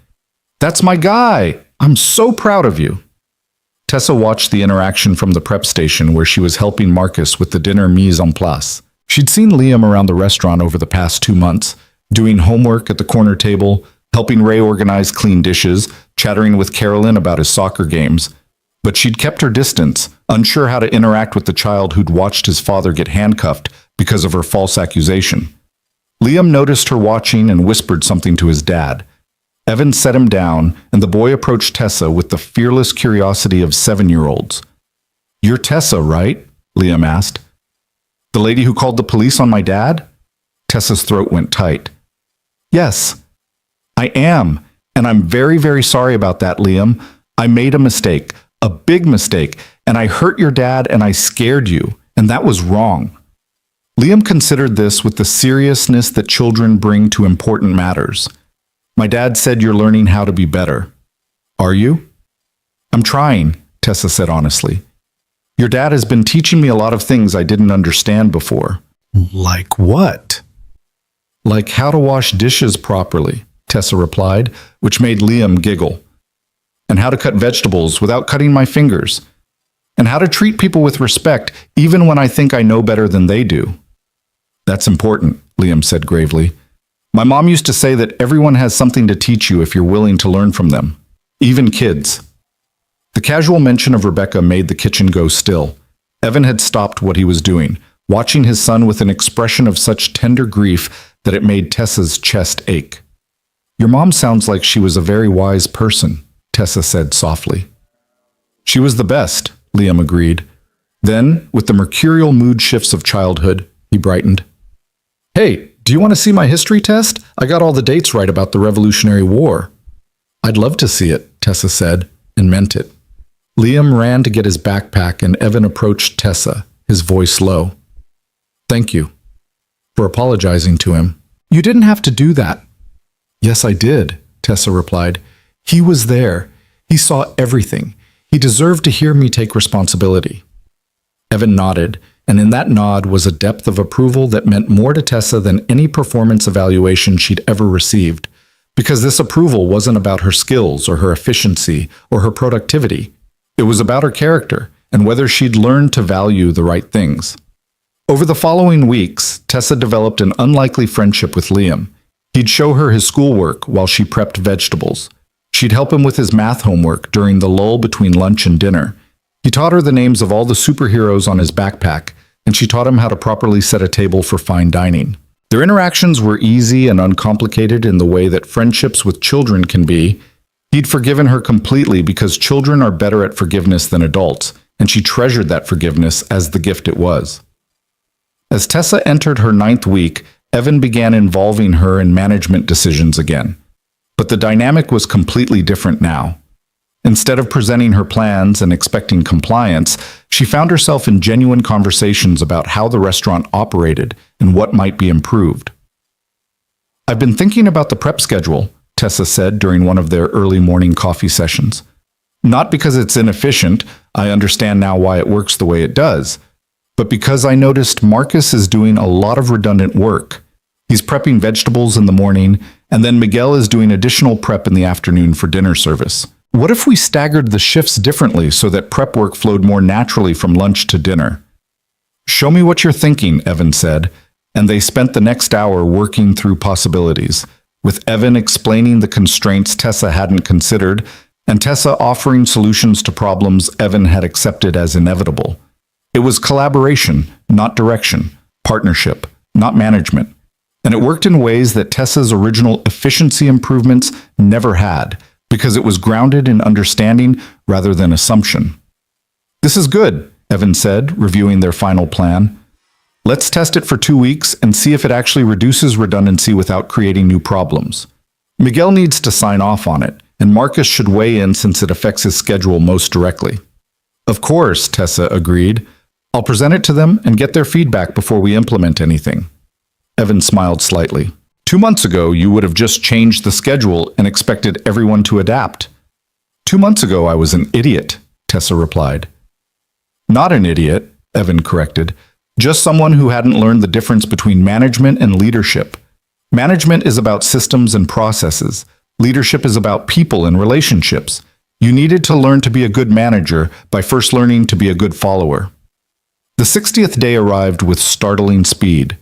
That's my guy! I'm so proud of you! Tessa watched the interaction from the prep station where she was helping Marcus with the dinner mise en place. She'd seen Liam around the restaurant over the past 2 months, doing homework at the corner table, helping Ray organize clean dishes, chattering with Carolyn about his soccer games. But she'd kept her distance, unsure how to interact with the child who'd watched his father get handcuffed because of her false accusation. Liam noticed her watching and whispered something to his dad. Evan set him down, and the boy approached Tessa with the fearless curiosity of 7-year-olds. "You're Tessa, right?" Liam asked. "The lady who called the police on my dad?" Tessa's throat went tight. "Yes, I am, and I'm very, very sorry about that, Liam. I made a mistake, a big mistake, and I hurt your dad and I scared you, and that was wrong." Liam considered this with the seriousness that children bring to important matters. "My dad said you're learning how to be better. Are you?" "I'm trying," Tessa said honestly. "Your dad has been teaching me a lot of things I didn't understand before." Like what? "Like how to wash dishes properly," Tessa replied, which made Liam giggle. "And how to cut vegetables without cutting my fingers. And how to treat people with respect even when I think I know better than they do." "That's important," Liam said gravely. "My mom used to say that everyone has something to teach you if you're willing to learn from them, even kids." The casual mention of Rebecca made the kitchen go still. Evan had stopped what he was doing, watching his son with an expression of such tender grief that it made Tessa's chest ache. "Your mom sounds like she was a very wise person," Tessa said softly. "She was the best," Liam agreed. Then, with the mercurial mood shifts of childhood, he brightened. "Hey, do you want to see my history test? I got all the dates right about the Revolutionary War." "I'd love to see it," Tessa said, and meant it. Liam ran to get his backpack and Evan approached Tessa, his voice low. "Thank you for apologizing to him." "You didn't have to do that." "Yes, I did," Tessa replied. "He was there. He saw everything. He deserved to hear me take responsibility." Evan nodded, and in that nod was a depth of approval that meant more to Tessa than any performance evaluation she'd ever received, because this approval wasn't about her skills or her efficiency or her productivity. It was about her character and whether she'd learned to value the right things. Over the following weeks, Tessa developed an unlikely friendship with Liam. He'd show her his schoolwork while she prepped vegetables. She'd help him with his math homework during the lull between lunch and dinner. He taught her the names of all the superheroes on his backpack, and she taught him how to properly set a table for fine dining. Their interactions were easy and uncomplicated in the way that friendships with children can be. He'd forgiven her completely because children are better at forgiveness than adults, and she treasured that forgiveness as the gift it was. As Tessa entered her 9th week, Evan began involving her in management decisions again. But the dynamic was completely different now. Instead of presenting her plans and expecting compliance, she found herself in genuine conversations about how the restaurant operated and what might be improved. "I've been thinking about the prep schedule," Tessa said during one of their early morning coffee sessions. "Not because it's inefficient, I understand now why it works the way it does, but because I noticed Marcus is doing a lot of redundant work. He's prepping vegetables in the morning, and then Miguel is doing additional prep in the afternoon for dinner service. What if we staggered the shifts differently so that prep work flowed more naturally from lunch to dinner?" "Show me what you're thinking," Evan said, and they spent the next hour working through possibilities, with Evan explaining the constraints Tessa hadn't considered, and Tessa offering solutions to problems Evan had accepted as inevitable. It was collaboration, not direction, partnership, not management, and it worked in ways that Tessa's original efficiency improvements never had, because it was grounded in understanding rather than assumption. "This is good," Evan said, reviewing their final plan. "Let's test it for 2 weeks and see if it actually reduces redundancy without creating new problems. Miguel needs to sign off on it, and Marcus should weigh in since it affects his schedule most directly." "Of course," Tessa agreed. "I'll present it to them and get their feedback before we implement anything." Evan smiled slightly. 2 months ago, you would have just changed the schedule and expected everyone to adapt." 2 months ago, I was an idiot," Tessa replied. "Not an idiot," Evan corrected. "Just someone who hadn't learned the difference between management and leadership. Management is about systems and processes. Leadership is about people and relationships. You needed to learn to be a good manager by first learning to be a good follower." The 60th day arrived with startling speed.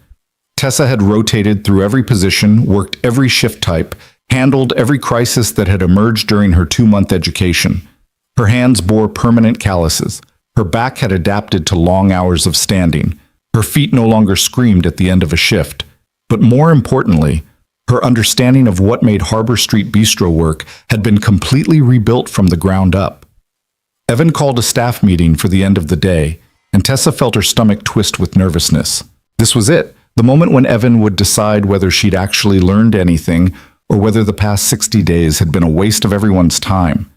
Tessa had rotated through every position, worked every shift type, handled every crisis that had emerged during her 2-month education. Her hands bore permanent calluses. Her back had adapted to long hours of standing. Her feet no longer screamed at the end of a shift. But more importantly, her understanding of what made Harbor Street Bistro work had been completely rebuilt from the ground up. Evan called a staff meeting for the end of the day, and Tessa felt her stomach twist with nervousness. This was it, the moment when Evan would decide whether she'd actually learned anything or whether the past 60 days had been a waste of everyone's time.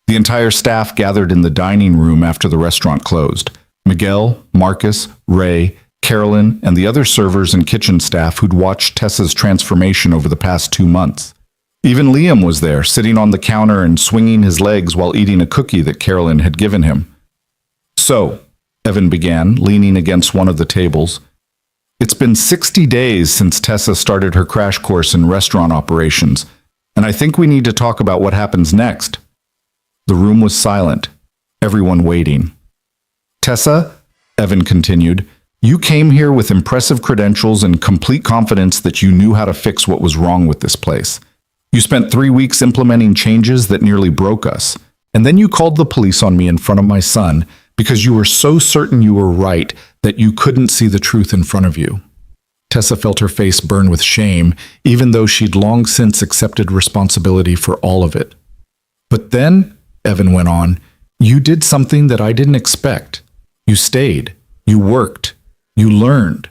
The entire staff gathered in the dining room after the restaurant closed. Miguel, Marcus, Ray, Carolyn, and the other servers and kitchen staff who'd watched Tessa's transformation over the past 2 months. Even Liam was there, sitting on the counter and swinging his legs while eating a cookie that Carolyn had given him. "So," Evan began, leaning against one of the tables, "it's been 60 days since Tessa started her crash course in restaurant operations, and I think we need to talk about what happens next." The room was silent, everyone waiting. "Tessa," Evan continued, "you came here with impressive credentials and complete confidence that you knew how to fix what was wrong with this place. You spent 3 weeks implementing changes that nearly broke us, and then you called the police on me in front of my son because you were so certain you were right that you couldn't see the truth in front of you." Tessa felt her face burn with shame, even though she'd long since accepted responsibility for all of it. "But then," Evan went on, "you did something that I didn't expect. You stayed. You worked. You learned.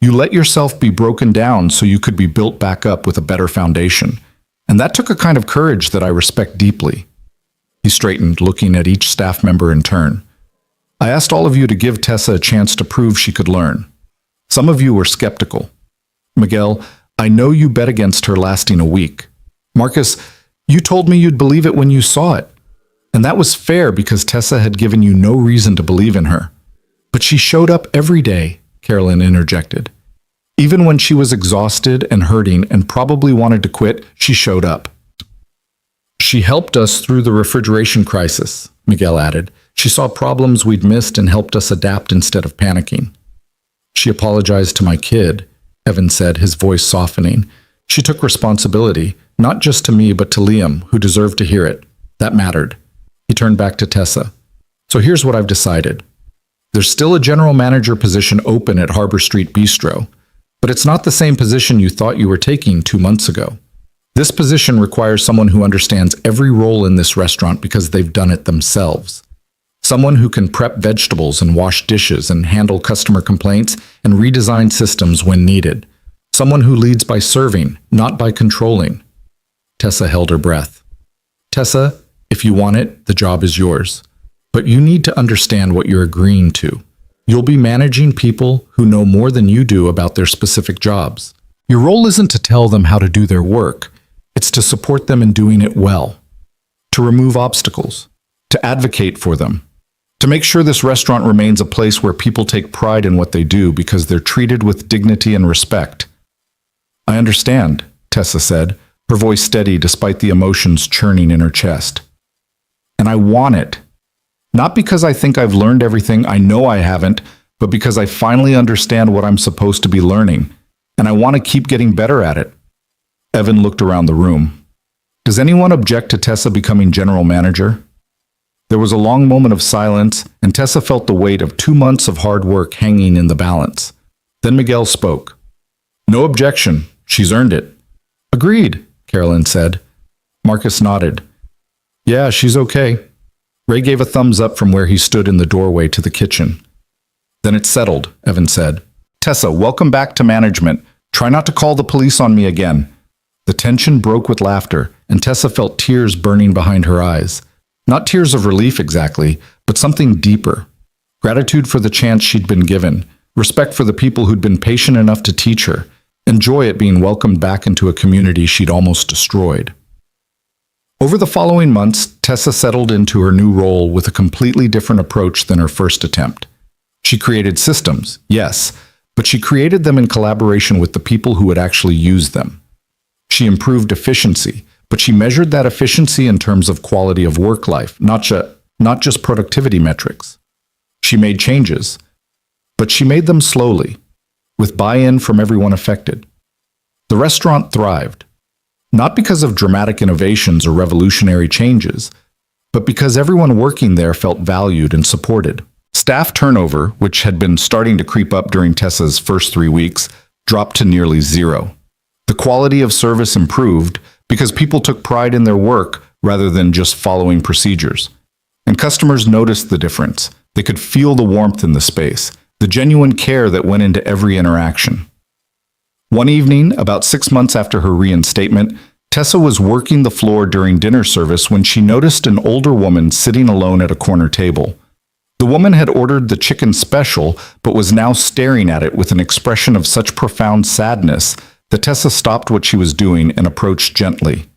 You let yourself be broken down so you could be built back up with a better foundation. And that took a kind of courage that I respect deeply." He straightened, looking at each staff member in turn. "I asked all of you to give Tessa a chance to prove she could learn. Some of you were skeptical. Miguel, I know you bet against her lasting a week. Marcus, you told me you'd believe it when you saw it. And that was fair because Tessa had given you no reason to believe in her. But she showed up every day," Carolyn interjected. "Even when she was exhausted and hurting and probably wanted to quit, she showed up." "She helped us through the refrigeration crisis," Miguel added. "She saw problems we'd missed and helped us adapt instead of panicking." "She apologized to my kid," Evan said, his voice softening. "She took responsibility, not just to me but to Liam, who deserved to hear it. That mattered." He turned back to Tessa. "So here's what I've decided. There's still a general manager position open at Harbor Street Bistro, but it's not the same position you thought you were taking 2 months ago. This position requires someone who understands every role in this restaurant because they've done it themselves. Someone who can prep vegetables and wash dishes and handle customer complaints and redesign systems when needed. Someone who leads by serving, not by controlling." Tessa held her breath. "Tessa, if you want it, the job is yours. But you need to understand what you're agreeing to. You'll be managing people who know more than you do about their specific jobs. Your role isn't to tell them how to do their work. It's to support them in doing it well. To remove obstacles. To advocate for them. To make sure this restaurant remains a place where people take pride in what they do because they're treated with dignity and respect." "I understand," Tessa said, her voice steady despite the emotions churning in her chest. "And I want it. Not because I think I've learned everything, I know I haven't, but because I finally understand what I'm supposed to be learning, and I want to keep getting better at it." Evan looked around the room. "Does anyone object to Tessa becoming general manager?" There was a long moment of silence, and Tessa felt the weight of 2 months of hard work hanging in the balance. Then Miguel spoke. "No objection. She's earned it." "Agreed," Carolyn said. Marcus nodded. "Yeah, she's okay." Ray gave a thumbs up from where he stood in the doorway to the kitchen. "Then it's settled," Evan said. "Tessa, welcome back to management. Try not to call the police on me again." The tension broke with laughter, and Tessa felt tears burning behind her eyes. Not tears of relief exactly, but something deeper. Gratitude for the chance she'd been given, respect for the people who'd been patient enough to teach her, and joy at being welcomed back into a community she'd almost destroyed. Over the following months, Tessa settled into her new role with a completely different approach than her first attempt. She created systems, yes, but she created them in collaboration with the people who would actually use them. She improved efficiency, but she measured that efficiency in terms of quality of work life, not just productivity metrics. She made changes, But she made them slowly, with buy-in from everyone affected. The restaurant thrived, not because of dramatic innovations or revolutionary changes, but because everyone working there felt valued and supported. Staff turnover, which had been starting to creep up during Tessa's first 3 weeks, dropped to nearly zero. The quality of service improved because people took pride in their work rather than just following procedures. And customers noticed the difference. They could feel the warmth in the space, the genuine care that went into every interaction. One evening, about 6 months after her reinstatement, Tessa was working the floor during dinner service when she noticed an older woman sitting alone at a corner table. The woman had ordered the chicken special, but was now staring at it with an expression of such profound sadness that Tessa stopped what she was doing and approached gently.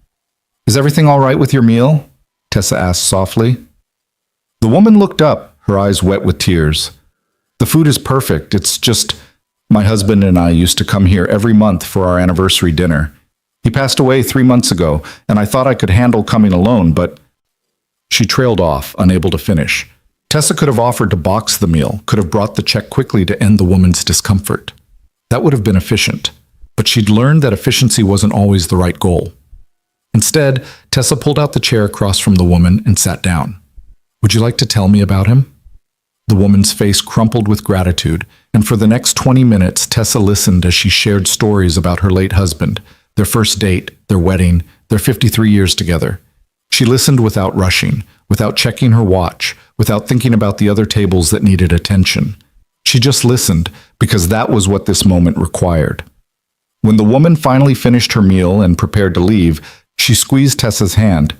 "Is everything all right with your meal?" Tessa asked softly. The woman looked up, her eyes wet with tears. "The food is perfect. It's just my husband and I used to come here every month for our anniversary dinner. He passed away 3 months ago, and I thought I could handle coming alone, but—" She trailed off, unable to finish. Tessa could have offered to box the meal, could have brought the check quickly to end the woman's discomfort. That would have been efficient, but she'd learned that efficiency wasn't always the right goal. Instead, Tessa pulled out the chair across from the woman and sat down. "Would you like to tell me about him?" The woman's face crumpled with gratitude, and for the next 20 minutes, Tessa listened as she shared stories about her late husband, their first date, their wedding, their 53 years together. She listened without rushing, without checking her watch, without thinking about the other tables that needed attention. She just listened because that was what this moment required. When the woman finally finished her meal and prepared to leave, she squeezed Tessa's hand.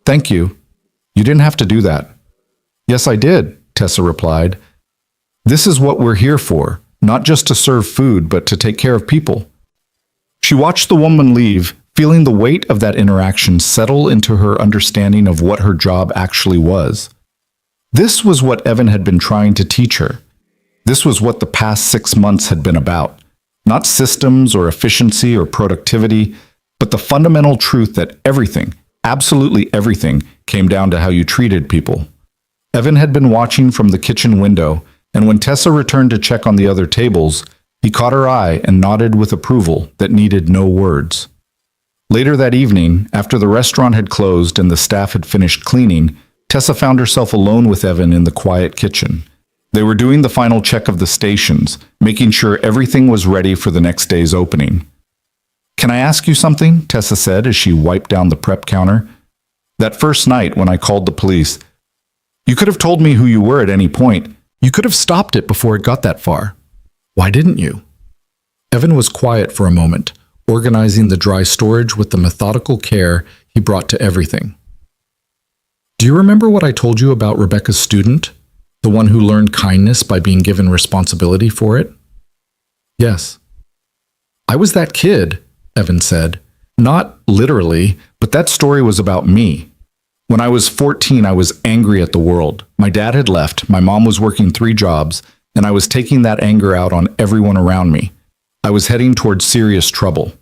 "Thank you. You didn't have to do that." "Yes, I did," Tessa replied. "This is what we're here for, not just to serve food, but to take care of people." She watched the woman leave, feeling the weight of that interaction settle into her understanding of what her job actually was. This was what Evan had been trying to teach her. This was what the past 6 months had been about. Not systems or efficiency or productivity, but the fundamental truth that everything, absolutely everything, came down to how you treated people. Evan had been watching from the kitchen window, and when Tessa returned to check on the other tables, he caught her eye and nodded with approval that needed no words. Later that evening, after the restaurant had closed and the staff had finished cleaning, Tessa found herself alone with Evan in the quiet kitchen. They were doing the final check of the stations, making sure everything was ready for the next day's opening. "Can I ask you something?" Tessa said as she wiped down the prep counter. "That first night when I called the police, you could have told me who you were at any point. You could have stopped it before it got that far. Why didn't you?" Evan was quiet for a moment, organizing the dry storage with the methodical care he brought to everything. "Do you remember what I told you about Rebecca's student? The one who learned kindness by being given responsibility for it?" "Yes." "I was that kid," Evan said. "Not literally, but that story was about me. When I was 14, I was angry at the world. My dad had left, my mom was working 3 jobs, and I was taking that anger out on everyone around me. I was heading towards serious trouble."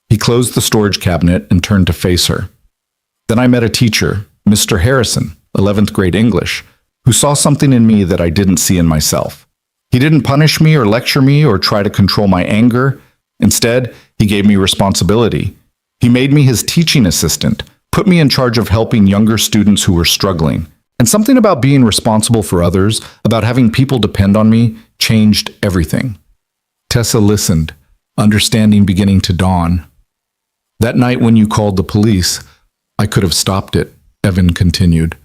He closed the storage cabinet and turned to face her. "Then I met a teacher, Mr. Harrison, 11th grade English, who saw something in me that I didn't see in myself. He didn't punish me or lecture me or try to control my anger. Instead, he gave me responsibility. He made me his teaching assistant, put me in charge of helping younger students who were struggling. And something about being responsible for others, about having people depend on me, changed everything." Tessa listened, understanding beginning to dawn. "That night when you called the police, I could have stopped it," Evan continued.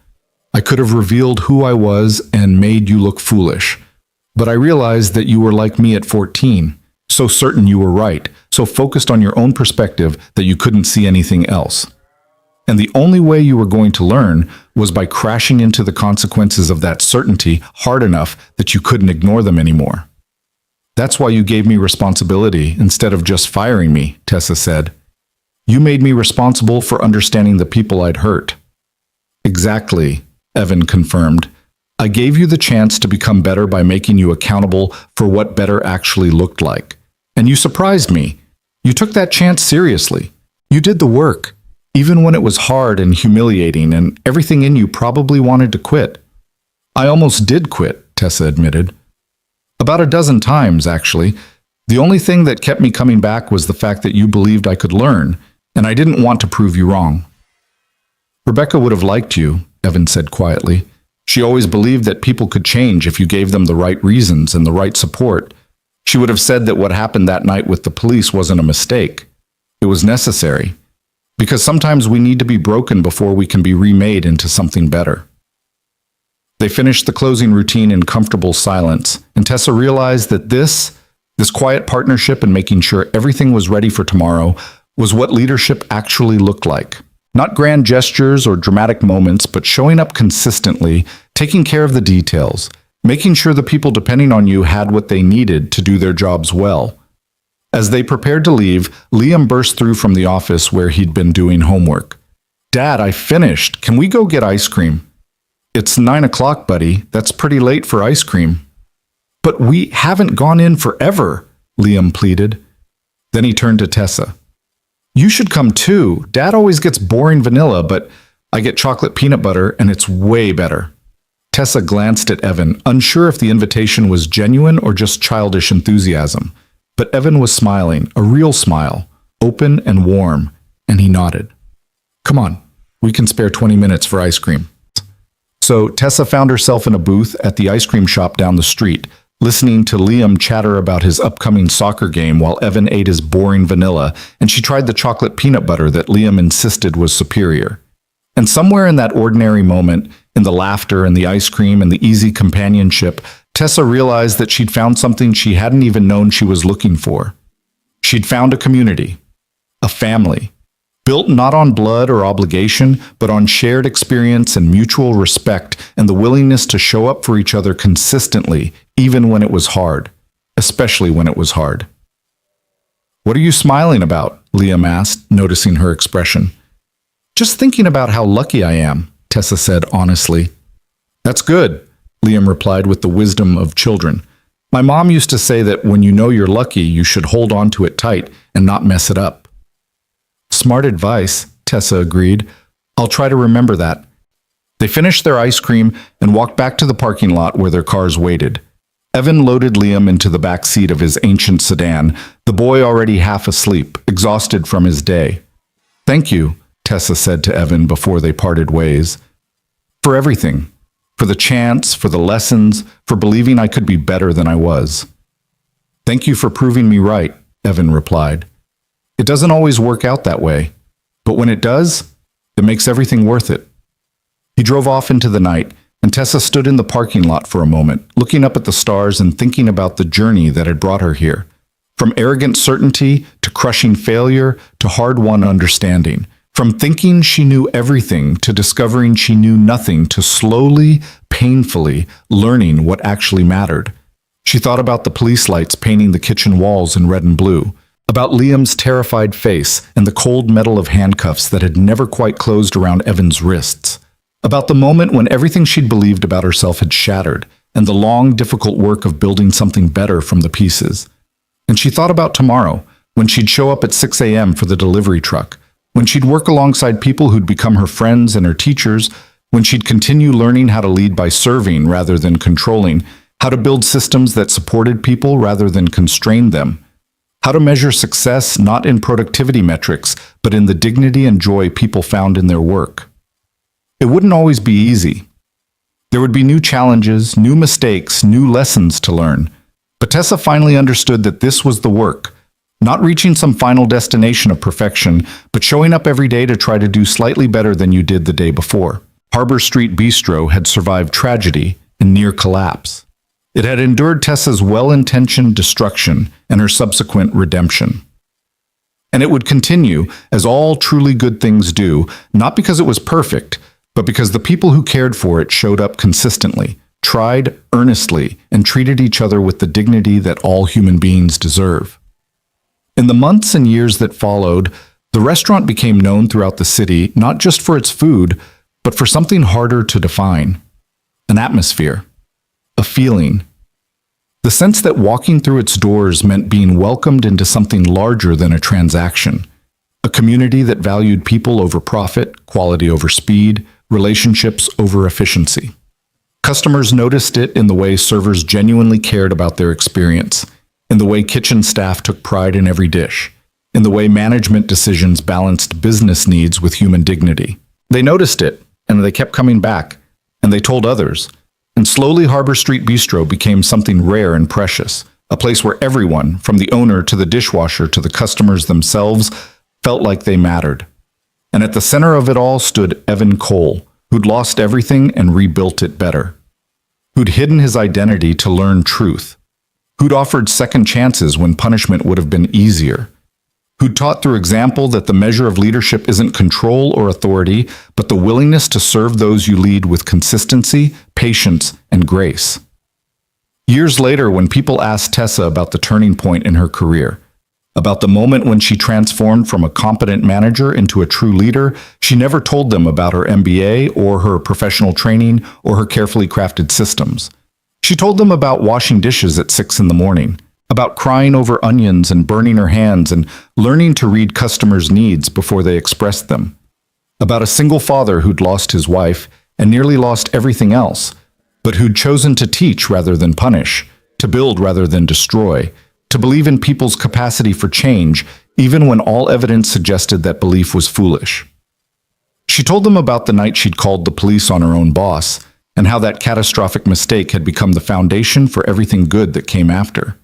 "I could have revealed who I was and made you look foolish. But I realized that you were like me at 14, so certain you were right, so focused on your own perspective that you couldn't see anything else. And the only way you were going to learn was by crashing into the consequences of that certainty hard enough that you couldn't ignore them anymore. That's why you gave me responsibility instead of just firing me," Tessa said. "You made me responsible for understanding the people I'd hurt." "Exactly," Evan confirmed. "I gave you the chance to become better by making you accountable for what better actually looked like. And you surprised me. You took that chance seriously. You did the work, even when it was hard and humiliating and everything in you probably wanted to quit." "I almost did quit," Tessa admitted. About a dozen times, actually. The only thing that kept me coming back was the fact that you believed I could learn, and I didn't want to prove you wrong. Rebecca would have liked you, Evan said quietly. She always believed that people could change if you gave them the right reasons and the right support. She would have said that what happened that night with the police wasn't a mistake. It was necessary. Because sometimes we need to be broken before we can be remade into something better. They finished the closing routine in comfortable silence, and Tessa realized that this quiet partnership in making sure everything was ready for tomorrow was what leadership actually looked like. Not grand gestures or dramatic moments, but showing up consistently, taking care of the details, making sure the people depending on you had what they needed to do their jobs well. As they prepared to leave, Liam burst through from the office where he'd been doing homework. "Dad, I finished. Can we go get ice cream?" "It's 9 o'clock, buddy. That's pretty late for ice cream." "But we haven't gone in forever," Liam pleaded. Then he turned to Tessa. "You should come too. Dad always gets boring vanilla, but I get chocolate peanut butter and it's way better." Tessa glanced at Evan, unsure if the invitation was genuine or just childish enthusiasm. But Evan was smiling, a real smile, open and warm, and he nodded. "Come on, we can spare 20 minutes for ice cream." So Tessa found herself in a booth at the ice cream shop down the street, listening to Liam chatter about his upcoming soccer game while Evan ate his boring vanilla, and she tried the chocolate peanut butter that Liam insisted was superior. And somewhere in that ordinary moment, in the laughter and the ice cream and the easy companionship, Tessa realized that she'd found something she hadn't even known she was looking for. She'd found a community, a family, built not on blood or obligation, but on shared experience and mutual respect and the willingness to show up for each other consistently, even when it was hard, especially when it was hard. "What are you smiling about?" Liam asked, noticing her expression. "Just thinking about how lucky I am," Tessa said honestly. "That's good," Liam replied with the wisdom of children. "My mom used to say that when you know you're lucky, you should hold on to it tight and not mess it up." "Smart advice," Tessa agreed. "I'll try to remember that." They finished their ice cream and walked back to the parking lot where their cars waited. Evan loaded Liam into the back seat of his ancient sedan, the boy already half asleep, exhausted from his day. "Thank you," Tessa said to Evan before they parted ways. "For everything. For the chance, for the lessons, for believing I could be better than I was." "Thank you for proving me right," Evan replied. "It doesn't always work out that way, but when it does, it makes everything worth it." He drove off into the night, and Tessa stood in the parking lot for a moment, looking up at the stars and thinking about the journey that had brought her here. From arrogant certainty to crushing failure to hard-won understanding. From thinking she knew everything to discovering she knew nothing to slowly, painfully learning what actually mattered. She thought about the police lights painting the kitchen walls in red and blue, about Liam's terrified face and the cold metal of handcuffs that had never quite closed around Evan's wrists, about the moment when everything she'd believed about herself had shattered, and the long, difficult work of building something better from the pieces. And she thought about tomorrow, when she'd show up at 6 a.m. for the delivery truck, when she'd work alongside people who'd become her friends and her teachers, when she'd continue learning how to lead by serving rather than controlling, how to build systems that supported people rather than constrained them, how to measure success not in productivity metrics, but in the dignity and joy people found in their work. It wouldn't always be easy. There would be new challenges, new mistakes, new lessons to learn. But Tessa finally understood that this was the work, not reaching some final destination of perfection, but showing up every day to try to do slightly better than you did the day before. Harbor Street Bistro had survived tragedy and near collapse. It had endured Tessa's well-intentioned destruction and her subsequent redemption. And it would continue, as all truly good things do, not because it was perfect, but because the people who cared for it showed up consistently, tried earnestly, and treated each other with the dignity that all human beings deserve. In the months and years that followed, the restaurant became known throughout the city not just for its food, but for something harder to define: an atmosphere, a feeling. The sense that walking through its doors meant being welcomed into something larger than a transaction, a community that valued people over profit, quality over speed, relationships over efficiency. Customers noticed it in the way servers genuinely cared about their experience, in the way kitchen staff took pride in every dish, in the way management decisions balanced business needs with human dignity. They noticed it, and they kept coming back, and they told others. And slowly Harbor Street Bistro became something rare and precious, a place where everyone, from the owner to the dishwasher to the customers themselves, felt like they mattered. And at the center of it all stood Evan Cole, who'd lost everything and rebuilt it better. Who'd hidden his identity to learn truth. Who'd offered second chances when punishment would have been easier. Who'd taught through example that the measure of leadership isn't control or authority, but the willingness to serve those you lead with consistency, patience, and grace. Years later, when people asked Tessa about the turning point in her career, about the moment when she transformed from a competent manager into a true leader, she never told them about her MBA or her professional training or her carefully crafted systems. She told them about washing dishes at 6 a.m, about crying over onions and burning her hands and learning to read customers' needs before they expressed them. About a single father who'd lost his wife and nearly lost everything else, but who'd chosen to teach rather than punish, to build rather than destroy, to believe in people's capacity for change, even when all evidence suggested that belief was foolish. She told them about the night she'd called the police on her own boss, and how that catastrophic mistake had become the foundation for everything good that came after.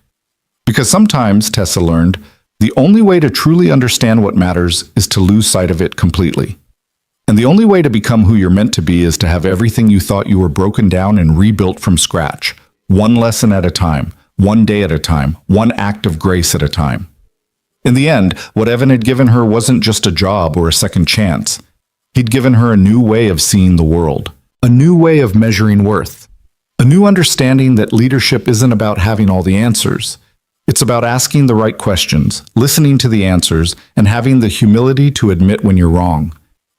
Because sometimes, Tessa learned, the only way to truly understand what matters is to lose sight of it completely. And the only way to become who you're meant to be is to have everything you thought you were broken down and rebuilt from scratch, one lesson at a time, one day at a time, one act of grace at a time. In the end, what Evan had given her wasn't just a job or a second chance. He'd given her a new way of seeing the world, a new way of measuring worth, a new understanding that leadership isn't about having all the answers. It's about asking the right questions, listening to the answers, and having the humility to admit when you're wrong.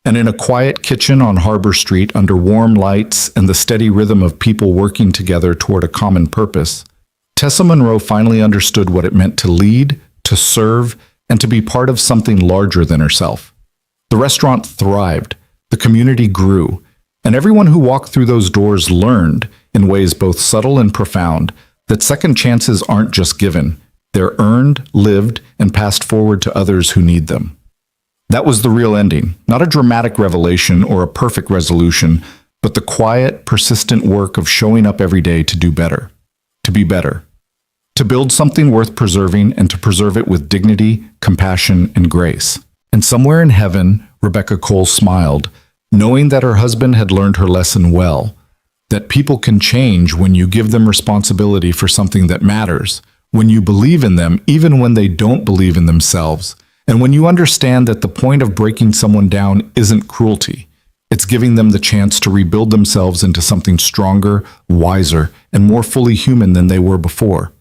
And in a quiet kitchen on Harbor Street under warm lights and the steady rhythm of people working together toward a common purpose, Tessa Monroe finally understood what it meant to lead, to serve, and to be part of something larger than herself. The restaurant thrived, the community grew, and everyone who walked through those doors learned, in ways both subtle and profound, that second chances aren't just given, they're earned, lived, and passed forward to others who need them. That was the real ending, not a dramatic revelation or a perfect resolution, but the quiet, persistent work of showing up every day to do better, to be better, to build something worth preserving and to preserve it with dignity, compassion, and grace. And somewhere in heaven, Rebecca Cole smiled, knowing that her husband had learned her lesson well, that people can change when you give them responsibility for something that matters, when you believe in them even when they don't believe in themselves, and when you understand that the point of breaking someone down isn't cruelty. It's giving them the chance to rebuild themselves into something stronger, wiser, and more fully human than they were before.